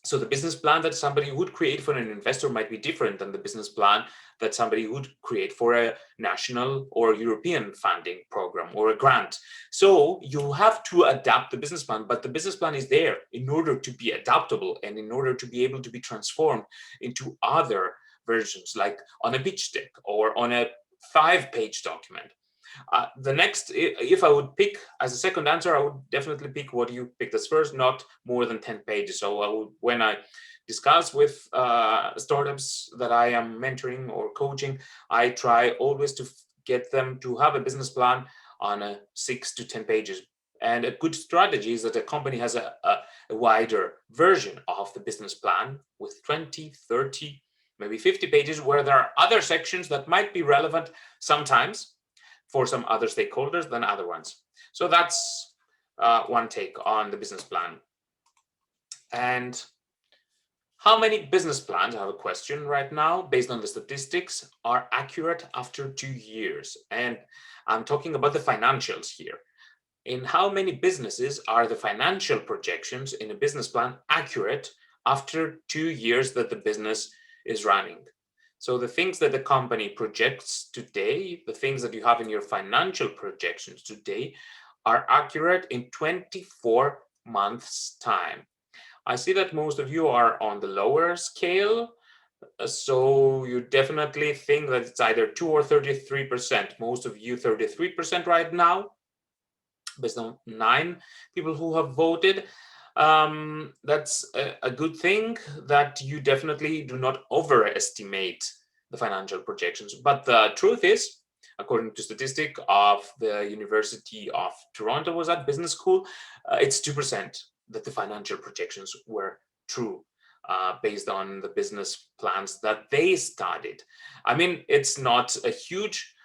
So the business plan that somebody would create for an investor might be different than the business plan that somebody would create for a national or European funding program or a grant. So you have to adapt the business plan, but the business plan is there in order to be adaptable and in order to be able to be transformed into other versions, like on a pitch deck or on a 5-page document. The next, if I would pick as a second answer, I would definitely pick what you picked as first, not more than 10 pages. So I would, when I discuss with startups that I am mentoring or coaching, I try always to get them to have a business plan on 6 to 10 pages. And a good strategy is that a company has a wider version of the business plan with 20, 30, maybe 50 pages, where there are other sections that might be relevant sometimes for some other stakeholders than other ones. So that's one take on the business plan. And how many business plans, I have a question right now, based on the statistics, are accurate after 2 years? And I'm talking about the financials here. In how many businesses are the financial projections in a business plan accurate after 2 years that the business is running? So the things that the company projects today, the things that you have in your financial projections today, are accurate in 24 months' time. I see that most of you are on the lower scale, so you definitely think that it's either 2 or 33%. Most of you 33% right now, based on 9 people who have voted. That's a good thing, that you definitely do not overestimate the financial projections. But the truth is, according to statistic of the University of Toronto, was that business school, it's 2% that the financial projections were true, based on the business plans that they studied. I mean, it's not a huge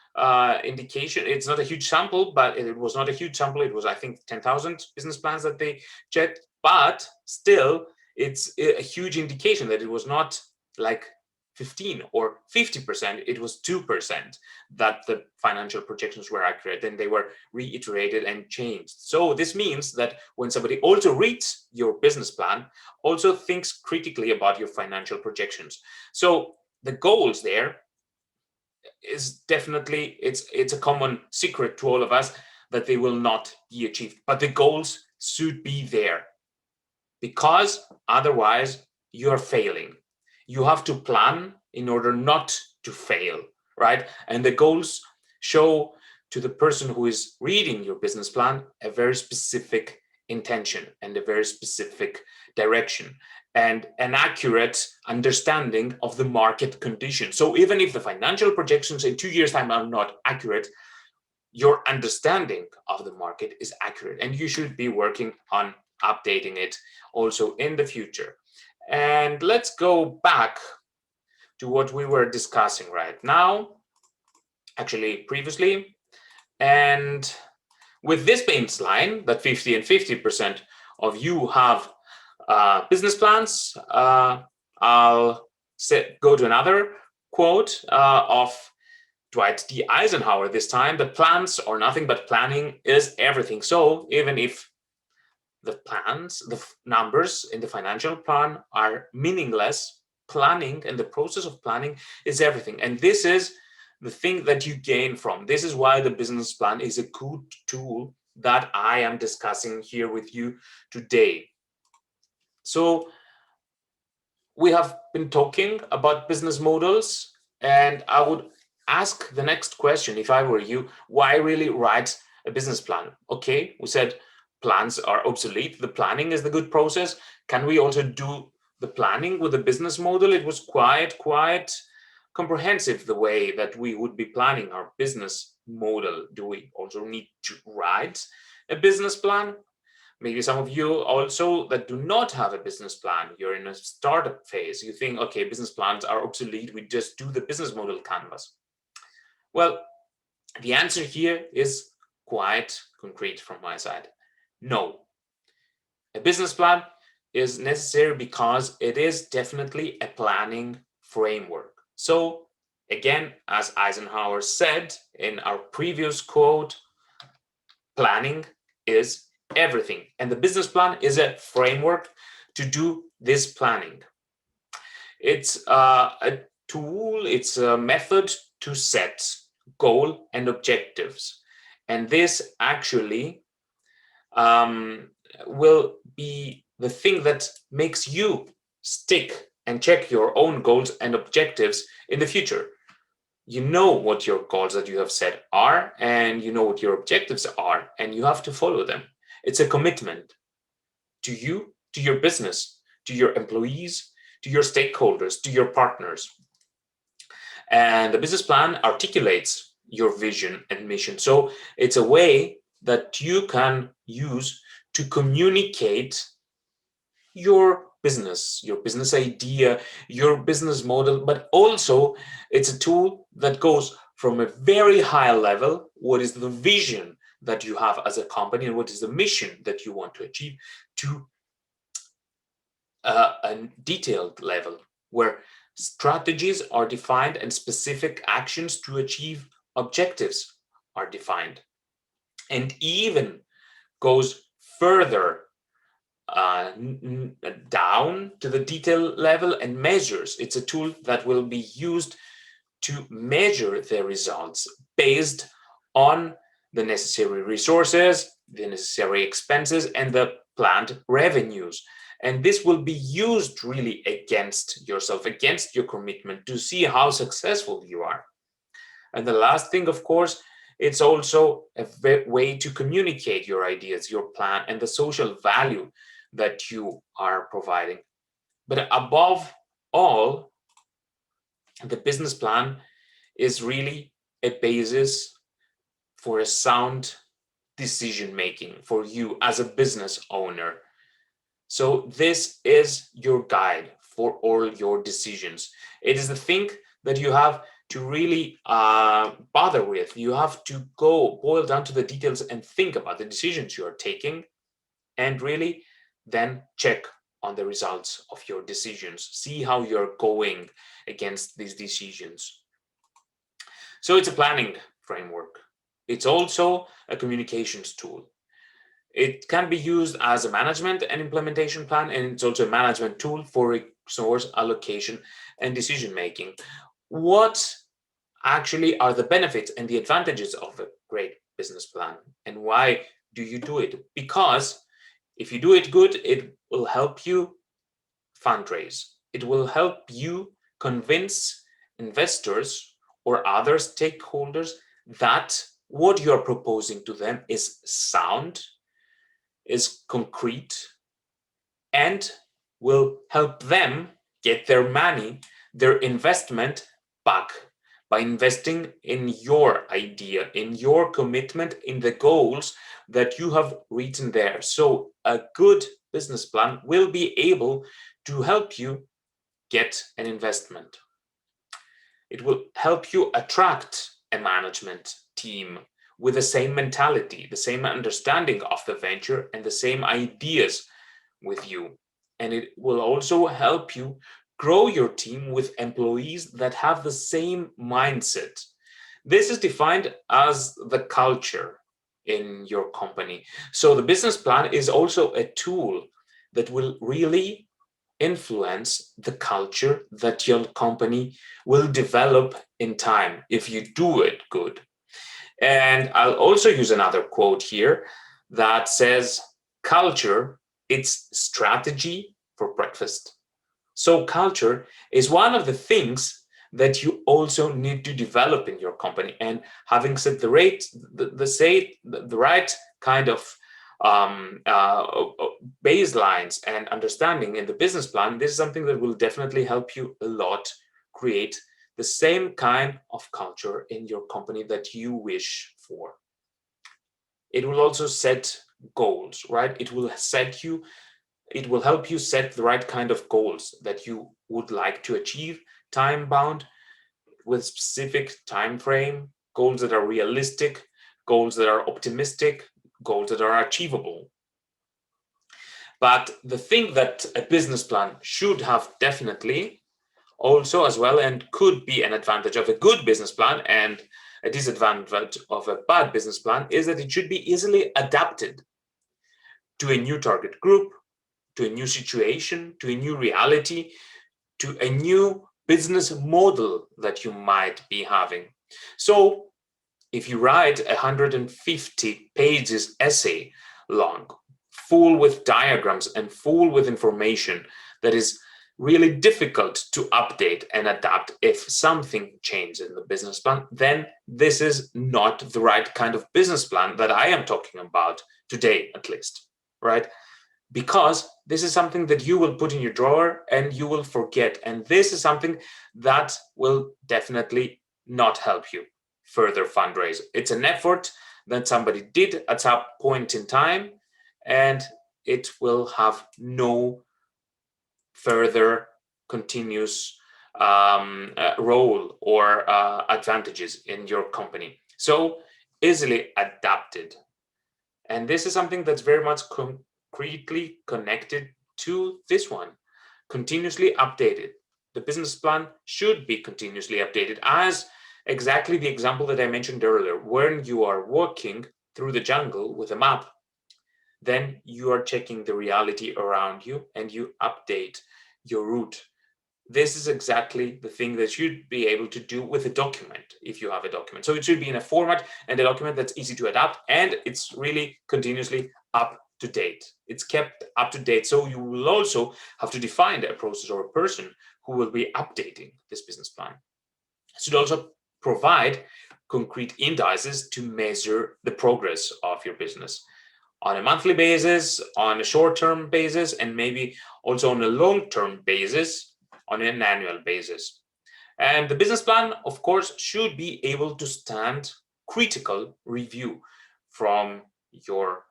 indication. It's not a huge sample, but it was not a huge sample. It was, I think, 10,000 business plans that they checked, but still it's a huge indication that it was not like 15 or 50%, it was 2% that the financial projections were accurate, and they were reiterated and changed. So this means that when somebody also reads your business plan, also thinks critically about your financial projections. So the goals there is definitely, it's a common secret to all of us that they will not be achieved, but the goals should be there, because otherwise you're failing. You have to plan in order not to fail, right? And the goals show to the person who is reading your business plan a very specific intention and a very specific direction and an accurate understanding of the market conditions. So even if the financial projections in 2 years' time are not accurate, your understanding of the market is accurate, and you should be working on updating it also in the future. And let's go back to what we were discussing right now, actually previously. And with this baseline, that 50 and 50% of you have business plans, I'll go to another quote of Dwight D. Eisenhower this time: "The plans are nothing, but planning is everything." So even if the plans, the numbers in the financial plan are meaningless, planning and the process of planning is everything. And this is the thing that you gain from. This is why the business plan is a good tool that I am discussing here with you today. So we have been talking about business models, and I would ask the next question, if I were you: why really write a business plan? Okay, we said plans are obsolete. The planning is the good process. Can we also do the planning with a business model? It was quite comprehensive, the way that we would be planning our business model. Do we also need to write a business plan? Maybe some of you also that do not have a business plan, you're in a startup phase. You think, okay, business plans are obsolete. We just do the business model canvas. Well, the answer here is quite concrete from my side. No. A business plan is necessary because it is definitely a planning framework. So again, as Eisenhower said in our previous quote, planning is everything. And the business plan is a framework to do this planning. It's a tool, it's a method to set goal and objectives. And this actually will be the thing that makes you stick and check your own goals and objectives in the future. you know what your goals that you have set are, and you know what your objectives are, and you have to follow them. It's a commitment to you, to your business, to your employees, to your stakeholders, to your partners. And the business plan articulates your vision and mission. So it's a way that you can use to communicate your business idea, your business model, but also it's a tool that goes from a very high level, what is the vision that you have as a company and what is the mission that you want to achieve, to a detailed level where strategies are defined and specific actions to achieve objectives are defined, and even goes further down to the detail level and measures. It's a tool that will be used to measure the results based on the necessary resources, the necessary expenses, and the planned revenues. And this will be used really against yourself, against your commitment, to see how successful you are. And the last thing, of course, it's also a way to communicate your ideas, your plan, and the social value that you are providing. But above all, the business plan is really a basis for a sound decision making for you as a business owner. So this is your guide for all your decisions. It is the thing that you have to really bother with. You have to go boil down to the details and think about the decisions you are taking, and really then check on the results of your decisions. See how you're going against these decisions. So it's a planning framework. It's also a communications tool. It can be used as a management and implementation plan, and it's also a management tool for resource allocation and decision making. What actually are the benefits and the advantages of a great business plan, and why do you do it? Because if you do it good, it will help you fundraise. It will help you convince investors or other stakeholders that what you're proposing to them is sound, is concrete, and will help them get their money, their investment back by investing in your idea, in your commitment, in the goals that you have written there. So a good business plan will be able to help you get an investment. It will help you attract a management team with the same mentality, the same understanding of the venture, and the same ideas with you. And it will also help you grow your team with employees that have the same mindset. This is defined as the culture in your company. So the business plan is also a tool that will really influence the culture that your company will develop in time if you do it good. And I'll also use another quote here that says, culture, it's strategy for breakfast. So culture is one of the things that you also need to develop in your company. And having set the right kind of baselines and understanding in the business plan, this is something that will definitely help you a lot create the same kind of culture in your company that you wish for. It will also set goals, right? It will help you set the right kind of goals that you would like to achieve, time bound, with specific time frame, goals that are realistic, goals that are optimistic, goals that are achievable. But the thing that a business plan should have definitely also as well, and could be an advantage of a good business plan and a disadvantage of a bad business plan, is that it should be easily adapted to a new target group, to a new situation, to a new reality, to a new business model that you might be having. So if you write a 150 pages essay long, full with diagrams and full with information that is really difficult to update and adapt if something changes in the business plan, then this is not the right kind of business plan that I am talking about today, at least, right? Because this is something that you will put in your drawer and you will forget. And this is something that will definitely not help you further fundraise. It's an effort that somebody did at some point in time, and it will have no further continuous role or advantages in your company. So easily adapted. And this is something that's very much concretely connected to this one. Continuously updated. The business plan should be continuously updated, as exactly the example that I mentioned earlier. When you are walking through the jungle with a map, then you are checking the reality around you and you update your route. This is exactly the thing that you'd be able to do with a document, if you have a document. So it should be in a format and a document that's easy to adapt, and it's really continuously up to date. It's kept up to date. So you will also have to define a process or a person who will be updating this business plan. It should also provide concrete indices to measure the progress of your business on a monthly basis, on a short-term basis, and maybe also on a long-term basis, on an annual basis. And the business plan, of course, should be able to stand critical review from your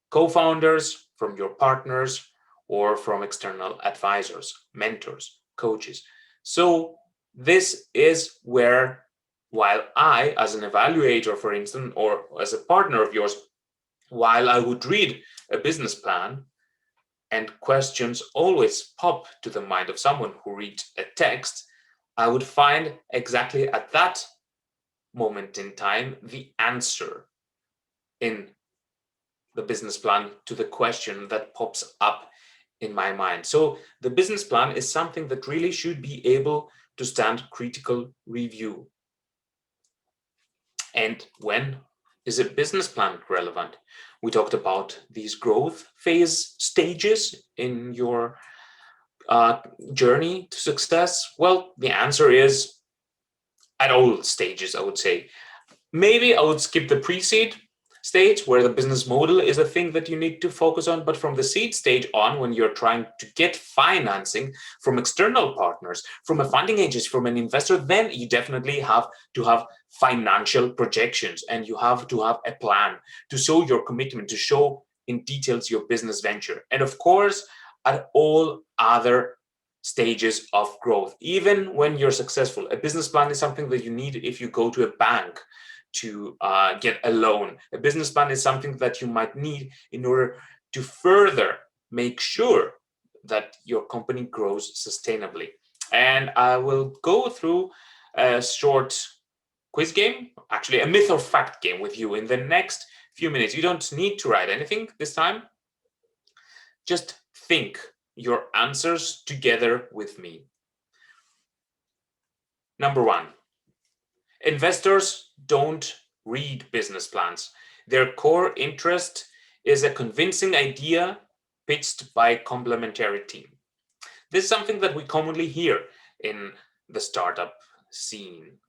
co-founders, from your partners, or from external advisors, mentors, coaches. So this is where, while I, as an evaluator, for instance, or as a partner of yours, while I would read a business plan and questions always pop to the mind of someone who reads a text, I would find exactly at that moment in time the answer in the business plan to the question that pops up in my mind. So the business plan is something that really should be able to stand critical review. And when is a business plan relevant? We talked about these growth phase stages in your journey to success. Well, the answer is at all stages, I would say. Maybe I would skip the pre-seed stage, where the business model is a thing that you need to focus on. But from the seed stage on, when you're trying to get financing from external partners, from a funding agency, from an investor, then you definitely have to have financial projections, and you have to have a plan to show your commitment, to show in details your business venture. And of course, at all other stages of growth, even when you're successful, a business plan is something that you need if you go to a bank to get a loan. A business plan is something that you might need in order to further make sure that your company grows sustainably. And I will go through a short quiz game, actually a myth or fact game with you in the next few minutes. You don't need to write anything this time. Just think your answers together with me. Number one. Investors don't read business plans. Their core interest is a convincing idea pitched by a complementary team. This is something that we commonly hear in the startup scene.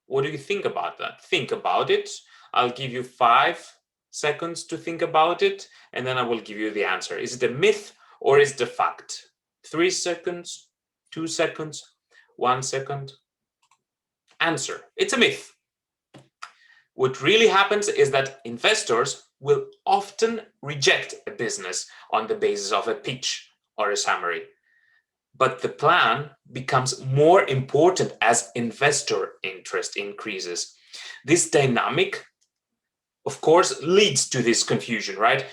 What do you think about that? Think about it. I'll give you 5 seconds to think about it, and then I will give you the answer. Is it a myth or is it a fact? 3 seconds, 2 seconds, 1 second. Answer. It's a myth. What really happens is that investors will often reject a business on the basis of a pitch or a summary. But the plan becomes more important as investor interest increases. This dynamic, of course, leads to this confusion, right?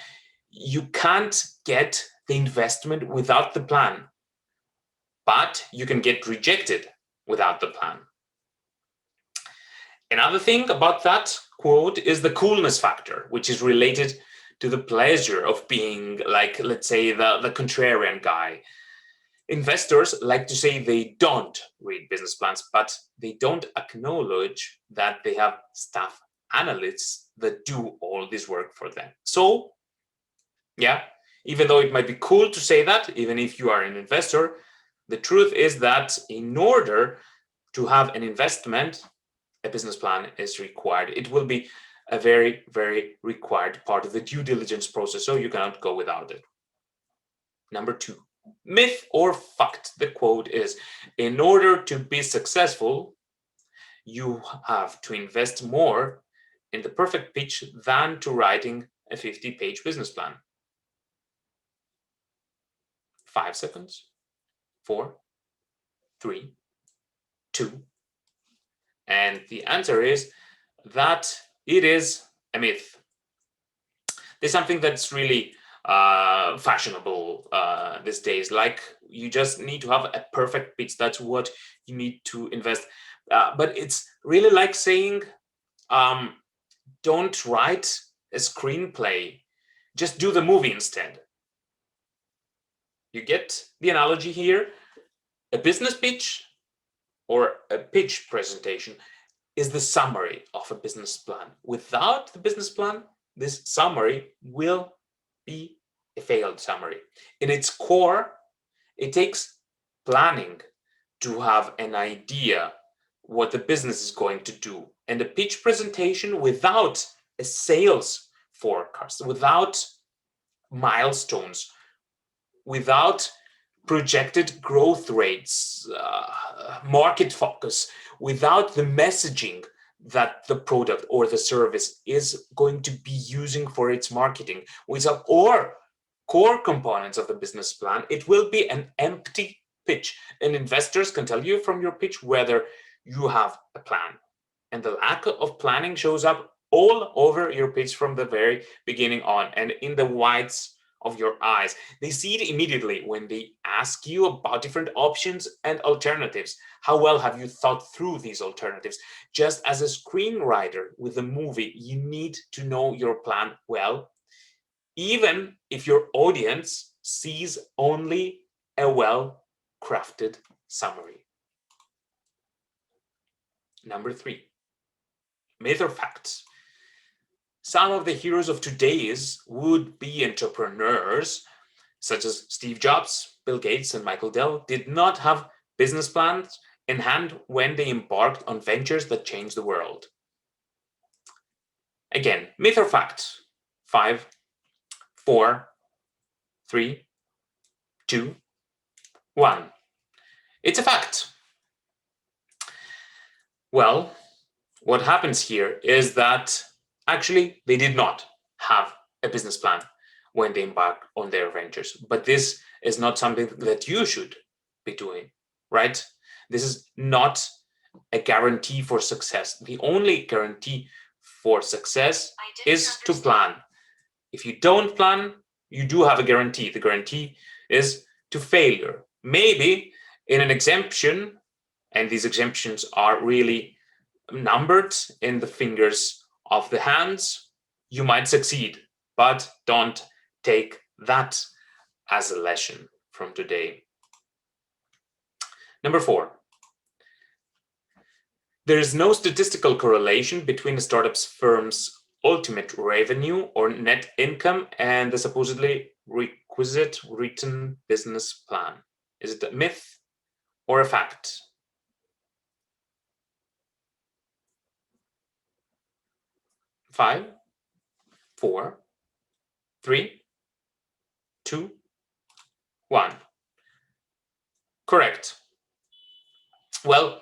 You can't get the investment without the plan, but you can get rejected without the plan. Another thing about that quote is the coolness factor, which is related to the pleasure of being, like, let's say, the contrarian guy. Investors like to say they don't read business plans, but they don't acknowledge that they have staff analysts that do all this work for them. So, yeah, even though it might be cool to say that, even if you are an investor, The truth is that in order to have an investment, a business plan is required. It will be a very, very required part of the due diligence process, so you cannot go without it. Number 2, myth or fact. The quote is, in order to be successful, you have to invest more in the perfect pitch than to writing a 50-page business plan. 5 seconds, 4, 3, 2. And the answer is that it is a myth. There's something that's really fashionable these days. Like, you just need to have a perfect pitch. That's what you need to invest. But it's really like saying, don't write a screenplay, just do the movie instead. You get the analogy here? A business pitch or a pitch presentation is the summary of a business plan. Without the business plan, this summary will be a failed summary. In its core, it takes planning to have an idea what the business is going to do. And a pitch presentation without a sales forecast, without milestones, without projected growth rates, market focus, without the messaging that the product or the service is going to be using for its marketing, without or core components of the business plan, it will be an empty pitch. And investors can tell you from your pitch whether you have a plan. And the lack of planning shows up all over your pitch from the very beginning on, and in the whites of your eyes. They see it immediately when they ask you about different options and alternatives. How well have you thought through these alternatives? Just as a screenwriter with a movie, you need to know your plan well, even if your audience sees only a well-crafted summary. Number 3, myth or fact. Some of the heroes of today's would-be entrepreneurs, such as Steve Jobs, Bill Gates, and Michael Dell, did not have business plans in hand when they embarked on ventures that changed the world. Again, myth or fact? 5, 4, 3, 2, 1. It's a fact. Well, what happens here is that actually, they did not have a business plan when they embarked on their ventures. But this is not something that you should be doing, right? This is not a guarantee for success. The only guarantee for success is to plan. If you don't plan, you do have a guarantee. The guarantee is to failure. Maybe in an exemption, and these exemptions are really numbered in the fingers of the hands, you might succeed, but don't take that as a lesson from today. Number 4, there is no statistical correlation between a startup firm's ultimate revenue or net income and the supposedly requisite written business plan. Is it a myth or a fact? 5, 4, 3, 2, 1. Correct. Well,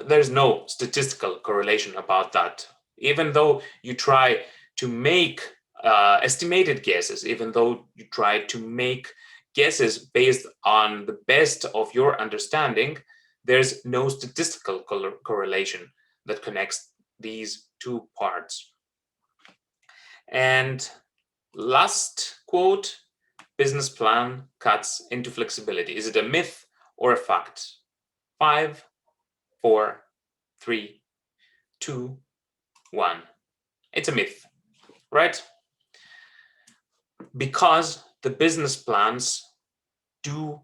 there's no statistical correlation about that. Even though you try to make estimated guesses, even though you try to make guesses based on the best of your understanding, there's no statistical correlation that connects these 2 parts. And last quote, business plan cuts into flexibility. Is it a myth or a fact? 5, 4, 3, 2, 1. It's a myth, right? Because the business plans do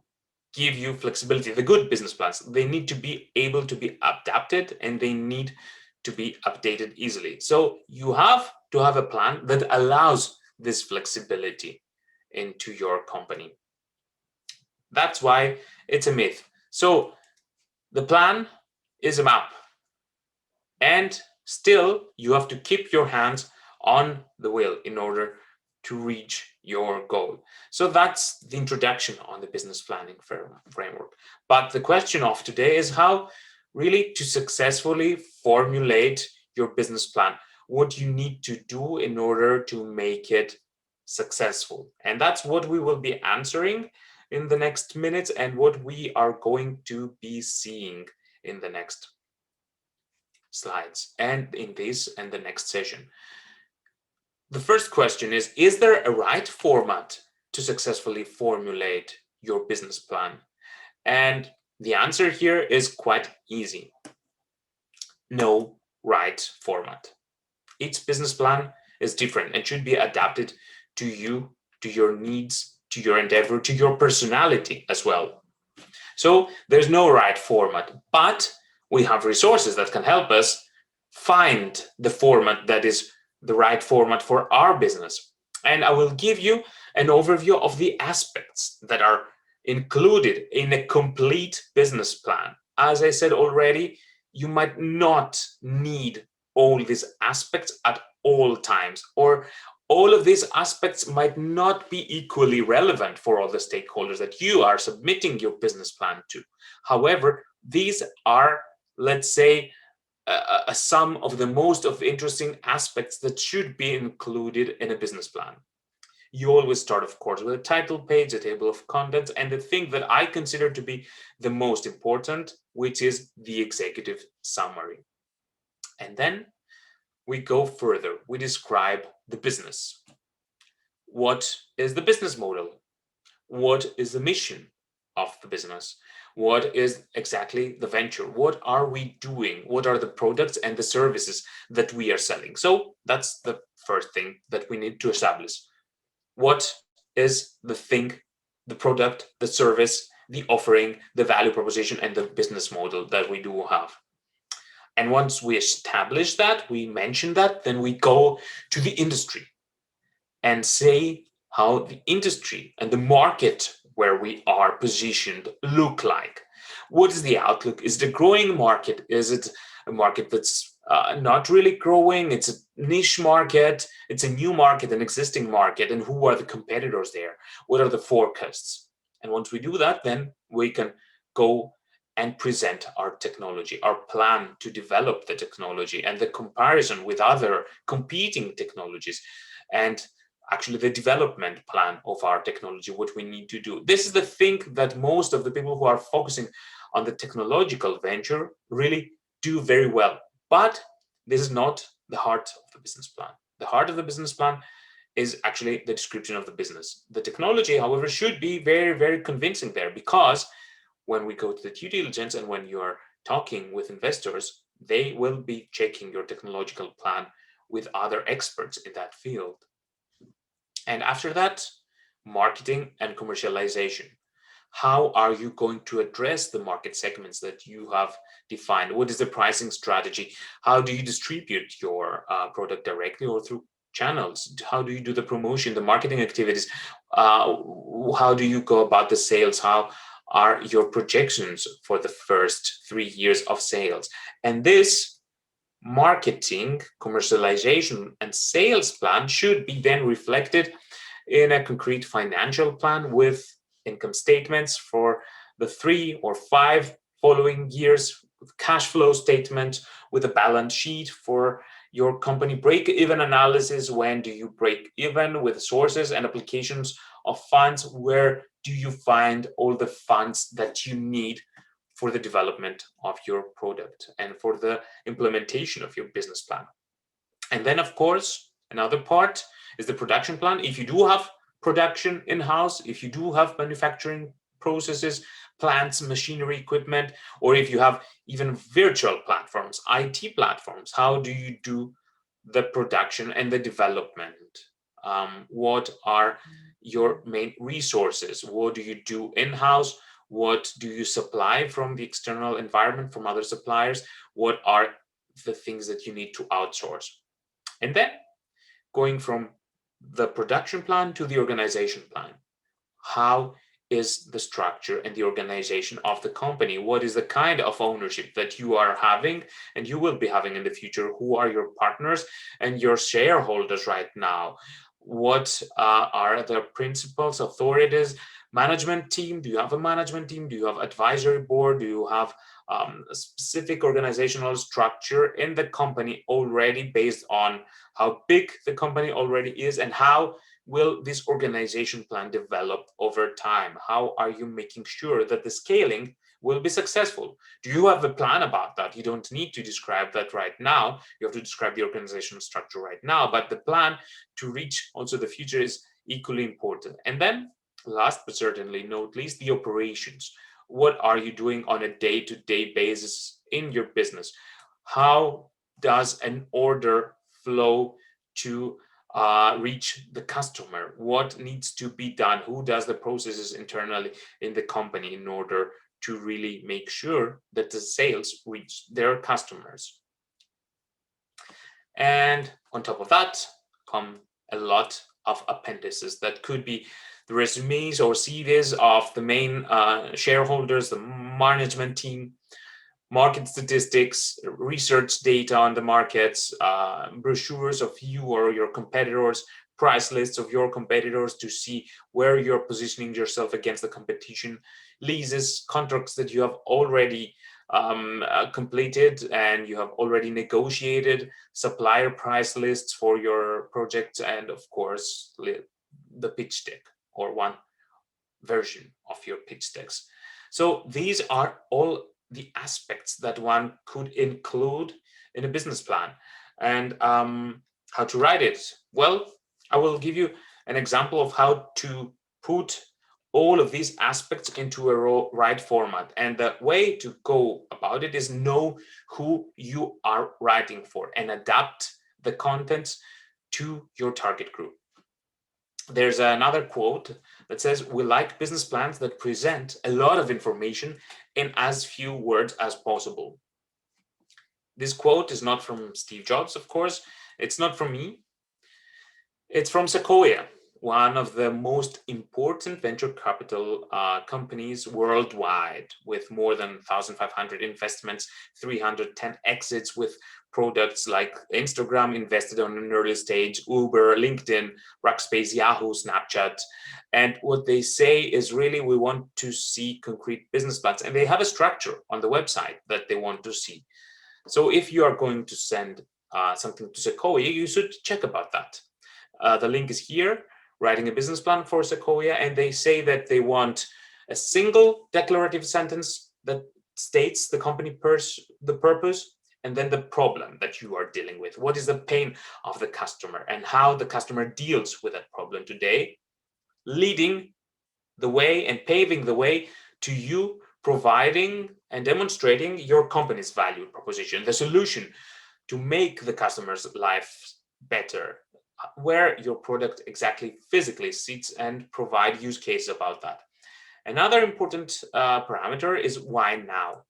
give you flexibility. The good business plans, they need to be able to be adapted and they need to be updated easily. So you have to have a plan that allows this flexibility into your company. That's why it's a myth. So the plan is a map, and still you have to keep your hands on the wheel in order to reach your goal. So that's the introduction on the business planning framework. But the question of today is how really to successfully formulate your business plan, what you need to do in order to make it successful. And that's what we will be answering in the next minutes, and what we are going to be seeing in the next slides and in this and the next session. The first question is there a right format to successfully formulate your business plan? And the answer here is quite easy. No right format. Each business plan is different and should be adapted to you, to your needs, to your endeavor, to your personality as well. So there's no right format, but we have resources that can help us find the format that is the right format for our business. And I will give you an overview of the aspects that are included in a complete business plan. As I said already, you might not need all these aspects at all times, or all of these aspects might not be equally relevant for all the stakeholders that you are submitting your business plan to. However, these are, let's say, a sum of the most of interesting aspects that should be included in a business plan. You always start, of course, with a title page, a table of contents, and the thing that I consider to be the most important, which is the executive summary. And then we go further. We describe the business. What is the business model? What is the mission of the business? What is exactly the venture? What are we doing? What are the products and the services that we are selling? So that's the first thing that we need to establish. What is the thing, the product, the service, the offering, the value proposition, and the business model that we do have? And once we establish that, we mention that, then we go to the industry and say how the industry and the market where we are positioned look like. What is the outlook? Is it a growing market? Is it a market that's not really growing? It's a niche market. It's a new market, an existing market. And who are the competitors there? What are the forecasts? And once we do that, then we can go and present our technology, our plan to develop the technology, and the comparison with other competing technologies, and actually the development plan of our technology, what we need to do. This is the thing that most of the people who are focusing on the technological venture really do very well. But this is not the heart of the business plan. The heart of the business plan is actually the description of the business. The technology, however, should be very, very convincing there, because when we go to the due diligence and when you are talking with investors, they will be checking your technological plan with other experts in that field. And after that, marketing and commercialization. How are you going to address the market segments that you have defined? What is the pricing strategy? How do you distribute your product directly or through channels? How do you do the promotion, the marketing activities? How do you go about the sales? How are your projections for the first 3 years of sales? And this marketing, commercialization, and sales plan should be then reflected in a concrete financial plan with income statements for the 3 or 5 following years, with cash flow statement, with a balance sheet for your company, break-even analysis. When do you break even with sources and applications of funds? Where do you find all the funds that you need for the development of your product and for the implementation of your business plan? And then, of course, another part is the production plan. If you do have production in-house, if you do have manufacturing processes, plants, machinery, equipment, or if you have even virtual platforms, IT platforms, how do you do the production and the development? What are your main resources? What do you do in-house? What do you supply from the external environment, from other suppliers? What are the things that you need to outsource? And then going from the production plan to the organization plan. How is the structure and the organization of the company? What is the kind of ownership that you are having and you will be having in the future? Who are your partners and your shareholders right now? What are the principles, authorities, management team? Do you have a management team? Do you have advisory board? Do you have a specific organizational structure in the company already based on how big the company already is, and how will this organization plan develop over time? How are you making sure that the scaling will be successful? Do you have a plan about that? You don't need to describe that right now. You have to describe the organizational structure right now, but the plan to reach also the future is equally important. And then last but certainly not least, the operations. What are you doing on a day-to-day basis in your business? How does an order flow to reach the customer? What needs to be done? Who does the processes internally in the company in order to really make sure that the sales reach their customers? And on top of that come a lot of appendices that could be the resumes or CVs of the main shareholders, the management team, market statistics, research data on the markets, brochures of you or your competitors, price lists of your competitors to see where you're positioning yourself against the competition, leases, contracts that you have already completed and you have already negotiated, supplier price lists for your projects, and of course, the pitch deck or one version of your pitch decks. So these are all the aspects that one could include in a business plan. And how to write it? Well, I will give you an example of how to put all of these aspects into a right format. And the way to go about it is know who you are writing for and adapt the contents to your target group. There's another quote that says, "We like business plans that present a lot of information in as few words as possible." This quote is not from Steve Jobs, of course. It's not from me. It's from Sequoia, one of the most important venture capital companies worldwide, with more than 1,500 investments, 310 exits, with products like Instagram invested on an early stage, Uber, LinkedIn, Rackspace, Yahoo, Snapchat. And what they say is really, we want to see concrete business plans. And they have a structure on the website that they want to see. So if you are going to send something to Sequoia, you should check about that. The link is here, writing a business plan for Sequoia. And they say that they want a single declarative sentence that states the company the purpose, and then the problem that you are dealing with. What is the pain of the customer and how the customer deals with that problem today, leading the way and paving the way to you providing and demonstrating your company's value proposition, the solution to make the customer's life better, where your product exactly physically sits, and provide use cases about that. Another important parameter is why now?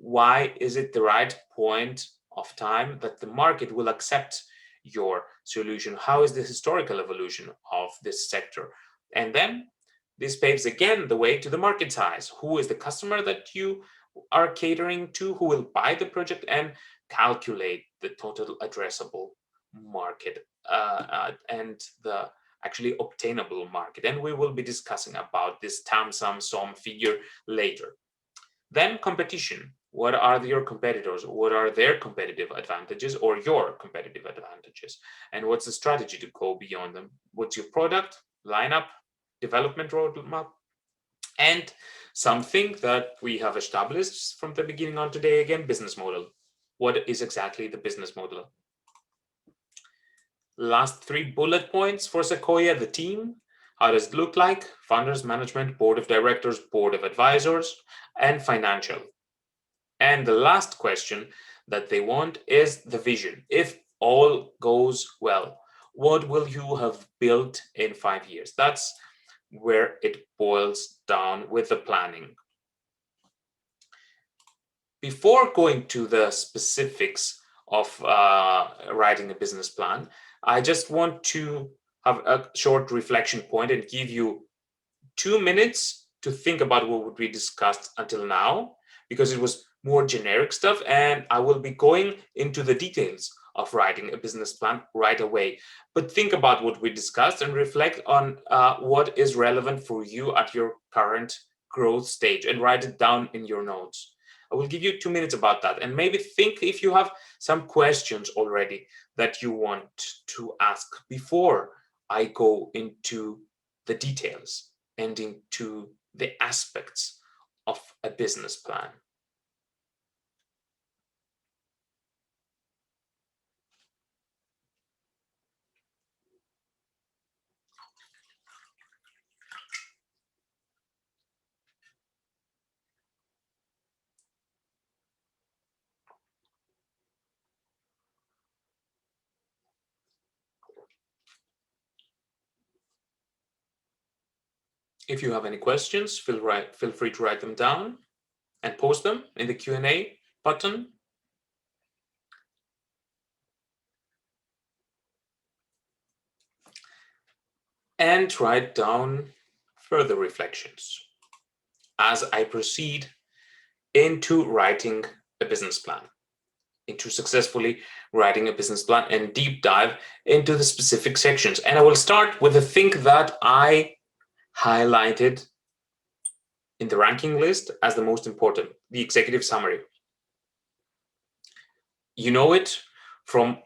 Why is it the right point of time that the market will accept your solution? How is the historical evolution of this sector? And then this paves again the way to the market size. Who is the customer that you are catering to? Who will buy the project? And calculate the total addressable market and the actually obtainable market. And we will be discussing about this TAM, SUM figure later. Then competition. What are your competitors? What are their competitive advantages or your competitive advantages? And what's the strategy to go beyond them? What's your product lineup, development roadmap? And something that we have established from the beginning on today, again, business model. What is exactly the business model? Last 3 bullet points for Sequoia, the team. How does it look like? Founders, management, board of directors, board of advisors, and financial. And the last question that they want is the vision. If all goes well, what will you have built in 5 years? That's where it boils down with the planning. Before going to the specifics of writing a business plan, I just want to have a short reflection point and give you 2 minutes to think about what we discussed until now, because it was more generic stuff, and I will be going into the details of writing a business plan right away. But think about what we discussed and reflect on what is relevant for you at your current growth stage, and write it down in your notes. I will give you 2 minutes about that, and maybe think if you have some questions already that you want to ask before I go into the details and into the aspects of a business plan. If you have any questions, feel free to write them down and post them in the Q&A button. And write down further reflections as I proceed into writing a business plan, into successfully writing a business plan, and deep dive into the specific sections. And I will start with the thing that I highlighted in the ranking list as the most important, the executive summary. You know it from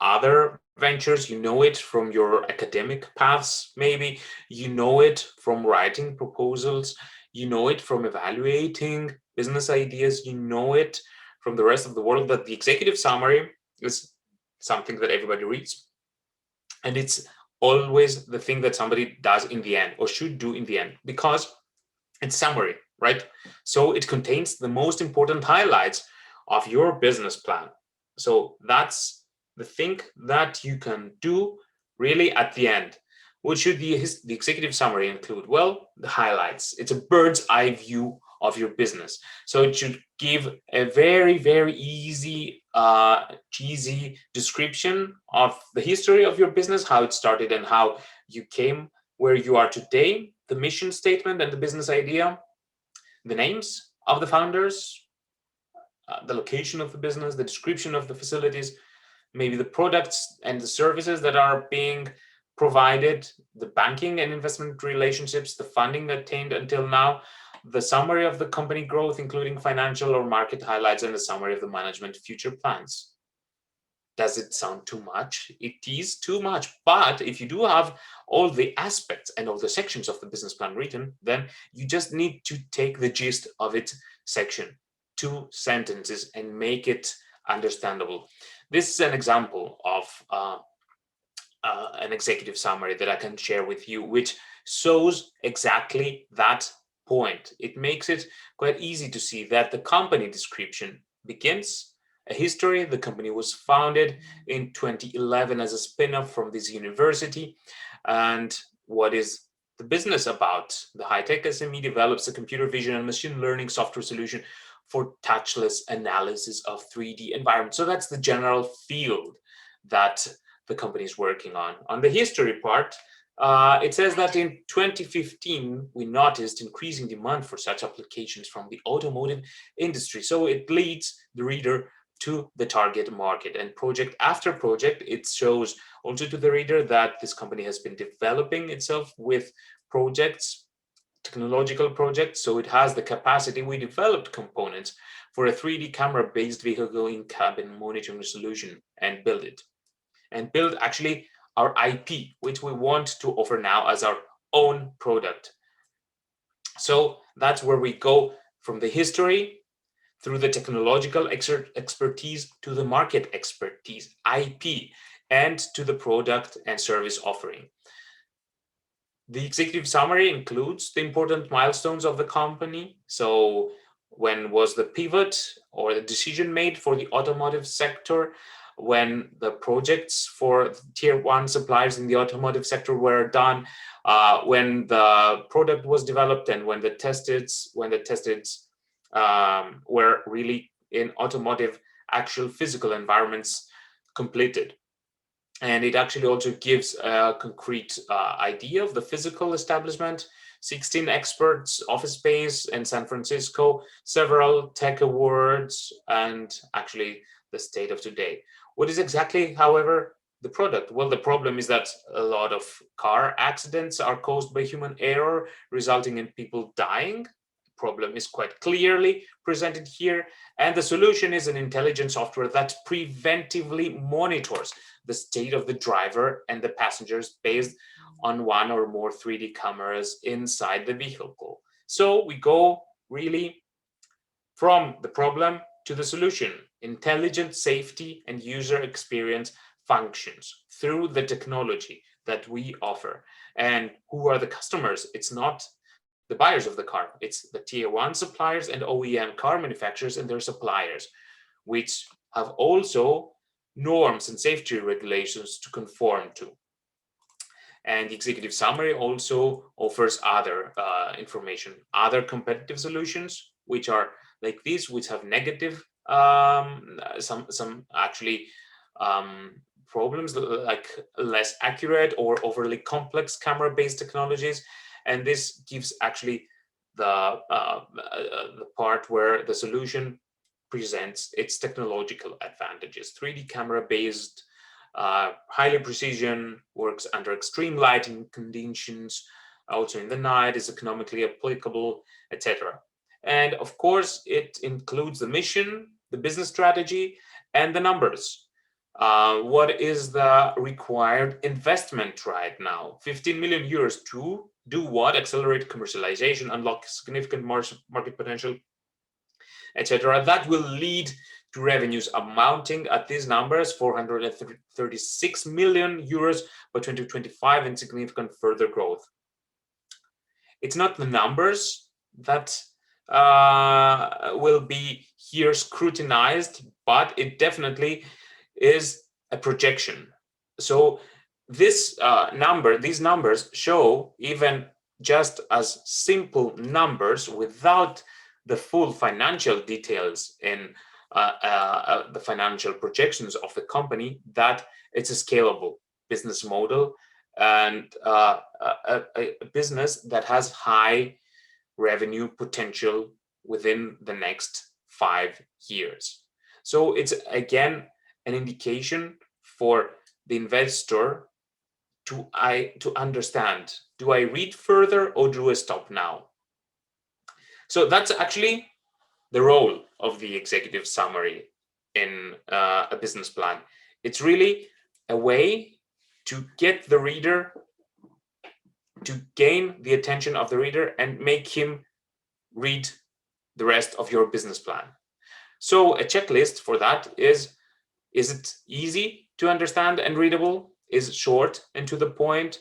other ventures, you know it from your academic paths, maybe you know it from writing proposals, you know it from evaluating business ideas, you know it from the rest of the world, that the executive summary is something that everybody reads, and it's always the thing that somebody does in the end, or should do in the end, because it's summary, right? So it contains the most important highlights of your business plan. So that's the thing that you can do really at the end. What should the executive summary include? Well, the highlights. It's a bird's eye view of your business. So it should give a very, very easy, cheesy description of the history of your business, how it started and how you came where you are today, the mission statement and the business idea, the names of the founders, the location of the business, the description of the facilities, maybe the products and the services that are being provided, the banking and investment relationships, the funding attained until now, the summary of the company growth, including financial or market highlights, and the summary of the management future plans. Does it sound too much? It is too much. But if you do have all the aspects and all the sections of the business plan written, then you just need to take the gist of it section, 2 sentences, and make it understandable. This is an example of an executive summary that I can share with you, which shows exactly that point. It makes it quite easy to see that the company description begins a history. The company was founded in 2011 as a spin-off from this university. And what is the business about? The high-tech SME develops a computer vision and machine learning software solution for touchless analysis of 3D environments. So that's the general field that the company is working on. On the history part, it says that in 2015, we noticed increasing demand for such applications from the automotive industry. So it leads the reader to the target market, and project after project, it shows also to the reader that this company has been developing itself with projects, technological projects. So it has the capacity. We developed components for a 3D camera-based vehicle in-cabin monitoring solution and build it. And build actually our IP, which we want to offer now as our own product. So that's where we go from the history through the technological expertise to the market expertise, IP, and to the product and service offering. The executive summary includes the important milestones of the company. So when was the pivot or the decision made for the automotive sector? When the projects for tier 1 suppliers in the automotive sector were done, when the product was developed, and when the tests were really in automotive actual physical environments completed. And it actually also gives a concrete idea of the physical establishment. 16 experts, office space in San Francisco, several tech awards, and actually the state of today. What is exactly, however, the product? Well, the problem is that a lot of car accidents are caused by human error, resulting in people dying. The problem is quite clearly presented here. And the solution is an intelligent software that preventively monitors the state of the driver and the passengers based on one or more 3D cameras inside the vehicle. So we go really from the problem to the solution. Intelligent safety and user experience functions through the technology that we offer. And who are the customers? It's not the buyers of the car, it's the tier 1 suppliers and OEM car manufacturers and their suppliers, which have also norms and safety regulations to conform to. And the executive summary also offers other information, other competitive solutions, which are like these, which have negative, some actually problems, like less accurate or overly complex camera-based technologies. And this gives actually the part where the solution presents its technological advantages. 3D camera-based, highly precision, works under extreme lighting conditions, also in the night, is economically applicable, etc. And of course, it includes the mission, the business strategy, and the numbers. What is the required investment right now? 15 million euros to do what? Accelerate commercialization, unlock significant market potential, etc. That will lead to revenues amounting at these numbers, 436 million euros by 2025, and significant further growth. It's not the numbers that will be here scrutinized, but it definitely is a projection. So this these numbers show, even just as simple numbers without the full financial details in the financial projections of the company, that it's a scalable business model and a business that has high revenue potential within the next 5 years. So it's again an indication for the investor to understand, do I read further or do I stop now? So that's actually the role of the executive summary in a business plan. It's really a way to get the reader, to gain the attention of the reader and make him read the rest of your business plan. So a checklist for that is it easy to understand and readable? Is it short and to the point?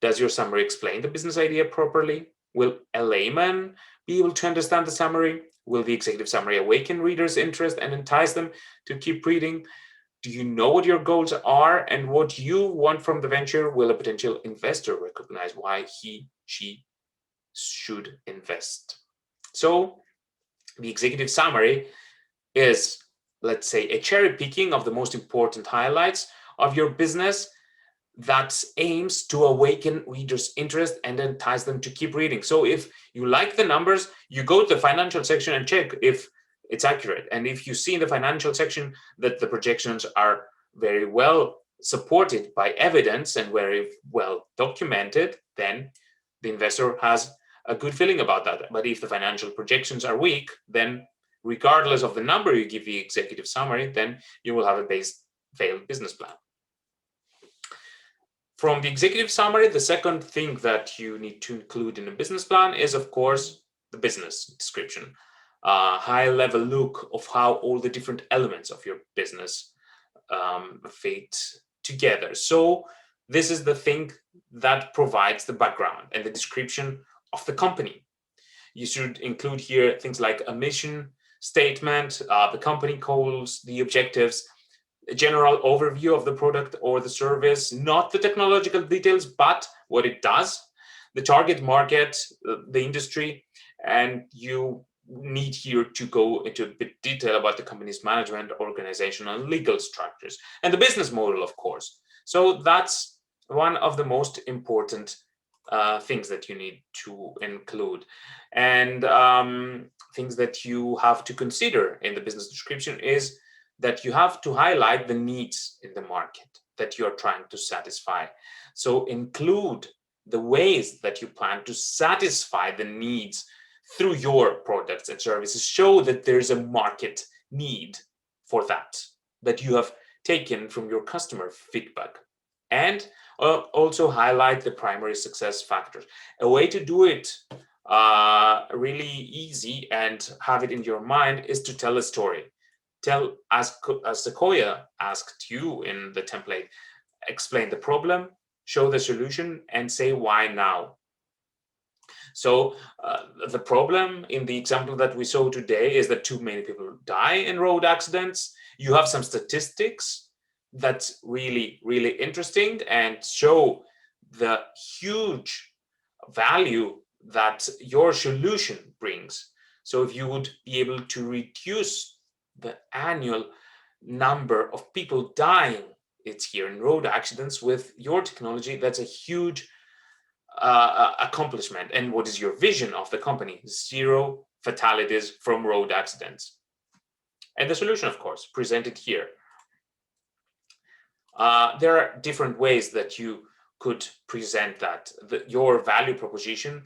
Does your summary explain the business idea properly? Will a layman be able to understand the summary? Will the executive summary awaken readers' interest and entice them to keep reading? Do you know what your goals are and what you want from the venture? Will a potential investor recognize why she should invest? So the executive summary is, let's say, a cherry picking of the most important highlights of your business that aims to awaken readers' interest and entice them to keep reading. So if you like the numbers, you go to the financial section and check if it's accurate. And if you see in the financial section that the projections are very well supported by evidence and very well documented, then the investor has a good feeling about that. But if the financial projections are weak, then regardless of the number you give the executive summary, then you will have a failed business plan. From the executive summary, the second thing that you need to include in a business plan is, of course, the business description. A high-level look of how all the different elements of your business fit together. So this is the thing that provides the background and the description of the company. You should include here things like a mission statement, the company goals, the objectives, a general overview of the product or the service, not the technological details, but what it does, the target market, the industry, and you need here to go into a bit detail about the company's management, organizational, and legal structures, and the business model, of course. So that's one of the most important things that you need to include. And things that you have to consider in the business description is that you have to highlight the needs in the market that you're trying to satisfy. So include the ways that you plan to satisfy the needs through your products and services. Show that there's a market need for that you have taken from your customer feedback. And also highlight the primary success factors. A way to do it really easy and have it in your mind is to tell a story. Tell, as Sequoia asked you in the template, explain the problem, show the solution, and say why now. So the problem in the example that we saw today is that too many people die in road accidents. You have some statistics that's really, really interesting and show the huge value that your solution brings. So if you would be able to reduce the annual number of people dying each year in road accidents with your technology, that's a huge accomplishment. And what is your vision of the company? 0 fatalities from road accidents. And the solution, of course, presented here. There are different ways that you could present your value proposition,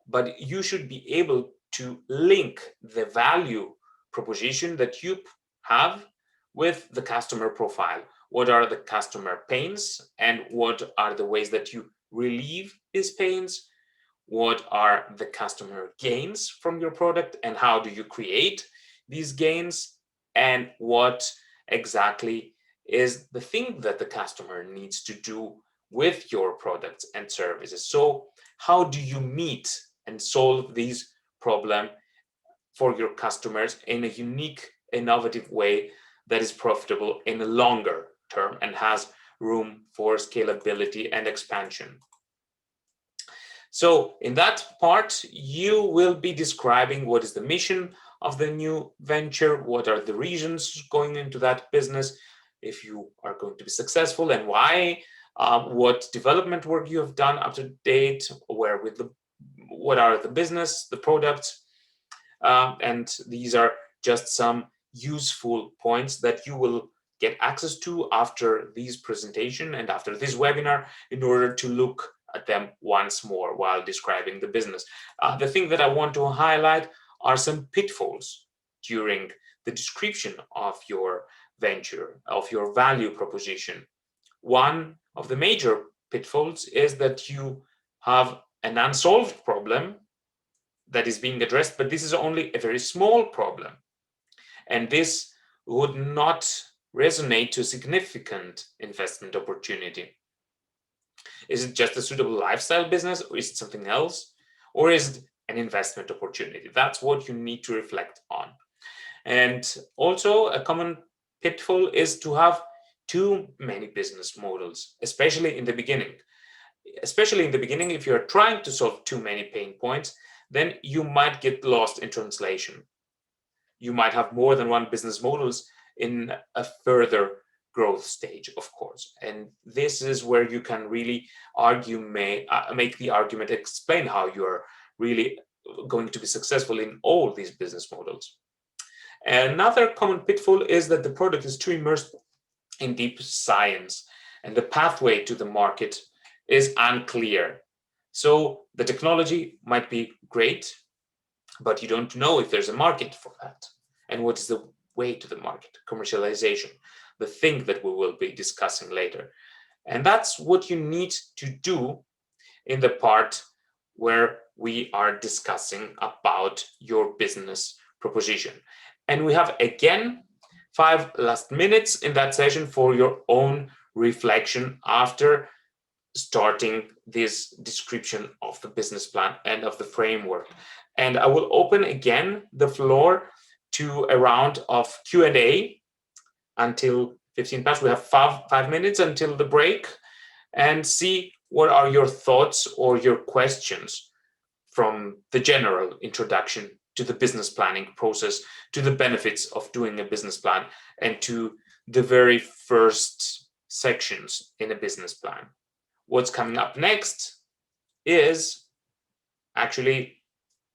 but you should be able to link the value proposition that you have with the customer profile. What are the customer pains and what are the ways that you relieve these pains? What are the customer gains from your product and how do you create these gains? And what exactly is the thing that the customer needs to do with your products and services? So how do you meet and solve these problems for your customers in a unique, innovative way that is profitable in the longer term and has room for scalability and expansion? So in that part, you will be describing what is the mission of the new venture, what are the reasons going into that business, if you are going to be successful and why, what development work you have done up to date, what are the business, the products, and these are just some useful points that you will get access to after this presentation and after this webinar in order to look at them once more while describing the business. The thing that I want to highlight are some pitfalls during the description of your venture, of your value proposition. One of the major pitfalls is that you have an unsolved problem that is being addressed, but this is only a very small problem. And this would not resonate to a significant investment opportunity. Is it just a suitable lifestyle business, or is it something else? Or is it an investment opportunity? That's what you need to reflect on. And also a common pitfall is to have too many business models, especially in the beginning. Especially in the beginning, if you're trying to solve too many pain points, then you might get lost in translation. You might have more than one business models in a further growth stage, of course. And this is where you can really make the argument, explain how you're really going to be successful in all these business models. Another common pitfall is that the product is too immersed in deep science and the pathway to the market is unclear. So the technology might be great, but you don't know if there's a market for that. And what is the way to the market? Commercialization, the thing that we will be discussing later. And that's what you need to do in the part where we are discussing about your business proposition. And we have again 5 last minutes in that session for your own reflection after starting this description of the business plan and of the framework. And I will open again the floor to a round of Q&A until 15 past. We have 5 minutes until the break, and see what are your thoughts or your questions from the general introduction to the business planning process, to the benefits of doing a business plan, and to the very first sections in a business plan. What's coming up next is actually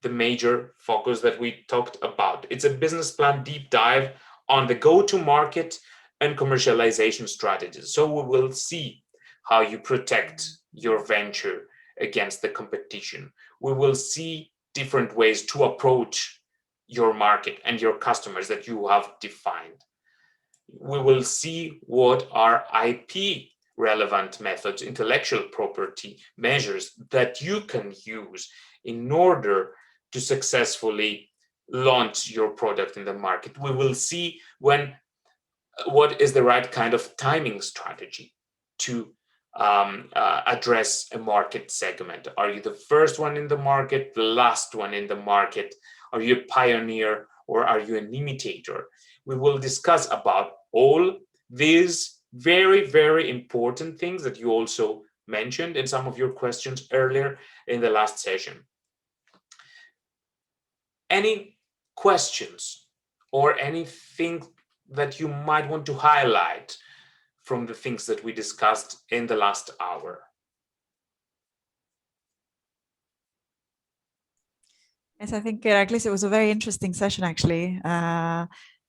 the major focus that we talked about. It's a business plan deep dive on the go-to-market and commercialization strategies. So we will see how you protect your venture against the competition. We will see different ways to approach your market and your customers that you have defined. We will see what are IP relevant methods, intellectual property measures that you can use in order to successfully launch your product in the market. We will see what is the right kind of timing strategy to address a market segment. Are you the first one in the market, the last one in the market? Are you a pioneer or are you an imitator? We will discuss about all these very, very important things that you also mentioned in some of your questions earlier in the last session. Any questions or anything that you might want to highlight from the things that we discussed in the last hour? Yes, I think, Iraklis, it was a very interesting session, actually.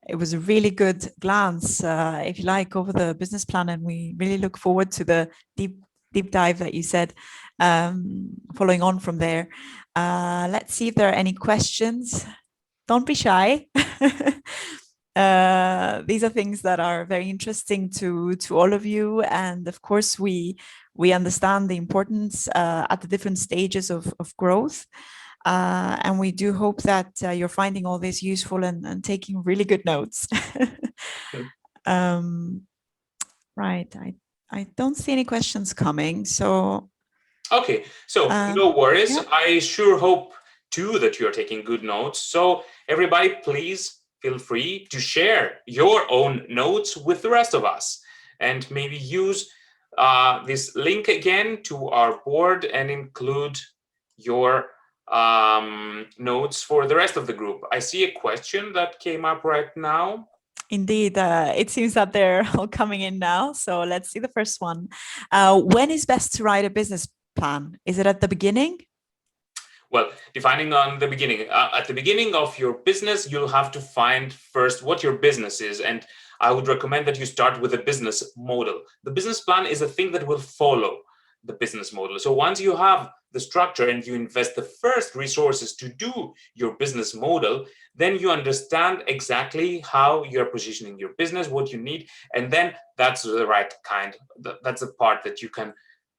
It was a really good glance, if you like, over the business plan, and we really look forward to the deep dive that you said, following on from there. Let's see if there are any questions. Don't be shy. These are things that are very interesting to all of you, and of course we understand the importance at the different stages of growth, and we do hope that you're finding all this useful and taking really good notes. Right, I don't see any questions coming, so okay, so no worries. Yeah. I sure hope too that you're taking good notes. So everybody, please feel free to share your own notes with the rest of us, and maybe use this link again to our board and include your notes for the rest of the group. I see a question that came up right now. Indeed, it seems that they're all coming in now. So let's see the first one. When is best to write a business plan? Is it at the beginning? Well, defining on the beginning, at the beginning of your business, you'll have to find first what your business is. And I would recommend that you start with a business model. The business plan is a thing that will follow the business model. So once you have the structure and you invest the first resources to do your business model, then you understand exactly how you're positioning your business, what you need, and then that's the right kind, that's the part that you can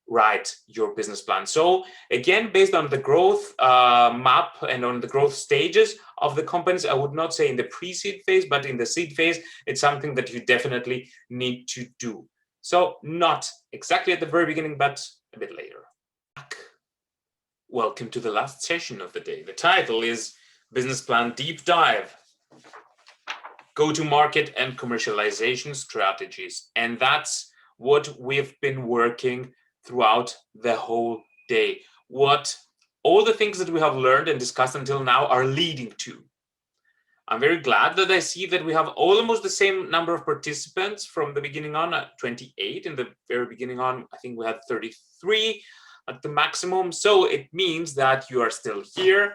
write your business plan. So again, based on the growth map and on the growth stages of the companies, I would not say in the pre-seed phase, but in the seed phase, it's something that you definitely need to do. So not exactly at the very beginning, but a bit later. Welcome to the last session of the day. The title is Business Plan Deep Dive, Go-to-Market and Commercialization Strategies. And that's what we've been working throughout the whole day. What all the things that we have learned and discussed until now are leading to. I'm very glad that I see that we have almost the same number of participants from the beginning on, at 28. In the very beginning on, I think we had 33 at the maximum. So it means that you are still here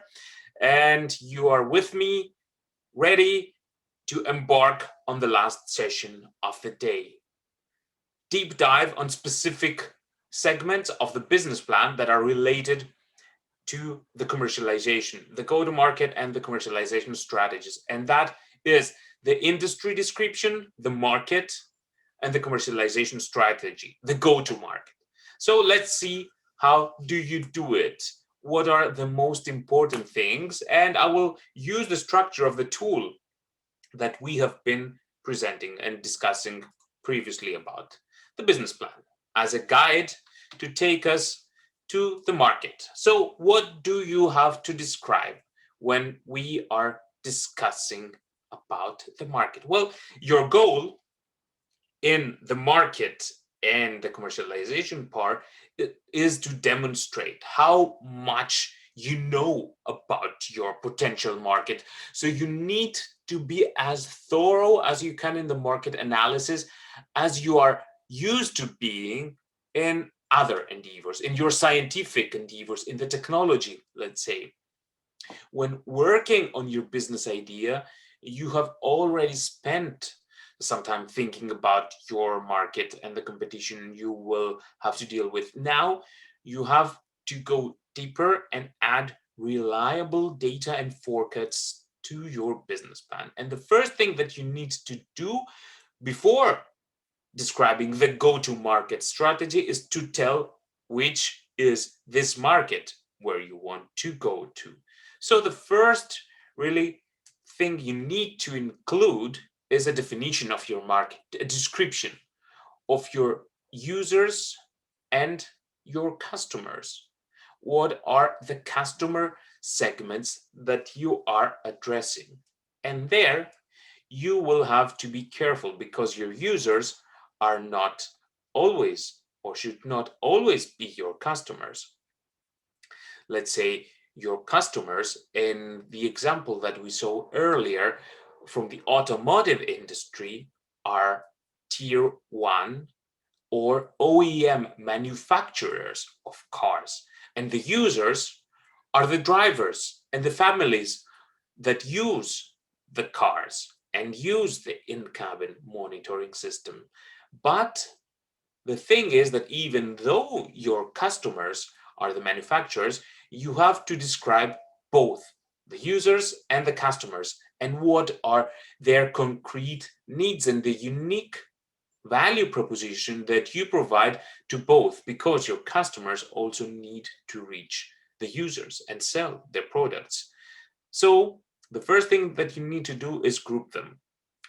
and you are with me, ready to embark on the last session of the day. Deep dive on specific segments of the business plan that are related to the commercialization, the go-to-market and the commercialization strategies. And that is the industry description, the market, and the commercialization strategy, the go-to-market. So let's see, how do you do it? What are the most important things? And I will use the structure of the tool that we have been presenting and discussing previously about the business plan as a guide to take us to the market. So what do you have to describe when we are discussing about the market? Well, your goal in the market and the commercialization part is to demonstrate how much you know about your potential market. So you need to be as thorough as you can in the market analysis as you are used to being in other endeavors, in your scientific endeavors, in the technology, let's say. When working on your business idea, you have already spent some time thinking about your market and the competition you will have to deal with. Now you have to go deeper and add reliable data and forecasts to your business plan. And the first thing that you need to do before describing the go-to-market strategy is to tell which is this market where you want to go to. So the first really thing you need to include is a definition of your market, a description of your users and your customers. What are the customer segments that you are addressing? And there you will have to be careful, because your users are not always, or should not always be, your customers. Let's say your customers, in the example that we saw earlier from the automotive industry, are tier 1 or OEM manufacturers of cars, and the users are the drivers and the families that use the cars and use the in-cabin monitoring system. But the thing is that even though your customers are the manufacturers, you have to describe both the users and the customers and what are their concrete needs and the unique value proposition that you provide to both, because your customers also need to reach the users and sell their products. So the first thing that you need to do is group them.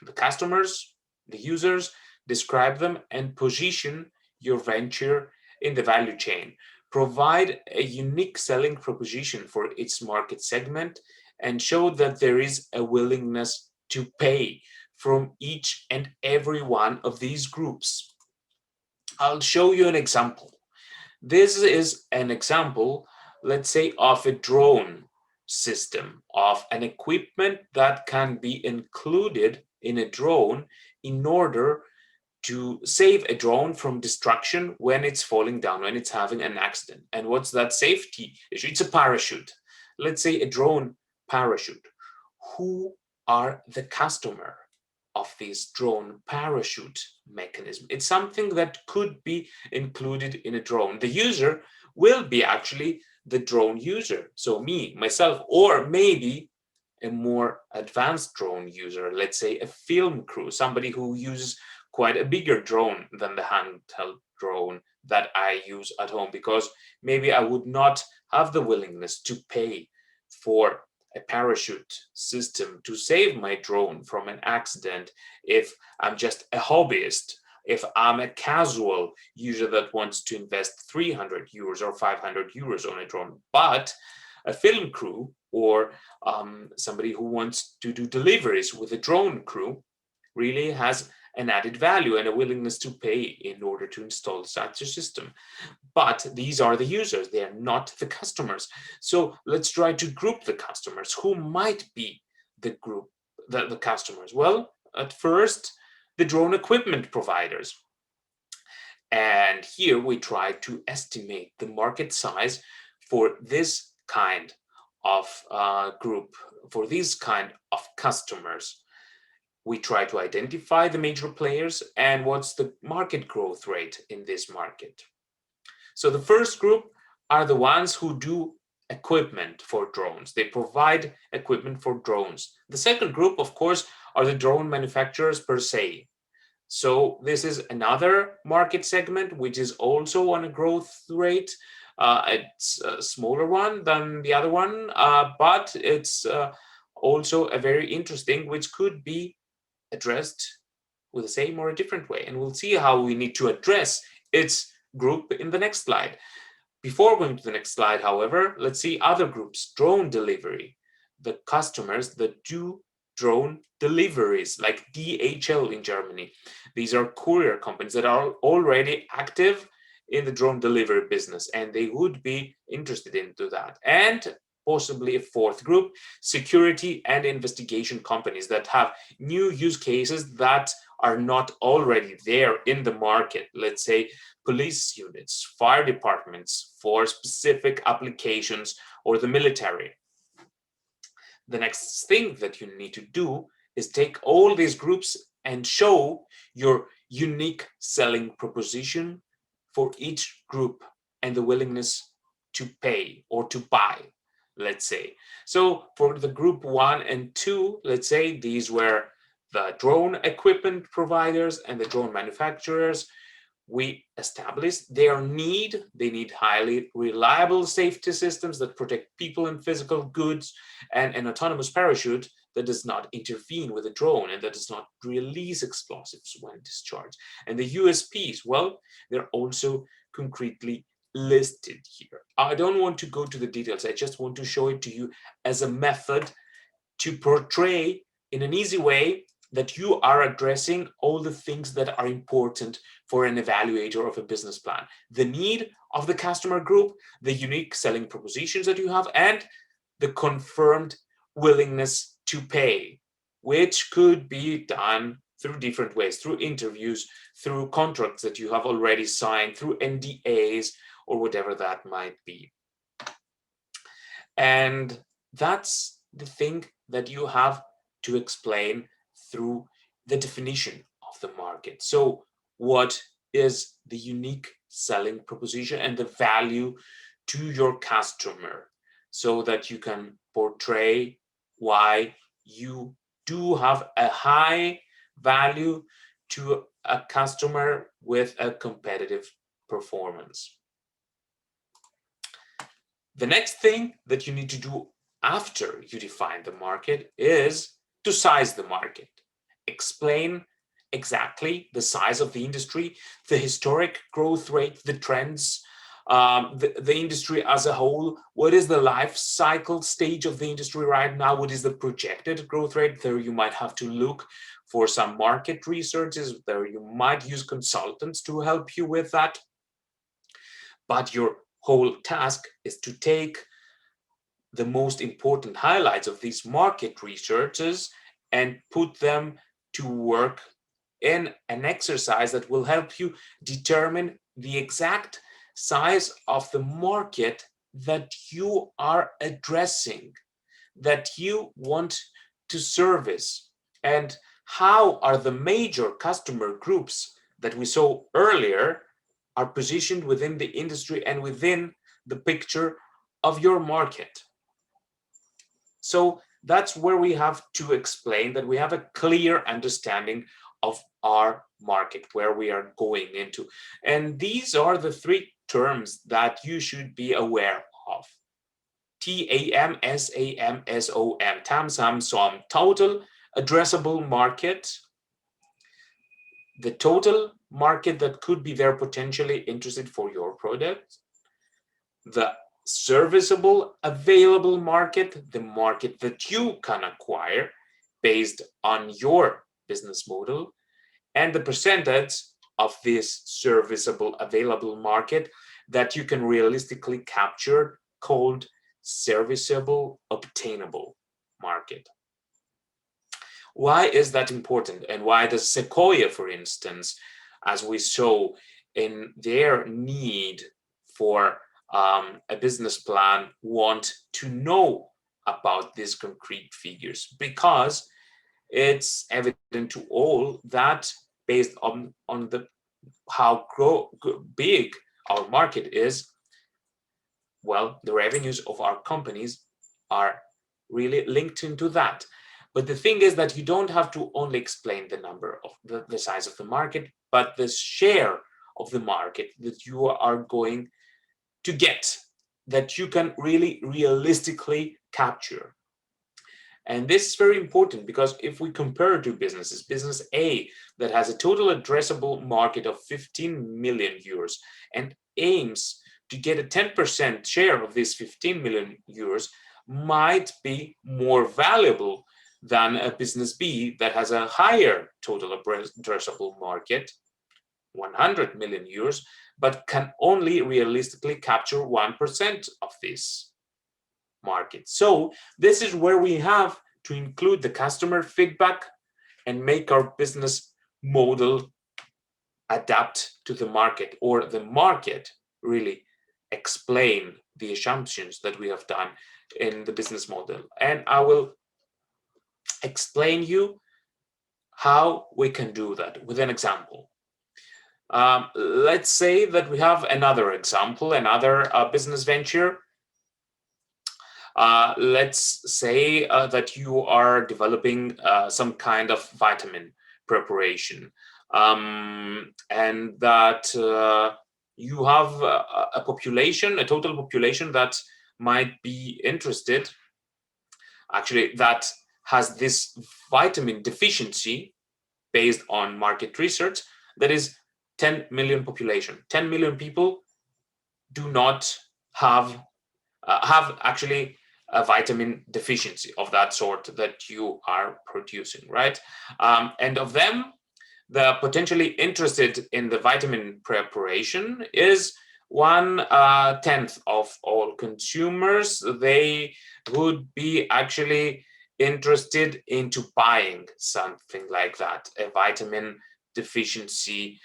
The customers, the users, describe them and position your venture in the value chain. Provide a unique selling proposition for its market segment and show that there is a willingness to pay from each and every one of these groups. I'll show you an example. This is an example, let's say, of a drone system, of an equipment that can be included in a drone in order to save a drone from destruction when it's falling down, when it's having an accident. And what's that safety issue? It's a parachute. Let's say a drone parachute. Who are the customer of this drone parachute mechanism? It's something that could be included in a drone. The user will be actually the drone user, so me, myself, or maybe a more advanced drone user, let's say a film crew, somebody who uses quite a bigger drone than the handheld drone that I use at home, because maybe I would not have the willingness to pay for a parachute system to save my drone from an accident if I'm just a hobbyist, if I'm a casual user that wants to invest 300 euros or 500 euros on a drone. But a film crew or somebody who wants to do deliveries with a drone crew really has an added value and a willingness to pay in order to install such a system. But these are the users, they are not the customers. So let's try to group the customers. Who might be the group, the customers? Well, at first, the drone equipment providers. And here we try to estimate the market size for this kind of group, for these kind of customers. We try to identify the major players and what's the market growth rate in this market. So the first group are the ones who do equipment for drones. They provide equipment for drones. The second group, of course, are the drone manufacturers per se. So this is another market segment which is also on a growth rate. It's a smaller one than the other one, but it's also a very interesting, which could be addressed with the same or a different way. And we'll see how we need to address its group in the next slide. Before going to the next slide, however, let's see other groups. Drone delivery, the customers that do drone deliveries, like DHL in Germany. These are courier companies that are already active in the drone delivery business, and they would be interested into that. And possibly a fourth group, security and investigation companies that have new use cases that are not already there in the market, let's say police units, fire departments for specific applications, or the military. The next thing that you need to do is take all these groups and show your unique selling proposition for each group and the willingness to pay or to buy, let's say. So for the group 1 and 2, let's say these were the drone equipment providers and the drone manufacturers. We established their need. They need highly reliable safety systems that protect people and physical goods, and an autonomous parachute that does not intervene with a drone and that does not release explosives when discharged. And the USPs, well, they're also concretely listed here. I don't want to go to the details. I just want to show it to you as a method to portray in an easy way that you are addressing all the things that are important for an evaluator of a business plan. The need of the customer group, the unique selling propositions that you have, and the confirmed willingness to pay, which could be done through different ways, through interviews, through contracts that you have already signed, through NDAs, or whatever that might be. And that's the thing that you have to explain through the definition of the market. So what is the unique selling proposition and the value to your customer, so that you can portray why you do have a high value to a customer with a competitive performance. The next thing that you need to do after you define the market is to size the market. Explain exactly the size of the industry, the historic growth rate, the trends, the industry as a whole. What is the life cycle stage of the industry right now? What is the projected growth rate? There you might have to look for some market researches. There you might use consultants to help you with that. But your whole task is to take the most important highlights of these market researches and put them to work in an exercise that will help you determine the exact size of the market that you are addressing, that you want to service, and how are the major customer groups that we saw earlier are positioned within the industry and within the picture of your market. So that's where we have to explain that we have a clear understanding of our market, where we are going into. And these are the three terms that you should be aware of. TAM, SAM, SOM, TAM, SAM, SOM, total addressable market, the total market that could be there potentially interested for your product, the serviceable available market, the market that you can acquire based on your business model, and the percentage of this serviceable available market that you can realistically capture, called serviceable obtainable market. Why is that important? And why does Sequoia, for instance, as we saw in their need for a business plan, want to know about these concrete figures? Because it's evident to all that based on the how big our market is, well, the revenues of our companies are really linked into that. But the thing is that you don't have to only explain the number of the size of the market, but the share of the market that you are going to get, that you can really realistically capture. And this is very important, because if we compare two businesses, business A that has a total addressable market of 15 million euros and aims to get a 10% share of this 15 million euros, might be more valuable than a business B that has a higher total addressable market, 100 million euros, but can only realistically capture 1% of this market. So this is where we have to include the customer feedback and make our business model adapt to the market, or the market really explain the assumptions that we have done in the business model. And I will explain you how we can do that with an example. Let's say that we have another example, another business venture. Let's say that you are developing some kind of vitamin preparation, and that you have a population, a total population that might be interested, actually, that has this vitamin deficiency based on market research, that is 10 million population. 10 million people do not have actually a vitamin deficiency of that sort that you are producing, right? And of them, the potentially interested in the vitamin preparation is 1/10 of all consumers. They would be actually interested into buying something like that, a vitamin deficiency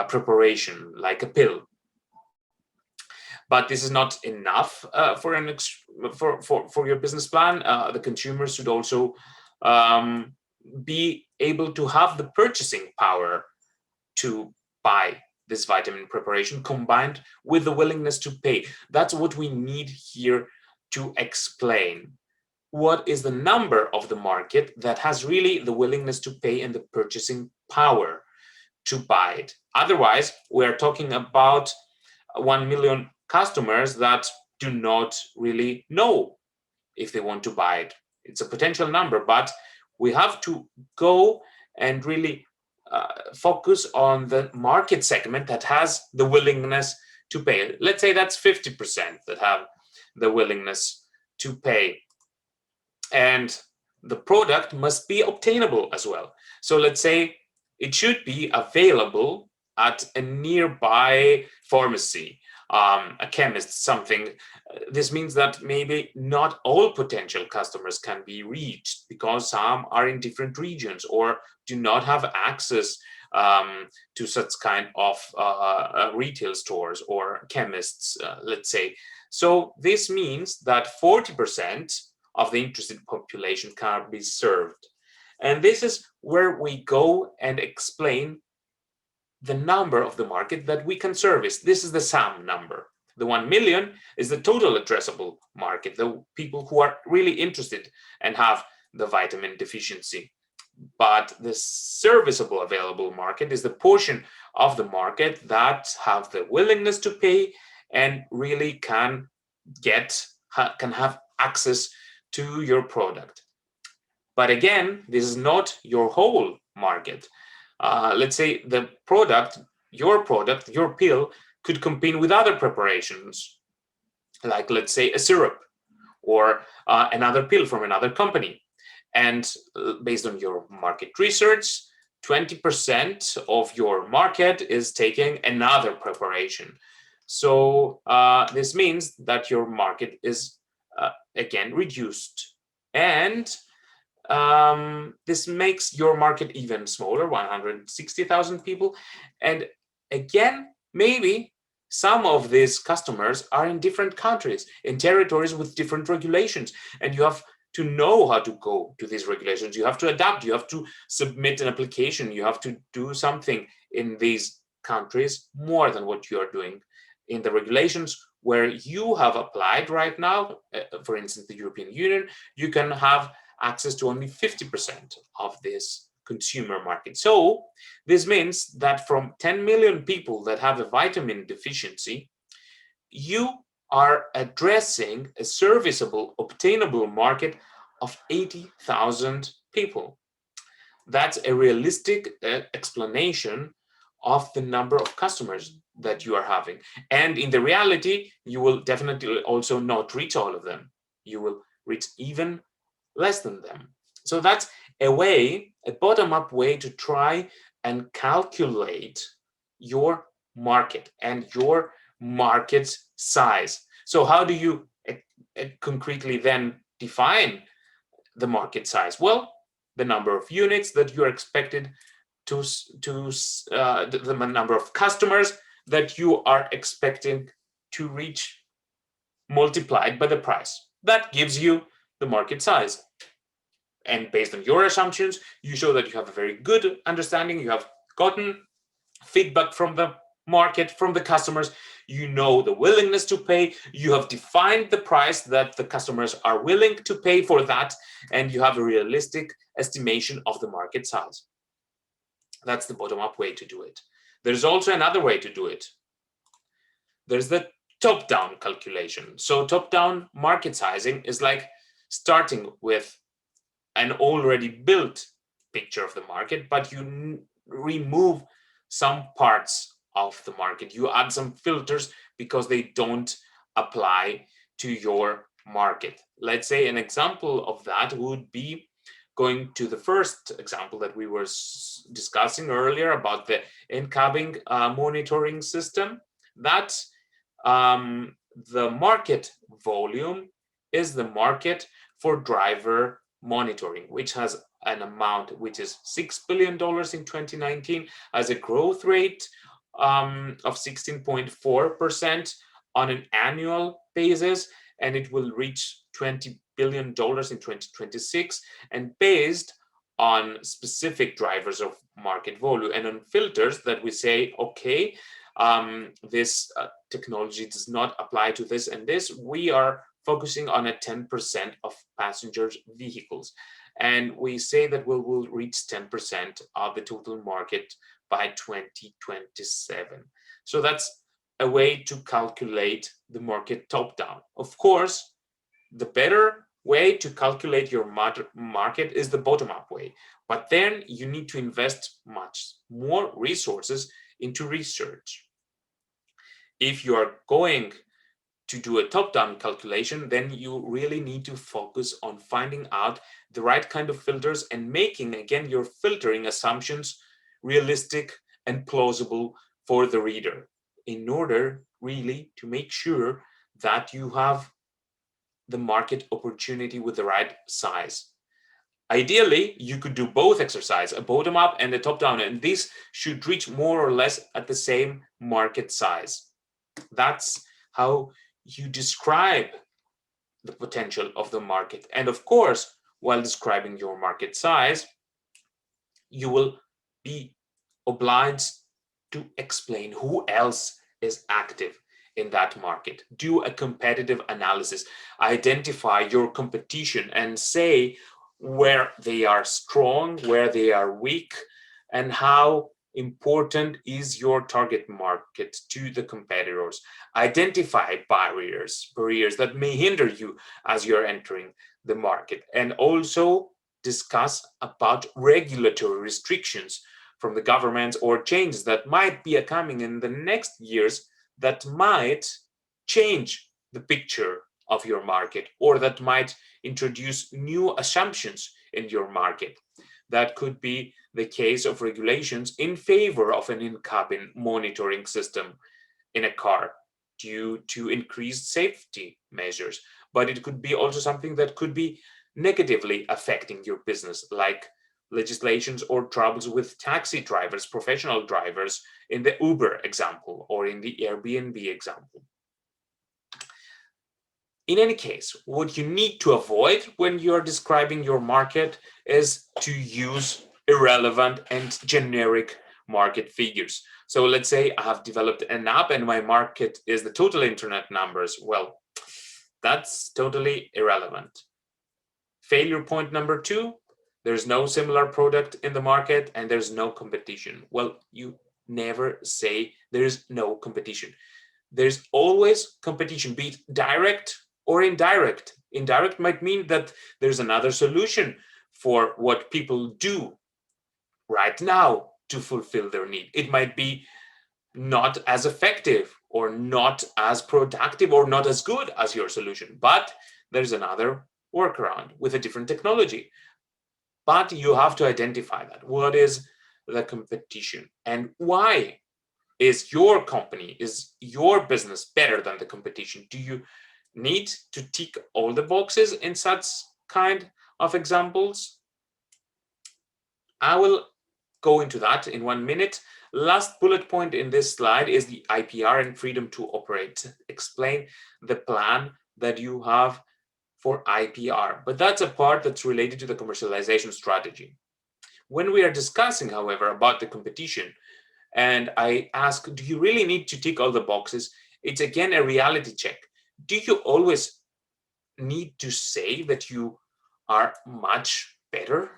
preparation, like a pill. But this is not enough for your business plan. The consumers should also be able to have the purchasing power to buy this vitamin preparation, combined with the willingness to pay. That's what we need here to explain. What is the number of the market that has really the willingness to pay and the purchasing power to buy it? Otherwise, we are talking about 1 million customers that do not really know if they want to buy it. It's a potential number, but we have to go and really focus on the market segment that has the willingness to pay. Let's say that's 50% that have the willingness to pay. And the product must be obtainable as well. So let's say it should be available at a nearby pharmacy, a chemist, something. This means that maybe not all potential customers can be reached because some are in different regions or do not have access to such kind of retail stores or chemists, let's say. So this means that 40% of the interested population can be served. And this is where we go and explain the number of the market that we can service. This is the SAM number. The 1 million is the total addressable market, the people who are really interested and have the vitamin deficiency. But the serviceable available market is the portion of the market that have the willingness to pay and really can have access to your product. But again, this is not your whole market. Let's say the product, your pill, could compete with other preparations, like let's say a syrup or another pill from another company. And based on your market research, 20% of your market is taking another preparation. So this means that your market is again reduced. And this makes your market even smaller, 160,000 people. And again, maybe some of these customers are in different countries, in territories with different regulations, and you have to know how to go to these regulations. You have to adapt, you have to submit an application, you have to do something in these countries more than what you are doing in the regulations where you have applied right now. For instance, the European Union, you can have access to only 50% of this consumer market. So this means that from 10 million people that have a vitamin deficiency, you are addressing a serviceable, obtainable market of 80,000 people. That's a realistic explanation of the number of customers that you are having. And in the reality, you will definitely also not reach all of them. You will reach even less than them. So that's a way, a bottom-up way to try and calculate your market and your market's size. So how do you concretely then define the market size? Well, the number of units that you are expected the number of customers that you are expecting to reach multiplied by the price. That gives you the market size. And based on your assumptions, you show that you have a very good understanding. You have gotten feedback from the market, from the customers. You know the willingness to pay. You have defined the price that the customers are willing to pay for that, and you have a realistic estimation of the market size. That's the bottom-up way to do it. There's also another way to do it. There's the top-down calculation. So top-down market sizing is like starting with an already built picture of the market, but you remove some parts of the market. You add some filters because they don't apply to your market. Let's say an example of that would be going to the first example that we were discussing earlier about the in-cabin monitoring system. That the market volume is the market for driver monitoring, which has an amount which is $6 billion in 2019, as a growth rate of 16.4% on an annual basis, and it will reach $20 billion in 2026, and based on specific drivers of market volume and on filters that we say, okay, this technology does not apply to this and this, we are focusing on a 10% of passengers vehicles. And we say that we will reach 10% of the total market by 2027. So that's a way to calculate the market top down. Of course, the better way to calculate your market is the bottom up way, but then you need to invest much more resources into research. If you are going to do a top-down calculation, then you really need to focus on finding out the right kind of filters and making, again, your filtering assumptions realistic and plausible for the reader, in order really to make sure that you have the market opportunity with the right size. Ideally, you could do both exercise, a bottom-up and a top-down, and this should reach more or less at the same market size. That's how you describe the potential of the market. And of course, while describing your market size, you will be obliged to explain who else is active in that market. Do a competitive analysis, identify your competition and say where they are strong, where they are weak, and how important is your target market to the competitors. Identify barriers that may hinder you as you're entering the market, and also discuss about regulatory restrictions from the government or changes that might be coming in the next years that might change the picture of your market, or that might introduce new assumptions in your market. That could be the case of regulations in favor of an in-cabin monitoring system in a car due to increased safety measures. But it could be also something that could be negatively affecting your business, like legislations or troubles with taxi drivers, professional drivers, in the Uber example or in the Airbnb example. In any case, what you need to avoid when you're describing your market is to use irrelevant and generic market figures. So let's say I have developed an app and my market is the total internet numbers. Well, that's totally irrelevant. Failure point number 2, there's no similar product in the market and there's no competition. Well, you never say there's no competition. There's always competition, be it direct or indirect. Indirect might mean that there's another solution for what people do right now to fulfill their need. It might be not as effective or not as productive or not as good as your solution, but there's another workaround with a different technology. But you have to identify that. What is the competition and why is your company, is your business better than the competition? Do you need to tick all the boxes in such kind of examples? I will go into that in 1 minute. Last bullet point in this slide is the IPR and freedom to operate. Explain the plan that you have for IPR, but that's a part that's related to the commercialization strategy. When we are discussing, however, about the competition, and I ask, do you really need to tick all the boxes? It's again a reality check. Do you always need to say that you are much better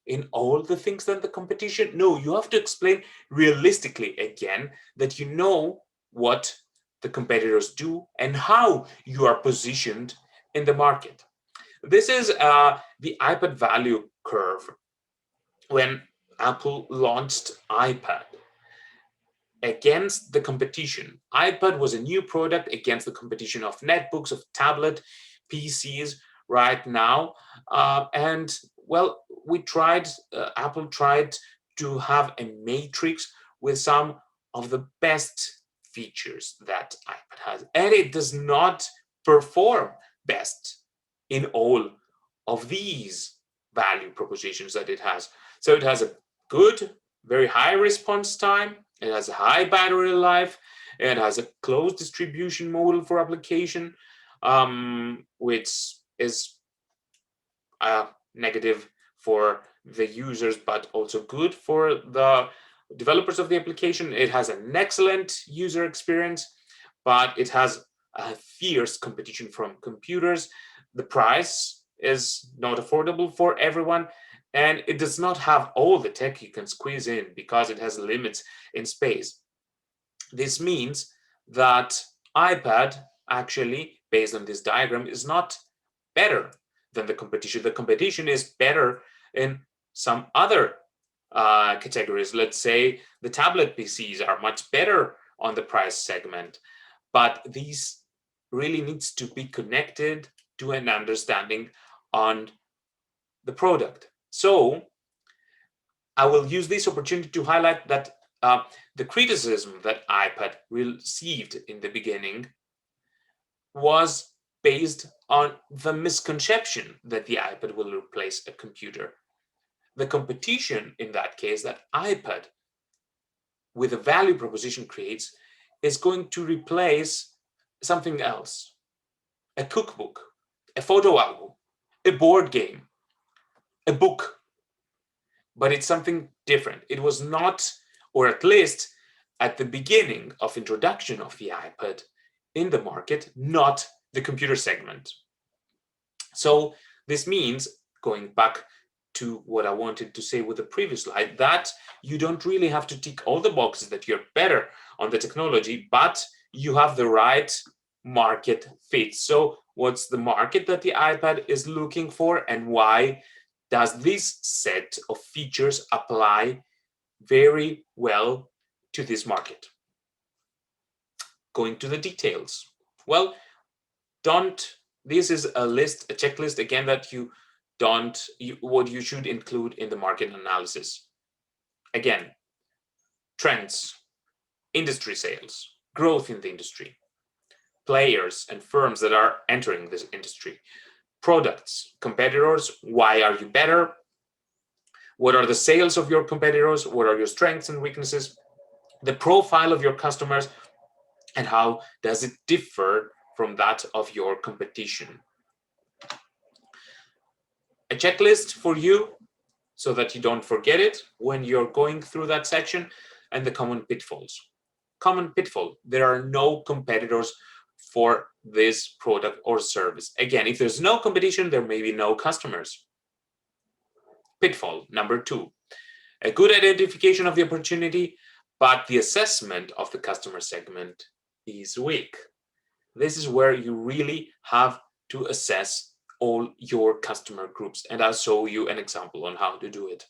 in all the things than the competition? No, you have to explain realistically again that you know what the competitors do and how you are positioned in the market. This is the iPad value curve. When Apple launched iPad against the competition, iPad was a new product against the competition of netbooks, of tablet, PCs right now. And well, Apple tried to have a matrix with some of the best features that iPad has, and it does not perform best in all of these value propositions that it has. So it has a good, very high response time, it has a high battery life, it has a closed distribution model for application, which is negative for the users, but also good for the developers of the application. It has an excellent user experience, but it has a fierce competition from computers. The price is not affordable for everyone, and it does not have all the tech you can squeeze in because it has limits in space. This means that iPad actually, based on this diagram, is not better than the competition. The competition is better in some other categories. Let's say the tablet PCs are much better on the price segment, but these really needs to be connected to an understanding on the product. So I will use this opportunity to highlight that the criticism that iPad received in the beginning was based on the misconception that the iPad will replace a computer. The competition in that case that iPad with a value proposition creates is going to replace something else, a cookbook, a photo album, a board game, a book, but it's something different. It was not, or at least at the beginning of introduction of the iPad in the market, not the computer segment. So this means, going back to what I wanted to say with the previous slide, that you don't really have to tick all the boxes that you're better on the technology, but you have the right market fit. So what's the market that the iPad is looking for, and why does this set of features apply very well to this market? Going to the details. Well, this is a list, a checklist again, that what you should include in the market analysis. Again, trends, industry sales, growth in the industry, players and firms that are entering this industry, products, competitors, why are you better? What are the sales of your competitors? What are your strengths and weaknesses? The profile of your customers, and how does it differ from that of your competition? A checklist for you so that you don't forget it when you're going through that section, and the common pitfalls. Common pitfall: there are no competitors for this product or service. Again, if there's no competition, there may be no customers. Pitfall number 2, a good identification of the opportunity, but the assessment of the customer segment is weak. This is where you really have to assess all your customer groups, and I'll show you an example on how to do it.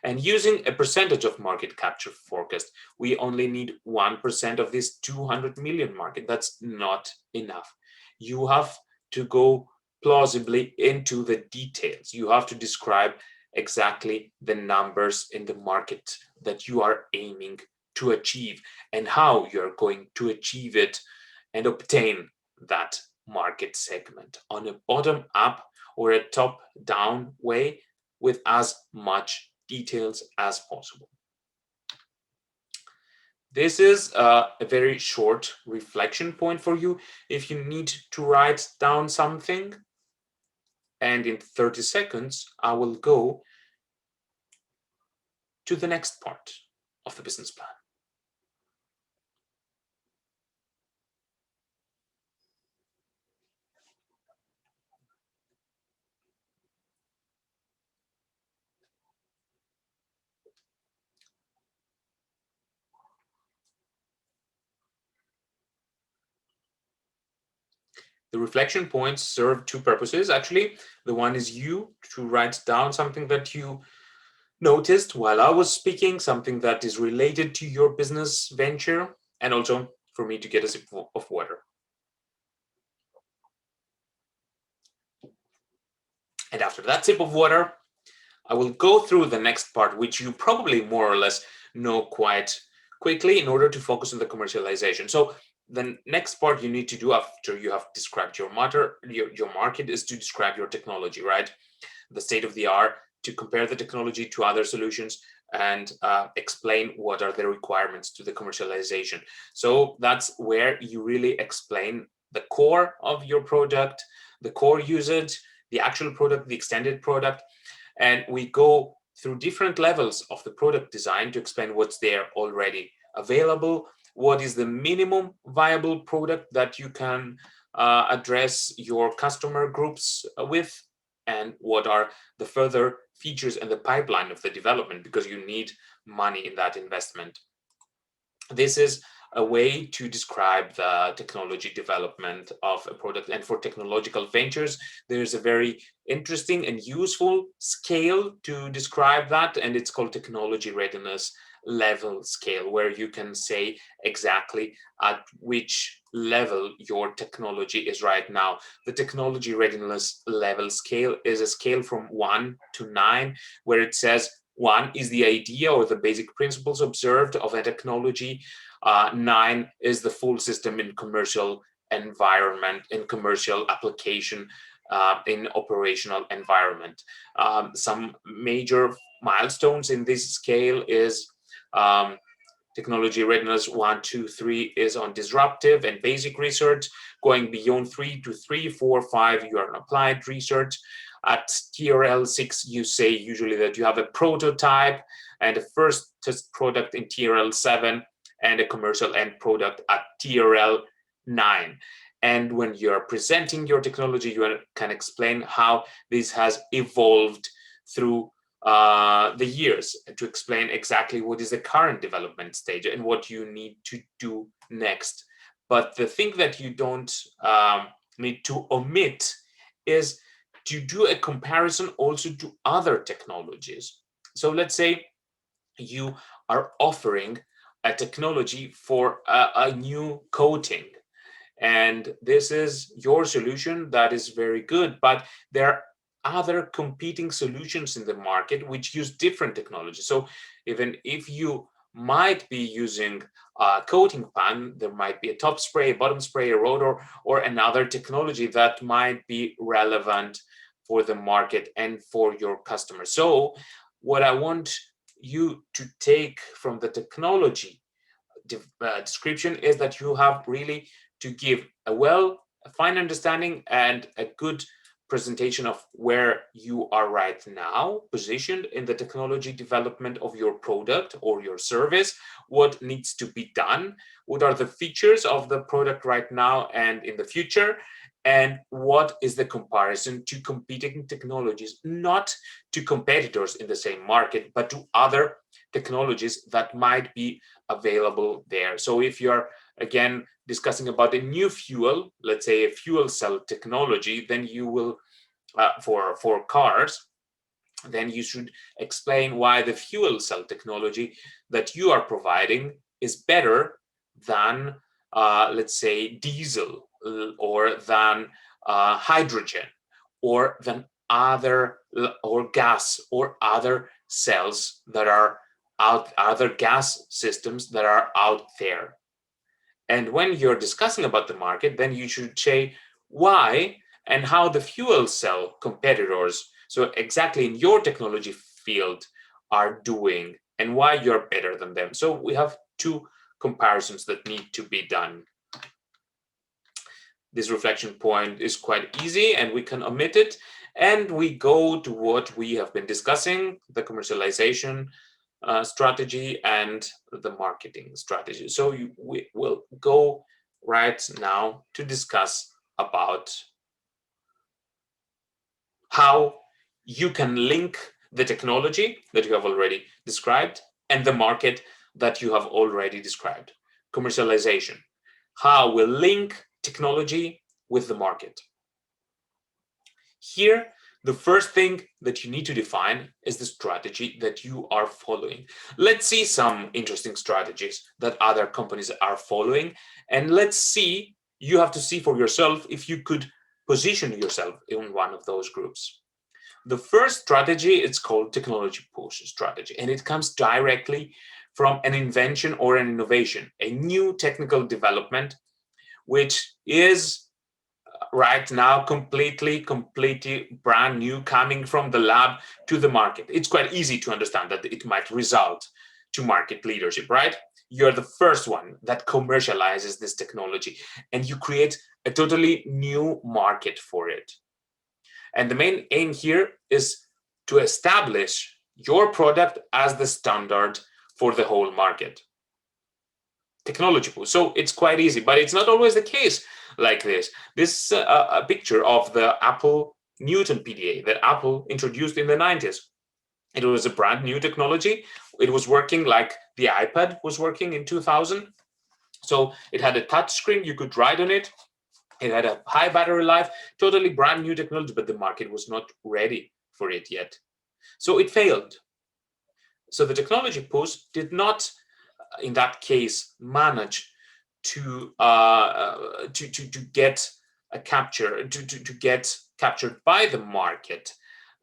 And using a percentage of market capture forecast, we only need 1% of this 200 million market. That's not enough. You have to go plausibly into the details. You have to describe exactly the numbers in the market that you are aiming to achieve and how you're going to achieve it and obtain that market segment on a bottom-up or a top-down way with as much details as possible. This is a very short reflection point for you if you need to write down something. And in 30 seconds, I will go to the next part of the business plan. The reflection points serve two purposes, actually. The one is you to write down something that you noticed while I was speaking, something that is related to your business venture, and also for me to get a sip of water. And after that sip of water, I will go through the next part, which you probably more or less know quite quickly in order to focus on the commercialization. So the next part you need to do after you have described your market is to describe your technology, right? The state of the art, to compare the technology to other solutions, and explain what are the requirements to the commercialization. So that's where you really explain the core of your product, the core usage, the actual product, the extended product, and we go through different levels of the product design to explain what's there already available, what is the minimum viable product that you can address your customer groups with, and what are the further features and the pipeline of the development, because you need money in that investment. This is a way to describe the technology development of a product. And for technological ventures, there's a very interesting and useful scale to describe that, and it's called technology readiness level scale, where you can say exactly at which level your technology is right now. The technology readiness level scale is a scale from 1 to 9, where it says 1 is the idea or the basic principles observed of a technology. 9 is the full system in commercial environment, in commercial application, in operational environment. Some major milestones in this scale is technology readiness 1, 2, 3 is on disruptive and basic research. Going beyond 3 to 3, 4, 5, you are on applied research. At TRL 6, you say usually that you have a prototype and a first test product in TRL 7 and a commercial end product at TRL 9. And when you're presenting your technology, you can explain how this has evolved through the years, to explain exactly what is the current development stage and what you need to do next. But the thing that you don't need to omit is to do a comparison also to other technologies. So let's say you are offering a technology for a new coating, and this is your solution that is very good, but there are other competing solutions in the market which use different technologies. So even if you might be using a coating pan, there might be a top spray, a bottom spray, a rotor, or another technology that might be relevant for the market and for your customers. So what I want you to take from the technology description is that you have really to give a fine understanding and a good presentation of where you are right now positioned in the technology development of your product or your service, what needs to be done, what are the features of the product right now and in the future, and what is the comparison to competing technologies, not to competitors in the same market, but to other technologies that might be available there. So if you're, again, discussing about a new fuel, let's say a fuel cell technology, then you will, for cars, then you should explain why the fuel cell technology that you are providing is better than, let's say, diesel, or than hydrogen, or than other, or gas, or other cells that are out, other gas systems that are out there. And when you're discussing about the market, then you should say why and how the fuel cell competitors, so exactly in your technology field, are doing and why you're better than them. So we have two comparisons that need to be done. This reflection point is quite easy and we can omit it. And we go to what we have been discussing, the commercialization strategy and the marketing strategy. So we will go right now to discuss about how you can link the technology that you have already described and the market that you have already described. Commercialization, how we link technology with the market. Here, the first thing that you need to define is the strategy that you are following. Let's see some interesting strategies that other companies are following, and let's see, you have to see for yourself if you could position yourself in one of those groups. The first strategy, it's called technology push strategy, and it comes directly from an invention or an innovation, a new technical development, which is right now completely brand new, coming from the lab to the market. It's quite easy to understand that it might result to market leadership, right? You're the first one that commercializes this technology and you create a totally new market for it. And the main aim here is to establish your product as the standard for the whole market. Technology push. So it's quite easy, but it's not always the case like this. This is a picture of the Apple Newton PDA that Apple introduced in the 90s. It was a brand new technology. It was working like the iPad was working in 2000. So it had a touch screen, you could write on it. It had a high battery life, totally brand new technology, but the market was not ready for it yet. So it failed. So the technology push did not, in that case, manage to get a capture, to get captured by the market.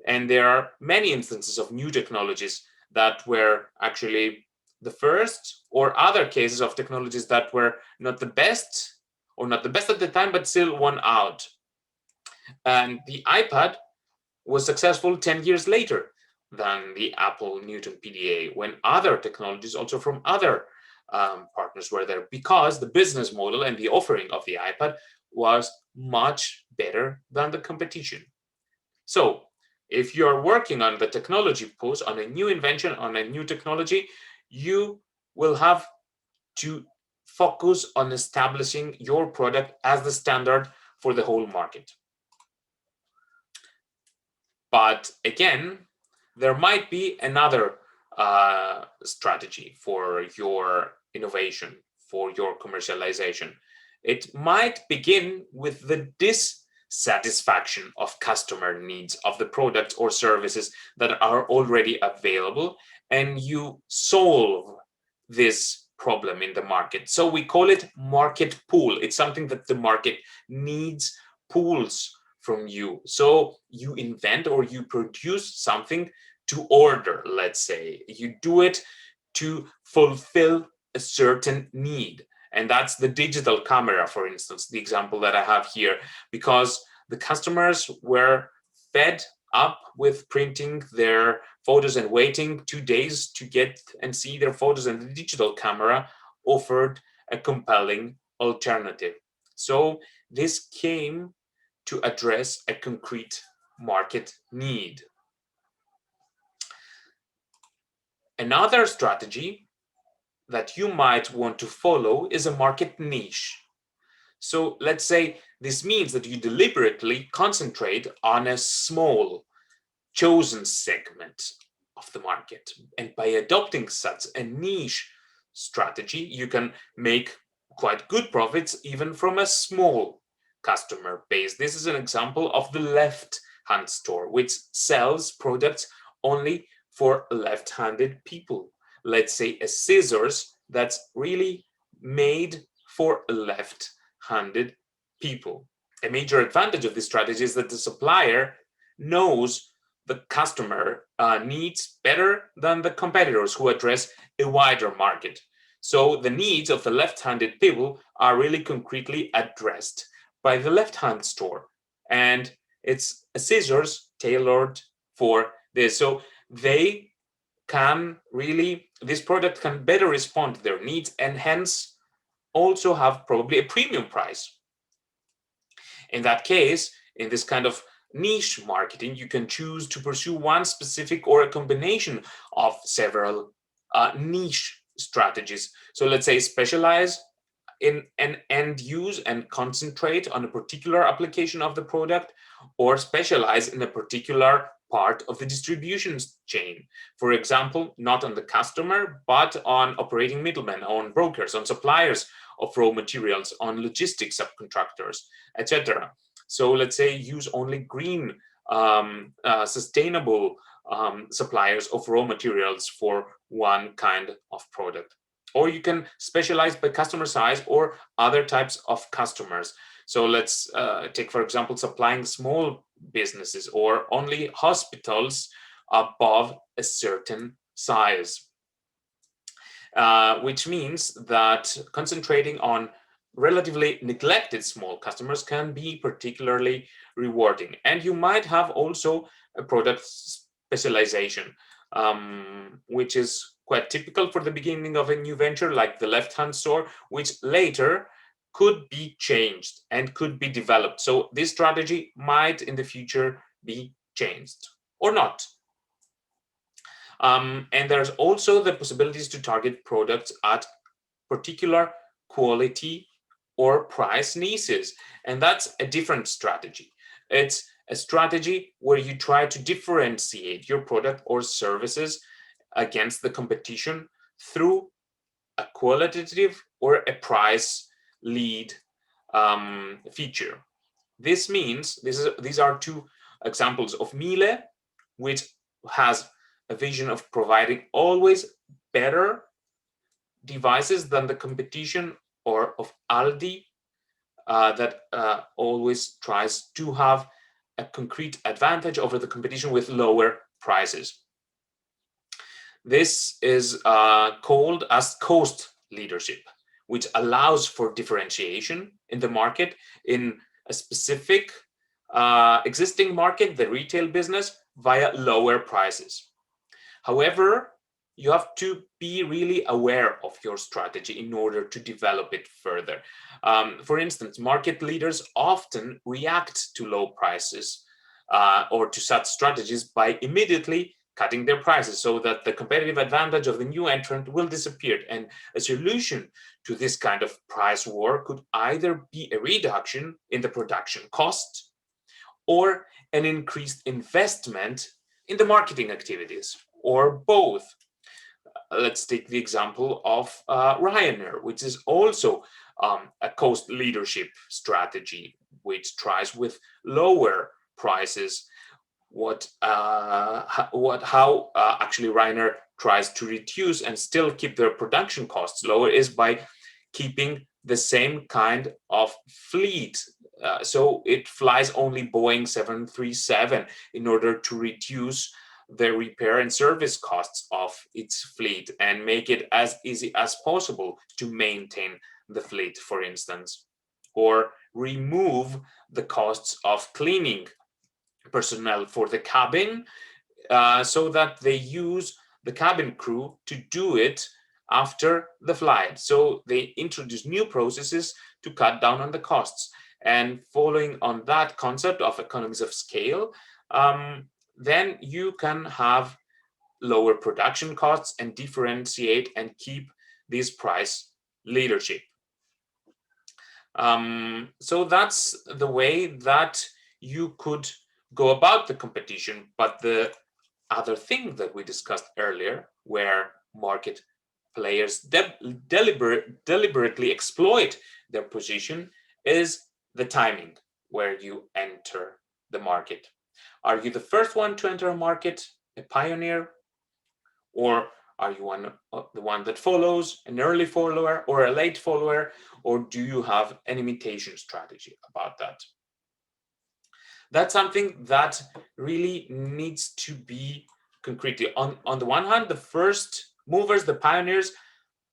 And there are many instances of new technologies that were actually the first, or other cases of technologies that were not the best, or not the best at the time, but still won out. And the iPad was successful 10 years later than the Apple Newton PDA, when other technologies also from other partners were there, because the business model and the offering of the iPad was much better than the competition. So if you're working on the technology push, on a new invention, on a new technology, you will have to focus on establishing your product as the standard for the whole market. But again, there might be another strategy for your innovation, for your commercialization. It might begin with the dissatisfaction of customer needs of the products or services that are already available, and you solve this problem in the market. So we call it market pull. It's something that the market needs, pulls from you. So you invent or you produce something to order, let's say. You do it to fulfill a certain need. And that's the digital camera, for instance, the example that I have here, because the customers were fed up with printing their photos and waiting 2 days to get and see their photos, and the digital camera offered a compelling alternative. So this came to address a concrete market need. Another strategy that you might want to follow is a market niche. So let's say this means that you deliberately concentrate on a small, chosen segment of the market. And by adopting such a niche strategy, you can make quite good profits even from a small customer base. This is an example of the left-hand store, which sells products only for left-handed people. Let's say a scissors that's really made for left-handed people. A major advantage of this strategy is that the supplier knows the customer needs better than the competitors who address a wider market. So the needs of the left-handed people are really concretely addressed by the left-hand store. And it's a scissors tailored for this. So they this product can better respond to their needs and hence also have probably a premium price. In that case, in this kind of niche marketing, you can choose to pursue one specific or a combination of several niche strategies. So let's say specialize in an end use and concentrate on a particular application of the product, or specialize in a particular part of the distribution chain. For example, not on the customer, but on operating middlemen, on brokers, on suppliers of raw materials, on logistics subcontractors, etc. So let's say use only green, sustainable suppliers of raw materials for one kind of product. Or you can specialize by customer size or other types of customers. So let's take, for example, supplying small businesses or only hospitals above a certain size, which means that concentrating on relatively neglected small customers can be particularly rewarding. And you might have also a product specialization, which is quite typical for the beginning of a new venture, like the left-hand store, which later could be changed and could be developed. So this strategy might in the future be changed or not. And there's also the possibilities to target products at particular quality or price niches. And that's a different strategy. It's a strategy where you try to differentiate your product or services against the competition through a qualitative or a price lead feature. This means these are two examples of Miele, which has a vision of providing always better devices than the competition, or of Aldi, that always tries to have a concrete advantage over the competition with lower prices. This is called as cost leadership, which allows for differentiation in the market in a specific existing market, the retail business, via lower prices. However, you have to be really aware of your strategy in order to develop it further. For instance, market leaders often react to low prices or to such strategies by immediately cutting their prices so that the competitive advantage of the new entrant will disappear. And a solution to this kind of price war could either be a reduction in the production cost or an increased investment in the marketing activities, or both. Let's take the example of Ryanair, which is also a cost leadership strategy, which tries with lower prices. Actually Ryanair tries to reduce and still keep their production costs lower is by keeping the same kind of fleet. So it flies only Boeing 737 in order to reduce the repair and service costs of its fleet and make it as easy as possible to maintain the fleet, for instance, or remove the costs of cleaning personnel for the cabin so that they use the cabin crew to do it after the flight. So they introduce new processes to cut down on the costs. And following on that concept of economies of scale, then you can have lower production costs and differentiate and keep this price leadership. So that's the way that you could go about the competition. But the other thing that we discussed earlier, where market players deliberately exploit their position, is the timing where you enter the market. Are you the first one to enter a market, a pioneer, or are you the one that follows, an early follower or a late follower, or do you have an imitation strategy about that? That's something that really needs to be concrete. On the one hand, the first movers, the pioneers,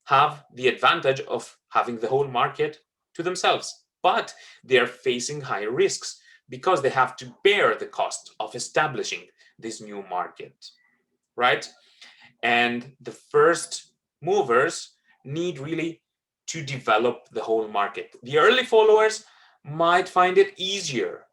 have the advantage of having the whole market to themselves, but they're facing higher risks because they have to bear the cost of establishing this new market, right? and the first movers need really to develop the whole market. The early followers might find it easier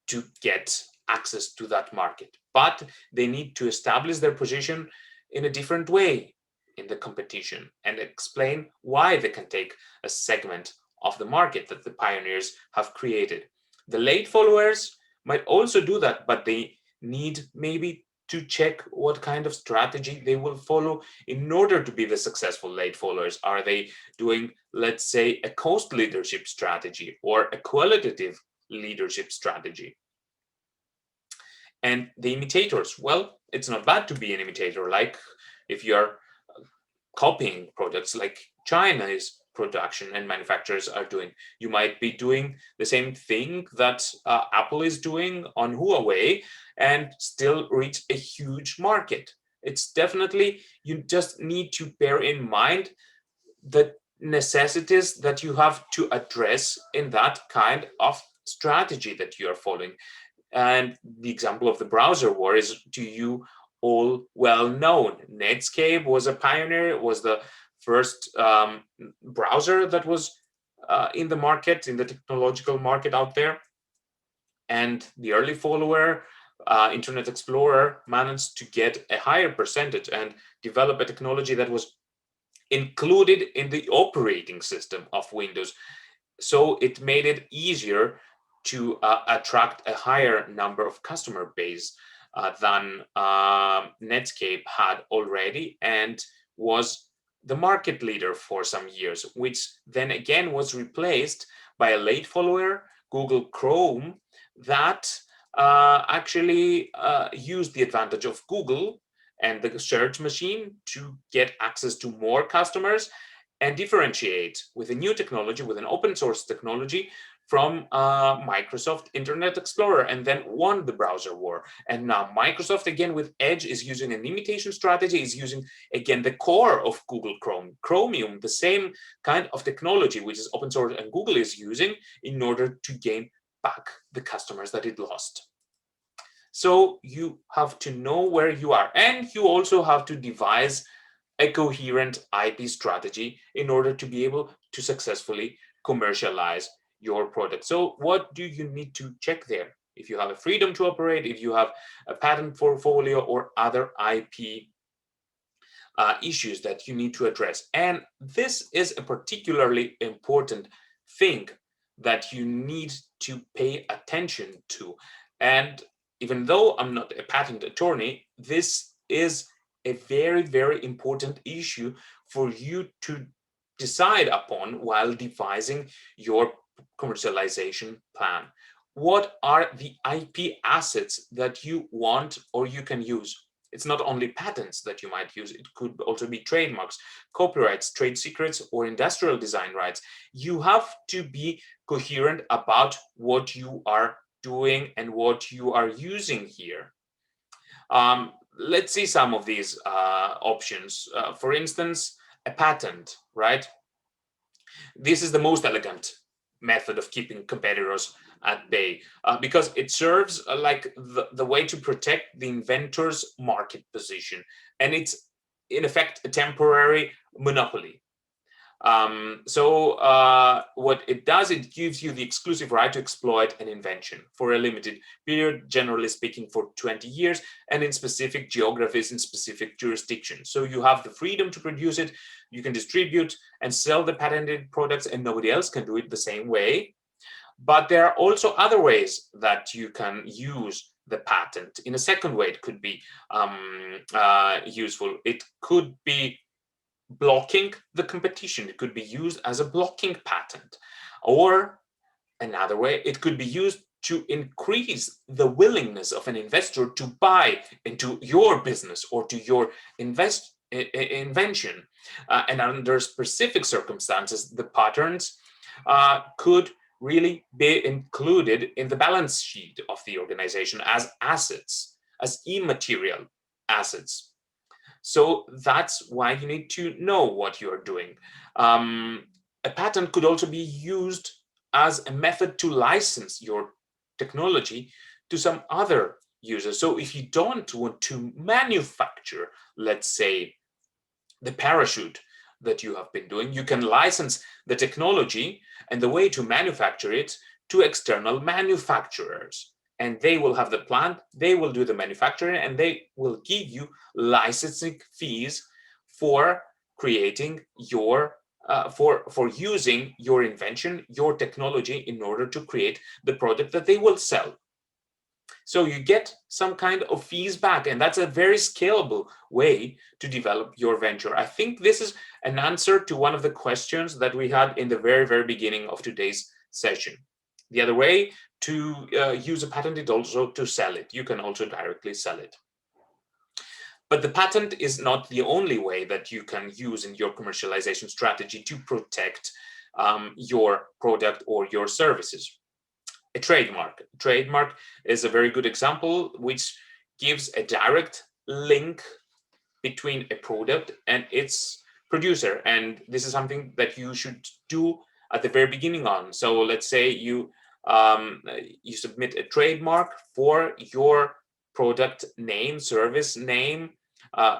to get access to that market, but they need to establish their position in a different way in the competition and explain why they can take a segment of the market that the pioneers have created. The late followers might also do that, but they need maybe to check what kind of strategy they will follow in order to be the successful late followers. Are they doing, let's say, a cost leadership strategy or a qualitative leadership strategy? And the imitators, well, it's not bad to be an imitator. Like if you're copying products like China's production and manufacturers are doing, you might be doing the same thing that Apple is doing on Huawei and still reach a huge market. It's definitely, you just need to bear in mind the necessities that you have to address in that kind of strategy that you are following. And the example of the browser war is to you all well known. Netscape was a pioneer, was the first browser that was in the market, in the technological market out there. And the early follower, Internet Explorer, managed to get a higher percentage and develop a technology that was included in the operating system of Windows. So it made it easier to attract a higher number of customer base than Netscape had already, and was the market leader for some years, which then again was replaced by a late follower, Google Chrome, that actually used the advantage of Google and the search machine to get access to more customers and differentiate with a new technology, with an open source technology from Microsoft Internet Explorer, and then won the browser war. And now Microsoft, again with Edge, is using an imitation strategy, is using, again, the core of Google Chrome, Chromium, the same kind of technology, which is open source, and Google is using in order to gain back the customers that it lost. So you have to know where you are, and you also have to devise a coherent IP strategy in order to be able to successfully commercialize your product. So what do you need to check there? If you have a freedom to operate, if you have a patent portfolio or other IP issues that you need to address. And this is a particularly important thing that you need to pay attention to. And even though I'm not a patent attorney, this is a very, very important issue for you to decide upon while devising your commercialization plan. What are the IP assets that you want or you can use? It's not only patents that you might use, it could also be trademarks, copyrights, trade secrets, or industrial design rights. You have to be coherent about what you are doing and what you are using here. Let's see some of these options. For instance, a patent, right? This is the most elegant method of keeping competitors at bay because it serves like the way to protect the inventor's market position, and it's in effect a temporary monopoly. What it does, it gives you the exclusive right to exploit an invention for a limited period, generally speaking for 20 years, and in specific geographies, in specific jurisdictions. So you have the freedom to produce it, you can distribute and sell the patented products, and nobody else can do it the same way. But there are also other ways that you can use the patent. In a second way, it could be useful. It could be blocking the competition. It could be used as a blocking patent. Or another way, it could be used to increase the willingness of an investor to buy into your business or to your invention. And under specific circumstances, the patents could really be included in the balance sheet of the organization as assets, as immaterial assets. So that's why you need to know what you're doing. A patent could also be used as a method to license your technology to some other users. So if you don't want to manufacture, let's say, the parachute that you have been doing, you can license the technology and the way to manufacture it to external manufacturers. And they will have the plant, they will do the manufacturing, and they will give you licensing fees for creating your for using your invention, your technology, in order to create the product that they will sell. So you get some kind of fees back, and that's a very scalable way to develop your venture. I think this is an answer to one of the questions that we had in the very, very beginning of today's session. The other way to use a patent is also to sell it. You can also directly sell it. But the patent is not the only way that you can use in your commercialization strategy to protect your product or your services. A trademark. A trademark is a very good example, which gives a direct link between a product and its producer. And this is something that you should do at the very beginning on. So let's say you submit a trademark for your product name, service name,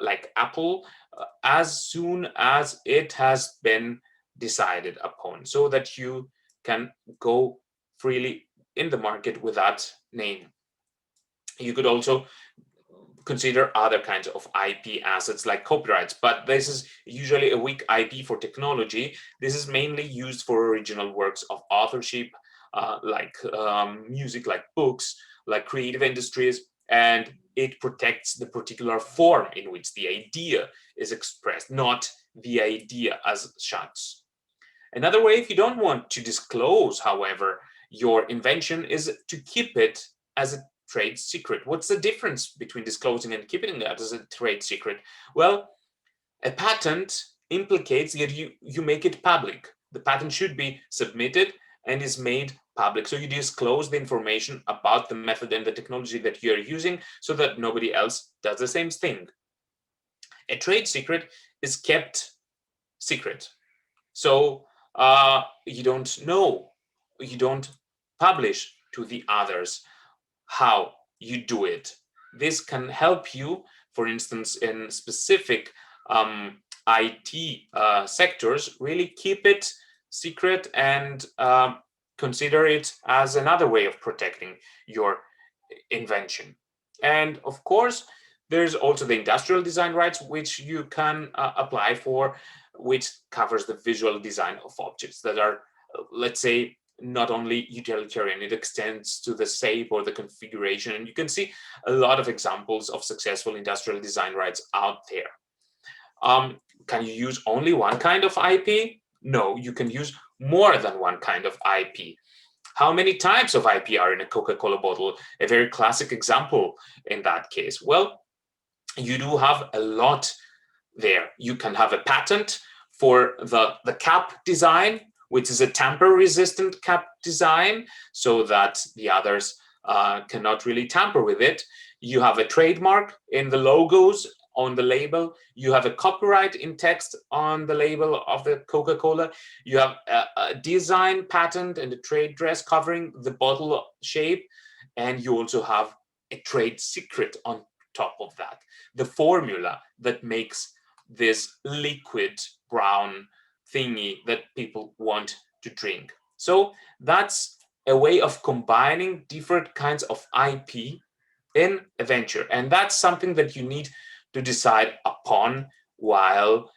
like Apple, as soon as it has been decided upon, so that you can go freely in the market with that name. You could also consider other kinds of IP assets like copyrights, but this is usually a weak IP for technology. This is mainly used for original works of authorship, like music, like books, like creative industries, and it protects the particular form in which the idea is expressed, not the idea as such. Another way, if you don't want to disclose, however, your invention, is to keep it as a trade secret. What's the difference between disclosing and keeping it as a trade secret? Well, a patent implicates that you make it public. The patent should be submitted and is made public. So you disclose the information about the method and the technology that you're using so that nobody else does the same thing. A trade secret is kept secret. So you don't know, you don't publish to the others how you do it. This can help you, for instance, in specific IT sectors, really keep it secret and consider it as another way of protecting your invention. And of course, there's also the industrial design rights, which you can apply for, which covers the visual design of objects that are, let's say, not only utilitarian, it extends to the shape or the configuration. And you can see a lot of examples of successful industrial design rights out there. Can you use only one kind of IP? No, you can use more than one kind of IP. How many types of IP are in a Coca-Cola bottle? A very classic example in that case. Well, you do have a lot there. You can have a patent for the cap design, which is a tamper-resistant cap design, so that the others cannot really tamper with it. You have a trademark in the logos on the label. You have a copyright in text on the label of the Coca-Cola. You have a design patent and a trade dress covering the bottle shape. And you also have a trade secret on top of that. The formula that makes this liquid brown thingy that people want to drink. So that's a way of combining different kinds of IP in a venture. And that's something that you need to decide upon while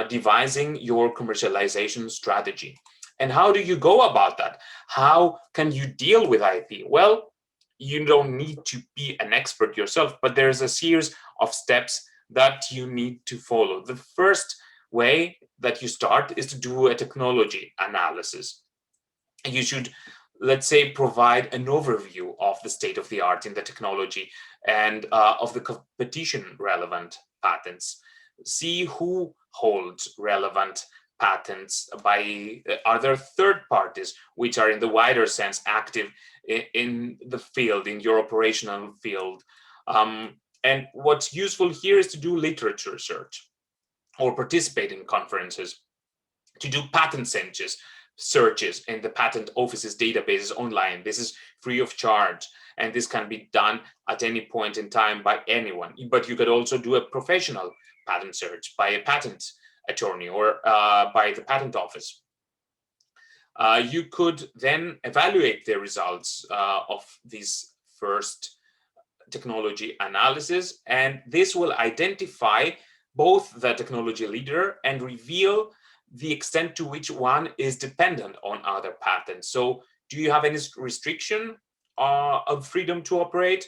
devising your commercialization strategy. And how do you go about that? How can you deal with IP? Well, you don't need to be an expert yourself, but there's a series of steps that you need to follow. The first way that you start is to do a technology analysis. You should, let's say, provide an overview of the state of the art in the technology and of the competition relevant patents. See who holds relevant patents. Are there third parties which are in the wider sense active in the field, in your operational field? And what's useful here is to do literature search or participate in conferences, to do patent searches in the patent office's databases online. This is free of charge. and this can be done at any point in time by anyone. But you could also do a professional patent search by a patent attorney or by the patent office. You could then evaluate the results of this first technology analysis, and this will identify both the technology leader and reveal the extent to which one is dependent on other patents. So do you have any restriction of freedom to operate?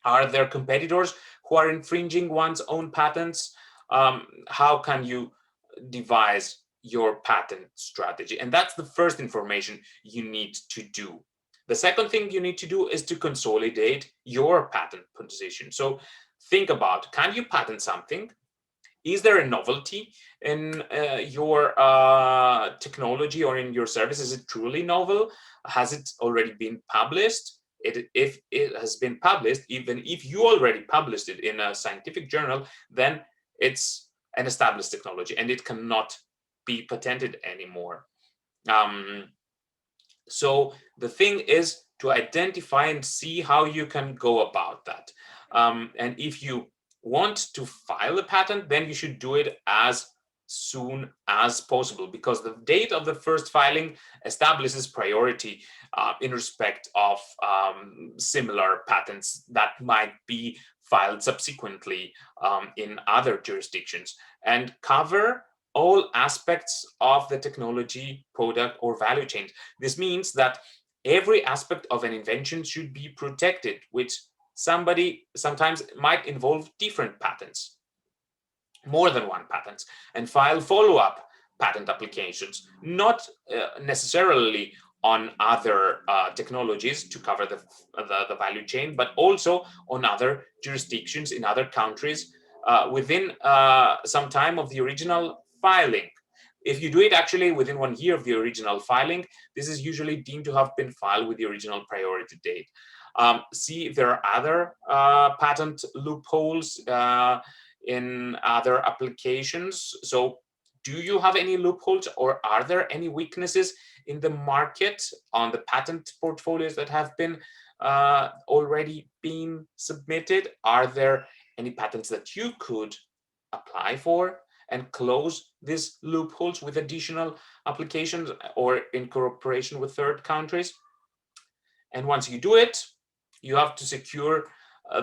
Are there competitors who are infringing one's own patents? How can you devise your patent strategy? And that's the first information you need to do. The second thing you need to do is to consolidate your patent position. So think about, can you patent something? Is there a novelty in your technology or in your service? Is it truly novel? Has it already been published? If it has been published, even if you already published it in a scientific journal, then it's an established technology and it cannot be patented anymore. So the thing is to identify and see how you can go about that. And if you want to file a patent, then you should do it as soon as possible, because the date of the first filing establishes priority in respect of similar patents that might be filed subsequently in other jurisdictions, and cover all aspects of the technology, product, or value chain. This means that every aspect of an invention should be protected, which sometimes might involve different patents, more than one patent, and file follow-up patent applications, not necessarily on other technologies to cover the value chain, but also on other jurisdictions in other countries within some time of the original filing. If you do it actually within 1 year of the original filing, this is usually deemed to have been filed with the original priority date. See if there are other patent loopholes in other applications. So do you have any loopholes, or are there any weaknesses in the market on the patent portfolios that have been already been submitted? Are there any patents that you could apply for and close these loopholes with additional applications or in cooperation with third countries? And once you do it, you have to secure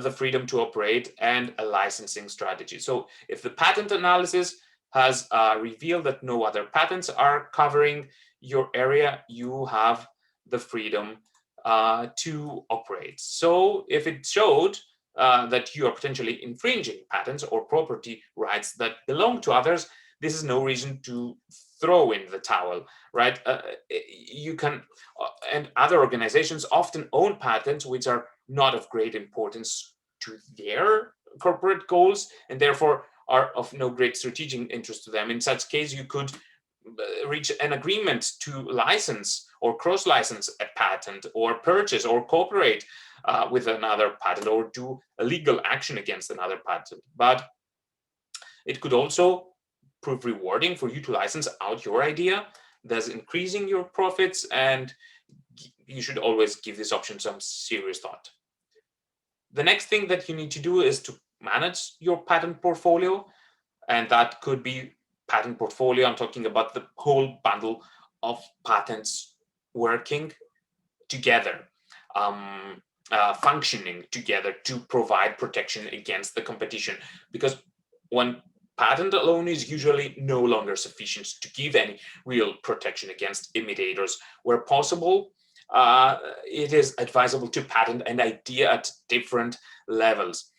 the freedom to operate and a licensing strategy. So if the patent analysis has revealed that no other patents are covering your area, you have the freedom to operate. So if it showed that you are potentially infringing patents or property rights that belong to others, this is no reason to throw in the towel, right? You can, and other organizations often own patents which are not of great importance to their corporate goals and therefore are of no great strategic interest to them. In such case, you could reach an agreement to license or cross-license a patent, or purchase or cooperate with another patent, or do a legal action against another patent. But it could also prove rewarding for you to license out your idea, thus increasing your profits, and you should always give this option some serious thought. The next thing that you need to do is to manage your patent portfolio, and that could be patent portfolio. I'm talking about the whole bundle of patents working together, functioning together to provide protection against the competition. Because one patent alone is usually no longer sufficient to give any real protection against imitators. Where possible, it is advisable to patent an idea at different levels.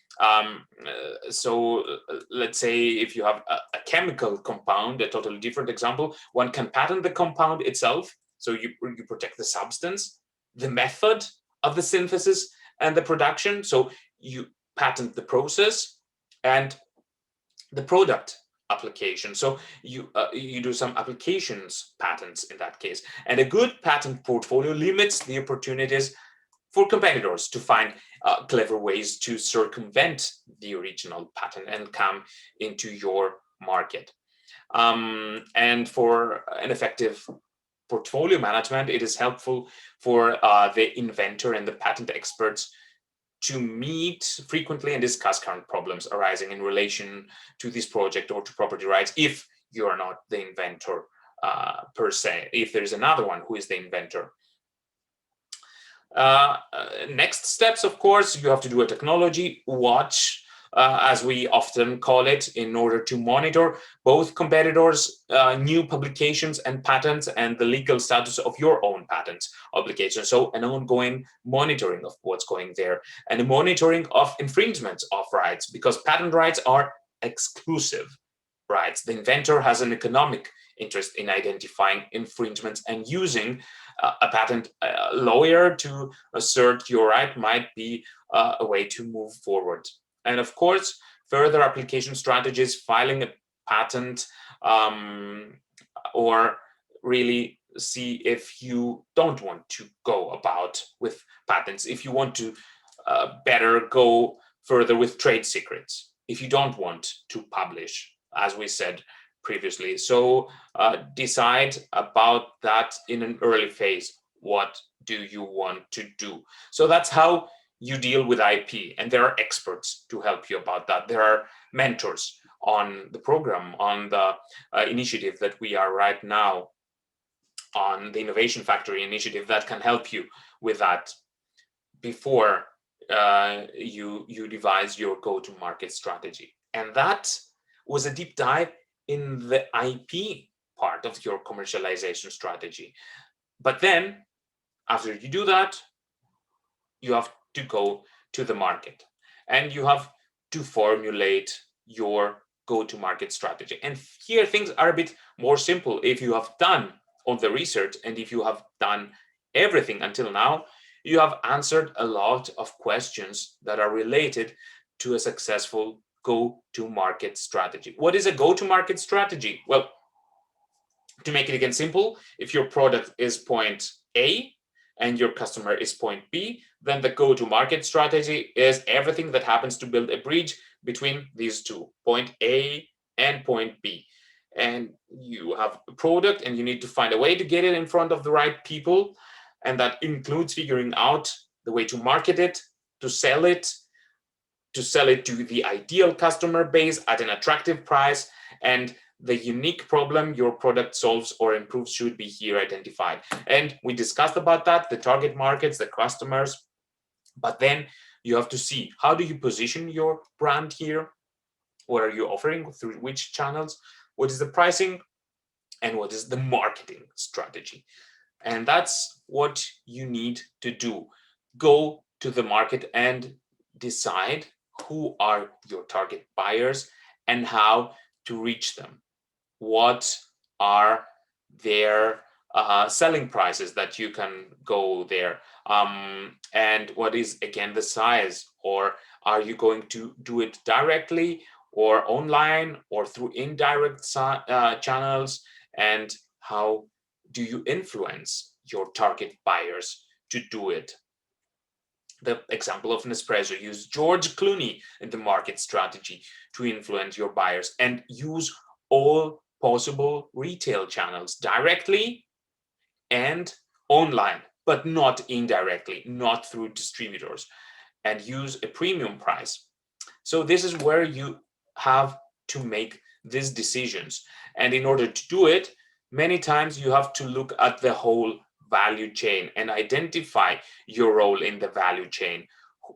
So let's say if you have a chemical compound, a totally different example, one can patent the compound itself. So you protect the substance, the method of the synthesis and the production. So you patent the process and the product application. So you do some applications patents in that case. And a good patent portfolio limits the opportunities for competitors to find clever ways to circumvent the original patent and come into your market. And for an effective portfolio management, it is helpful for the inventor and the patent experts to meet frequently and discuss current problems arising in relation to this project or to property rights, if you are not the inventor per se, if there's another one who is the inventor. Next steps, of course, you have to do a technology watch, as we often call it, in order to monitor both competitors' new publications and patents and the legal status of your own patent application. So an ongoing monitoring of what's going there, and a monitoring of infringements of rights, because patent rights are exclusive rights. The inventor has an economic interest in identifying infringements, and using a patent lawyer to assert your right might be a way to move forward. And of course, further application strategies, filing a patent, or really see if you don't want to go about with patents, if you want to better go further with trade secrets, if you don't want to publish, as we said previously. So decide about that in an early phase. What do you want to do? So that's how you deal with IP, and there are experts to help you about that. There are mentors on the program, on the initiative that we are right now on, the Innovation Factory initiative, that can help you with that before you devise your go-to-market strategy. And that was a deep dive in the IP part of your commercialization strategy. But then, after you do that, you have to go to the market, and you have to formulate your go-to-market strategy. And here things are a bit more simple. If you have done all the research, and if you have done everything until now, you have answered a lot of questions that are related to a successful go-to-market strategy. What is a go-to-market strategy? Well, to make it again simple, if your product is point A and your customer is point B, then the go-to-market strategy is everything that happens to build a bridge between these two, point A and point B. And you have a product, and you need to find a way to get it in front of the right people. And that includes figuring out the way to market it, to sell it to the ideal customer base at an attractive price, and the unique problem your product solves or improves should be here identified. And we discussed about that, the target markets, the customers, but then you have to see, how do you position your brand here? What are you offering, through which channels? What is the pricing? And what is the marketing strategy? And that's what you need to do. Go to the market and decide who are your target buyers and how to reach them. What are their selling prices that you can go there? And what is, again, the size? Or are you going to do it directly or online or through indirect channels? And how do you influence your target buyers to do it? The example of Nespresso, use George Clooney in the market strategy to influence your buyers, and use all possible retail channels directly and online, but not indirectly, not through distributors, and use a premium price. So this is where you have to make these decisions. And in order to do it, many times you have to look at the whole value chain and identify your role in the value chain.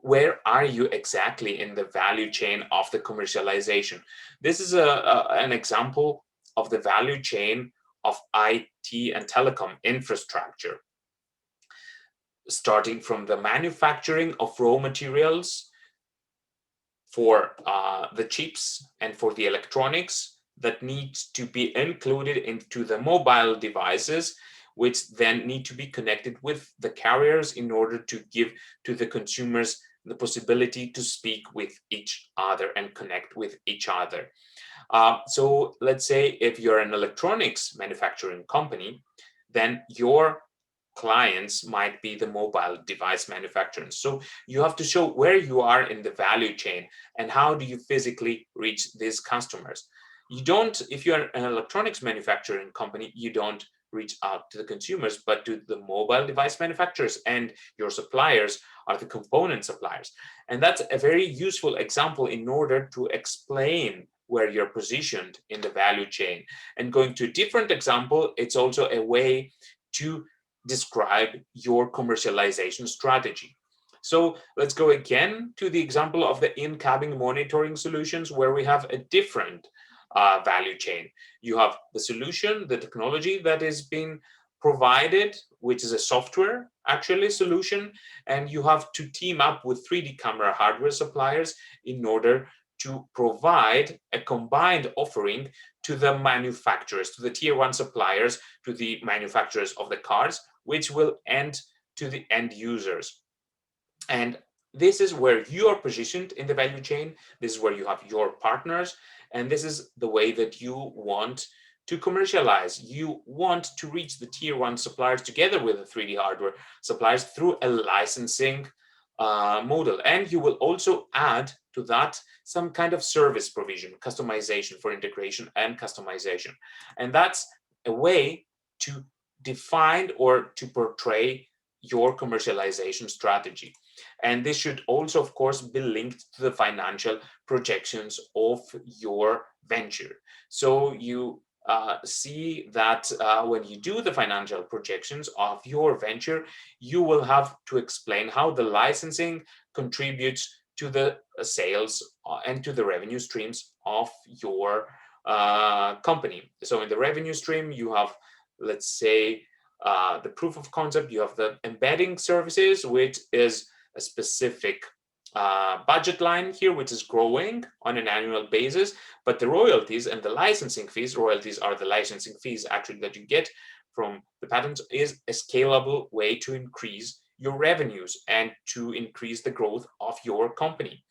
Where are you exactly in the value chain of the commercialization? This is an example of the value chain of IT and telecom infrastructure, starting from the manufacturing of raw materials for the chips and for the electronics that need to be included into the mobile devices, which then need to be connected with the carriers in order to give to the consumers the possibility to speak with each other and connect with each other. So let's say if you're an electronics manufacturing company, then your clients might be the mobile device manufacturers. So you have to show where you are in the value chain and how do you physically reach these customers. You don't, if you're an electronics manufacturing company, you don't reach out to the consumers, but to the mobile device manufacturers, and your suppliers are the component suppliers. And that's a very useful example in order to explain where you're positioned in the value chain. And going to a different example, it's also a way to describe your commercialization strategy. So let's go again to the example of the in-cabin monitoring solutions, where we have a different value chain. You have the solution, the technology that is being provided, which is a software actually solution, and you have to team up with 3D camera hardware suppliers in order to provide a combined offering to the manufacturers, to the tier 1 suppliers, to the manufacturers of the cars, which will end to the end users. And this is where you are positioned in the value chain. This is where you have your partners, and this is the way that you want to commercialize. You want to reach the tier 1 suppliers together with the 3D hardware suppliers through a licensing model. And you will also add to that some kind of service provision, customization for integration and customization. And that's a way to define or to portray your commercialization strategy. And this should also, of course, be linked to the financial projections of your venture. So you see that when you do the financial projections of your venture, you will have to explain how the licensing contributes to the sales and to the revenue streams of your company. So in the revenue stream, you have, let's say, the proof of concept, you have the embedding services, which is a specific budget line here, which is growing on an annual basis. But the royalties and the licensing fees, royalties are the licensing fees actually that you get from the patents, is a scalable way to increase your revenues and to increase the growth of your company.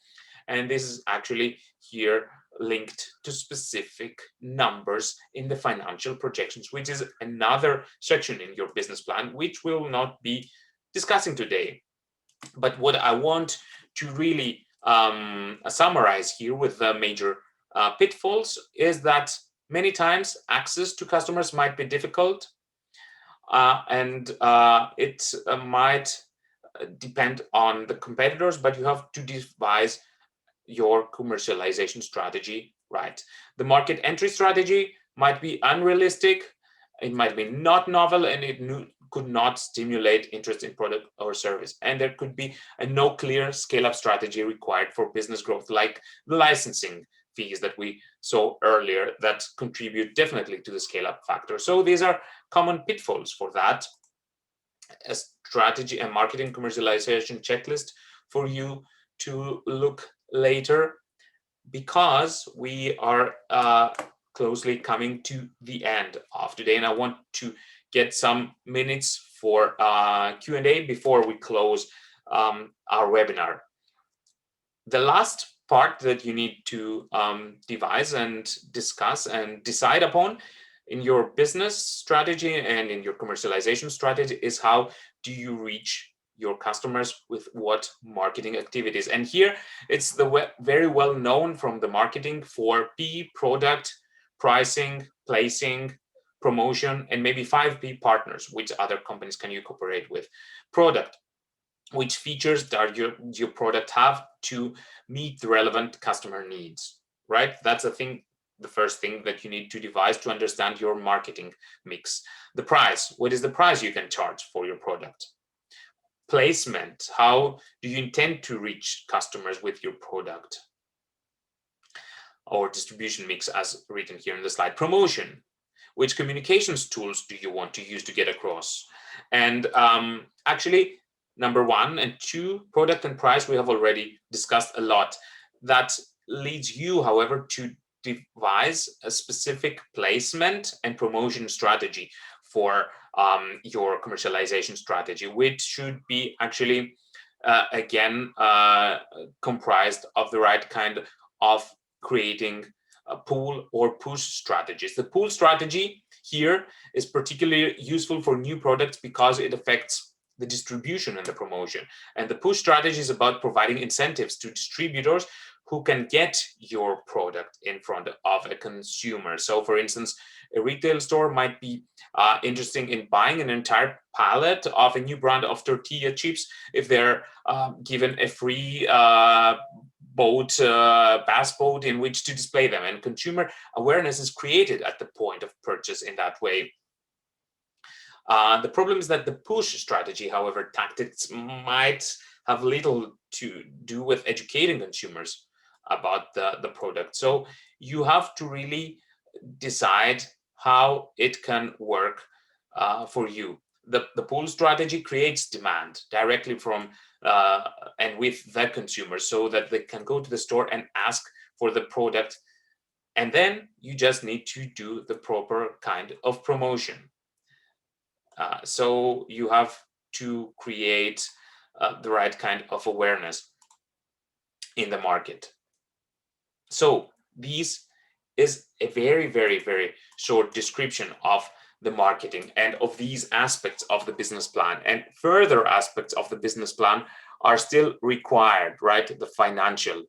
And this is actually here linked to specific numbers in the financial projections, which is another section in your business plan, which we'll not be discussing today. But what I want to really summarize here with the major pitfalls is that many times access to customers might be difficult, and it might depend on the competitors, but you have to devise your commercialization strategy right. The market entry strategy might be unrealistic, it might be not novel, and it could not stimulate interest in product or service. And there could be no clear scale-up strategy required for business growth, like the licensing fees that we saw earlier that contribute definitely to the scale-up factor. So these are common pitfalls for that. A strategy and marketing commercialization checklist for you to look later, because we are closely coming to the end of today, and I want to get some minutes for Q&A before we close our webinar. The last part that you need to devise and discuss and decide upon in your business strategy and in your commercialization strategy is how do you reach your customers with what marketing activities. And here it's very well known from the marketing for P, product, pricing, placing, promotion, and maybe 5P, partners. Which other companies can you cooperate with? Product, which features does your product have to meet the relevant customer needs, right? That's the first thing that you need to devise to understand your marketing mix. The price, what is the price you can charge for your product? Placement, how do you intend to reach customers with your product? Or distribution mix as written here in the slide. Promotion, which communications tools do you want to use to get across? And actually, number 1 and 2, product and price, we have already discussed a lot. That leads you, however, to devise a specific placement and promotion strategy for your commercialization strategy, which should be actually, again, comprised of the right kind of creating a pull or push strategies. The pull strategy here is particularly useful for new products because it affects the distribution and the promotion. And the push strategy is about providing incentives to distributors who can get your product in front of a consumer. So for instance, a retail store might be interested in buying an entire pallet of a new brand of tortilla chips if they're given a free bass boat in which to display them, and consumer awareness is created at the point of purchase in that way. The problem is that the push strategy, however, tactics might have little to do with educating consumers about the product. So you have to really decide how it can work for you. The pull strategy creates demand directly from and with the consumer, so that they can go to the store and ask for the product. And then you just need to do the proper kind of promotion. So you have to create the right kind of awareness in the market. So this is a very, very, very short description of the marketing and of these aspects of the business plan. And further aspects of the business plan are still required, right? The financial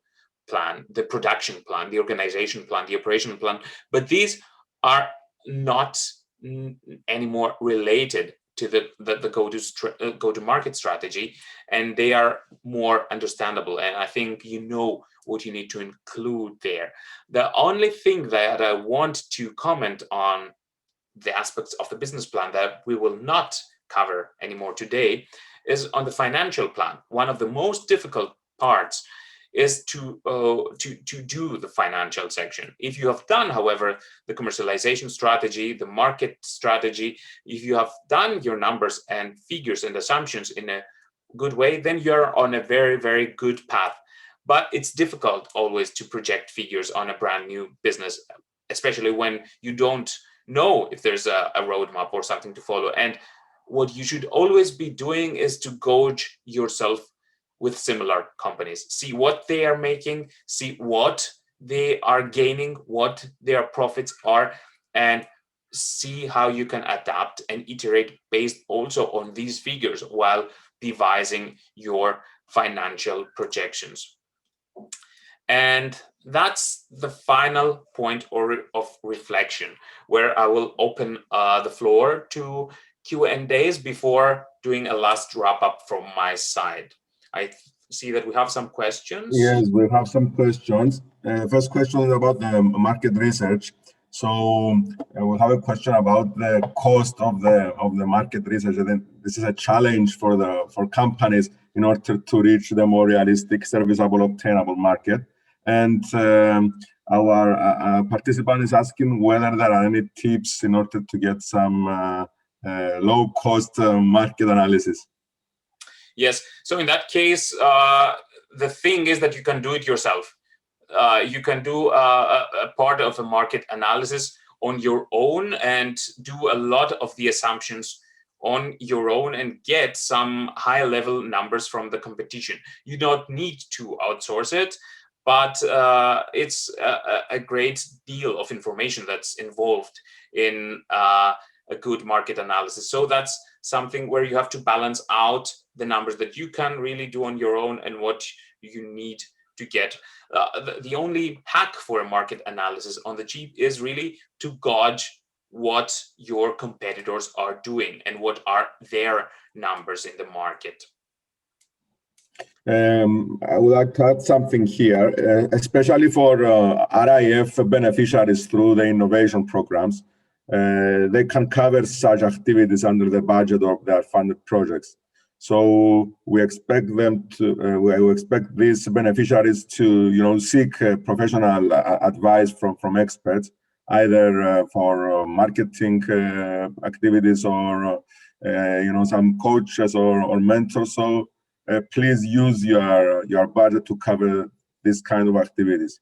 plan, the production plan, the organization plan, the operational plan. But these are not anymore related to the go-to-market strategy, and they are more understandable. And I think you know what you need to include there. The only thing that I want to comment on the aspects of the business plan that we will not cover anymore today is on the financial plan. One of the most difficult parts is to do the financial section. If you have done, however, the commercialization strategy, the market strategy, if you have done your numbers and figures and assumptions in a good way, then you're on a very, very good path. But it's difficult always to project figures on a brand new business, especially when you don't know if there's a roadmap or something to follow. And what you should always be doing is to gauge yourself with similar companies, see what they are making, see what they are gaining, what their profits are, and see how you can adapt and iterate based also on these figures while devising your financial projections. And that's the final point of reflection, where I will open the floor to Q&As before doing a last wrap up from my side. I see that we have some questions. Yes, we have some questions. First question is about the market research. So we have a question about the cost of the market research. And then this is a challenge for companies in order to reach the more realistic, serviceable, obtainable market. And our participant is asking whether there are any tips in order to get some low-cost market analysis. Yes. So in that case, the thing is that you can do it yourself. You can do a part of a market analysis on your own and do a lot of the assumptions on your own and get some high-level numbers from the competition. You don't need to outsource it, but it's a great deal of information that's involved in a good market analysis. So that's something where you have to balance out the numbers that you can really do on your own and what you need to get. The only hack for a market analysis on the cheap is really to gauge what your competitors are doing and what are their numbers in the market. I would like to add something here, especially for RIF beneficiaries through the innovation programs. They can cover such activities under the budget of their funded projects. So we expect them to, we expect these beneficiaries to, seek professional advice from experts, either for marketing activities or, some coaches or mentors. So please use your budget to cover this kind of activities.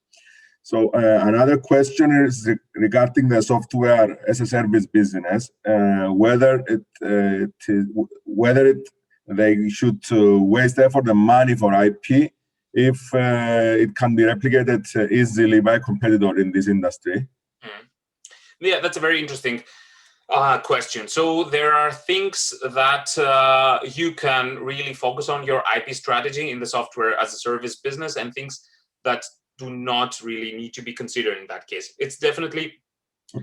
So another question is regarding the software as a service business, whether they should waste effort and money for IP if it can be replicated easily by a competitor in this industry. Yeah, that's a very interesting question. So there are things that you can really focus on your IP strategy in the software as a service business, and things that do not really need to be considered in that case. It's definitely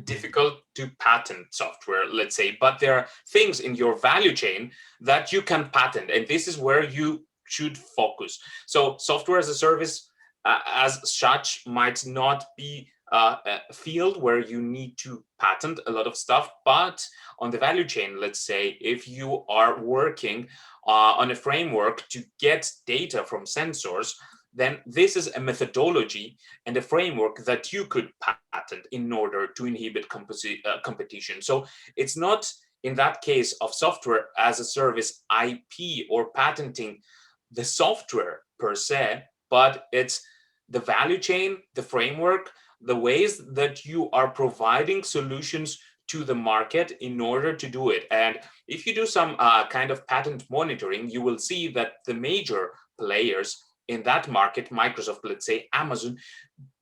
difficult to patent software, let's say, but there are things in your value chain that you can patent, and this is where you should focus. So software as a service as such might not be a field where you need to patent a lot of stuff, but on the value chain, let's say, if you are working on a framework to get data from sensors, then this is a methodology and a framework that you could patent in order to inhibit competition. So it's not, in that case of software as a service, IP or patenting the software per se, but it's the value chain, the framework, the ways that you are providing solutions to the market in order to do it. And if you do some kind of patent monitoring, you will see that the major players in that market, Microsoft, let's say, Amazon,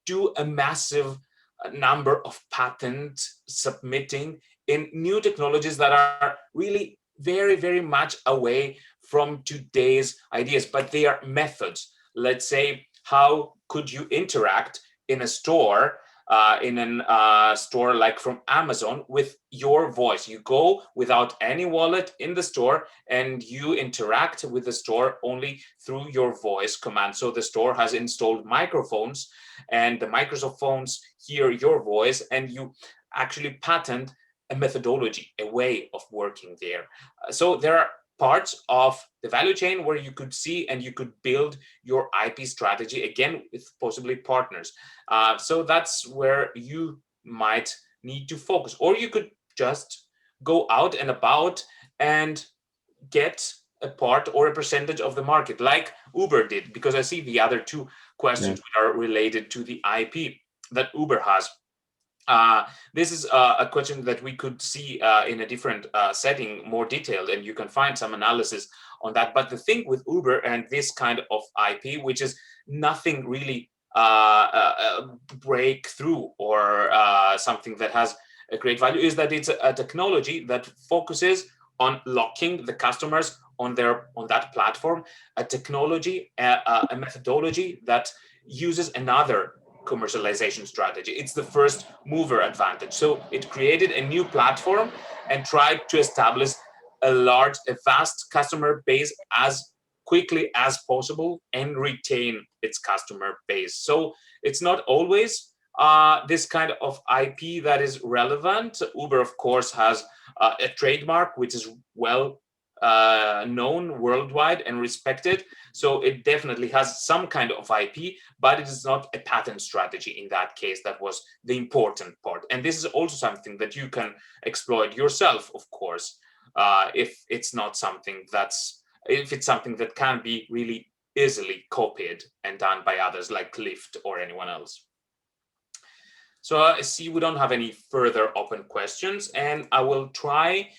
do a massive number of patents submitting in new technologies that are really very, very much away from today's ideas, but they are methods. Let's say, how could you interact in a store, store like from Amazon, with your voice? You go without any wallet in the store and you interact with the store only through your voice command. So the store has installed microphones and the microphones hear your voice, and you actually patent a methodology, a way of working there. So there are parts of the value chain where you could see and you could build your IP strategy, again, with possibly partners. So that's where you might need to focus. Or you could just go out and about and get a part or a percentage of the market, like Uber did, because I see the other two questions which are related to the IP that Uber has. This is a question that we could see in a different setting, more detailed, and you can find some analysis on that. But the thing with Uber and this kind of IP, which is nothing really breakthrough or something that has a great value, is that it's a technology that focuses on locking the customers on that platform, a technology, a methodology that uses another commercialization strategy. It's the first mover advantage. So it created a new platform and tried to establish a vast customer base as quickly as possible and retain its customer base. So it's not always this kind of IP that is relevant. Uber, of course, has a trademark which is well known worldwide and respected. So it definitely has some kind of IP, but it is not a patent strategy in that case. That was the important part. And this is also something that you can exploit yourself, of course, if it's something that can be really easily copied and done by others like Lyft or anyone else. So I see we don't have any further open questions, and I will try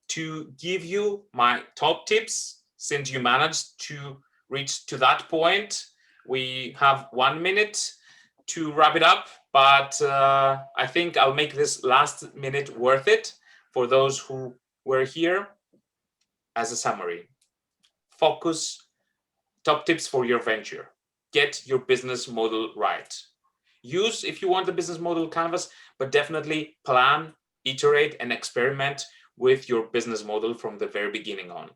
to give you my top tips since you managed to reach to that point. We have 1 minute to wrap it up, but I think I'll make this last minute worth it for those who were here. As a summary, focus, top tips for your venture. Get your business model right. Use, if you want, the business model canvas, but definitely plan, iterate, and experiment with your business model from the very beginning on.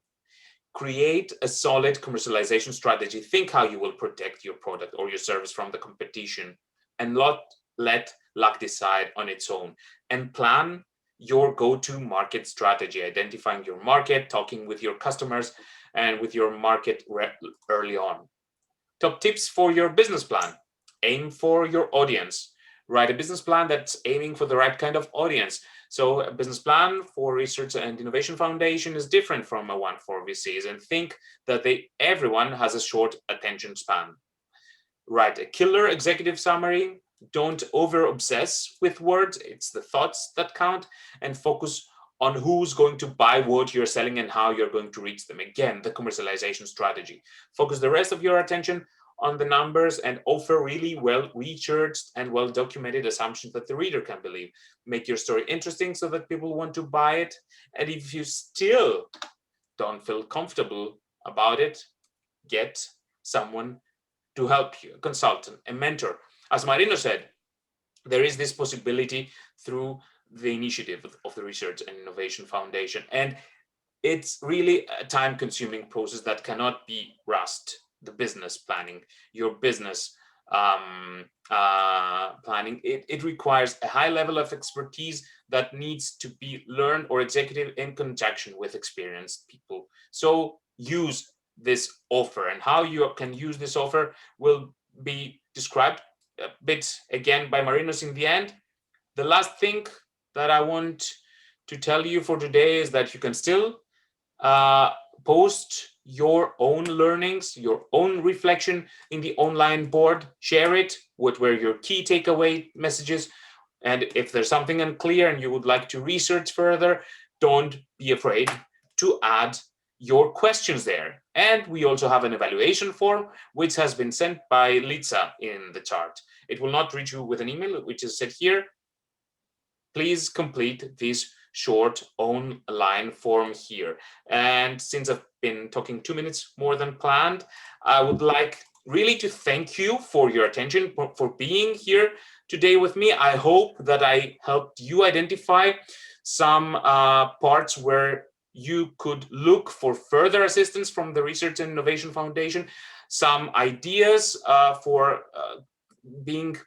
Create a solid commercialization strategy. Think how you will protect your product or your service from the competition, and not let luck decide on its own. And plan your go-to market strategy, identifying your market, talking with your customers and with your market early on. Top tips for your business plan. Aim for your audience. Write a business plan that's aiming for the right kind of audience. So a business plan for Research and Innovation Foundation is different from a one for VCs, and think that everyone has a short attention span. Write a killer executive summary. Don't over-obsess with words. It's the thoughts that count, and focus on who's going to buy what you're selling and how you're going to reach them. Again, the commercialization strategy. Focus the rest of your attention on the numbers and offer really well-researched and well-documented assumptions that the reader can believe. Make your story interesting so that people want to buy it. And if you still don't feel comfortable about it, get someone to help you, a consultant, a mentor. as Marino said, there is this possibility through the initiative of the Research and Innovation Foundation. And it's really a time-consuming process that cannot be rushed. The business planning, your business planning, it requires a high level of expertise that needs to be learned or executed in conjunction with experienced people. So use this offer, and how you can use this offer will be described a bit again by Marinos in the end. The last thing that I want to tell you for today is that you can still post your own learnings, your own reflection in the online board. Share it. What were your key takeaway messages? And if there's something unclear and you would like to research further, don't be afraid to add your questions there. And we also have an evaluation form, which has been sent by Litsa in the chart. It will not reach you with an email, which is set here. Please complete this short online form here. And since I've been talking 2 minutes more than planned, I would like really to thank you for your attention, for being here today with me. I hope that I helped you identify some parts where you could look for further assistance from the Research and Innovation Foundation, some ideas for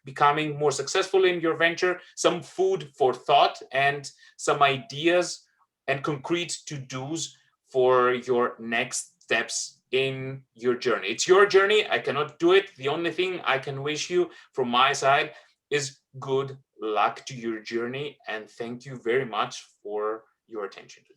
becoming more successful in your venture, some food for thought, and some ideas and concrete to-dos for your next steps in your journey. It's your journey. I cannot do it. The only thing I can wish you from my side is good luck to your journey, and thank you very much for your attention today.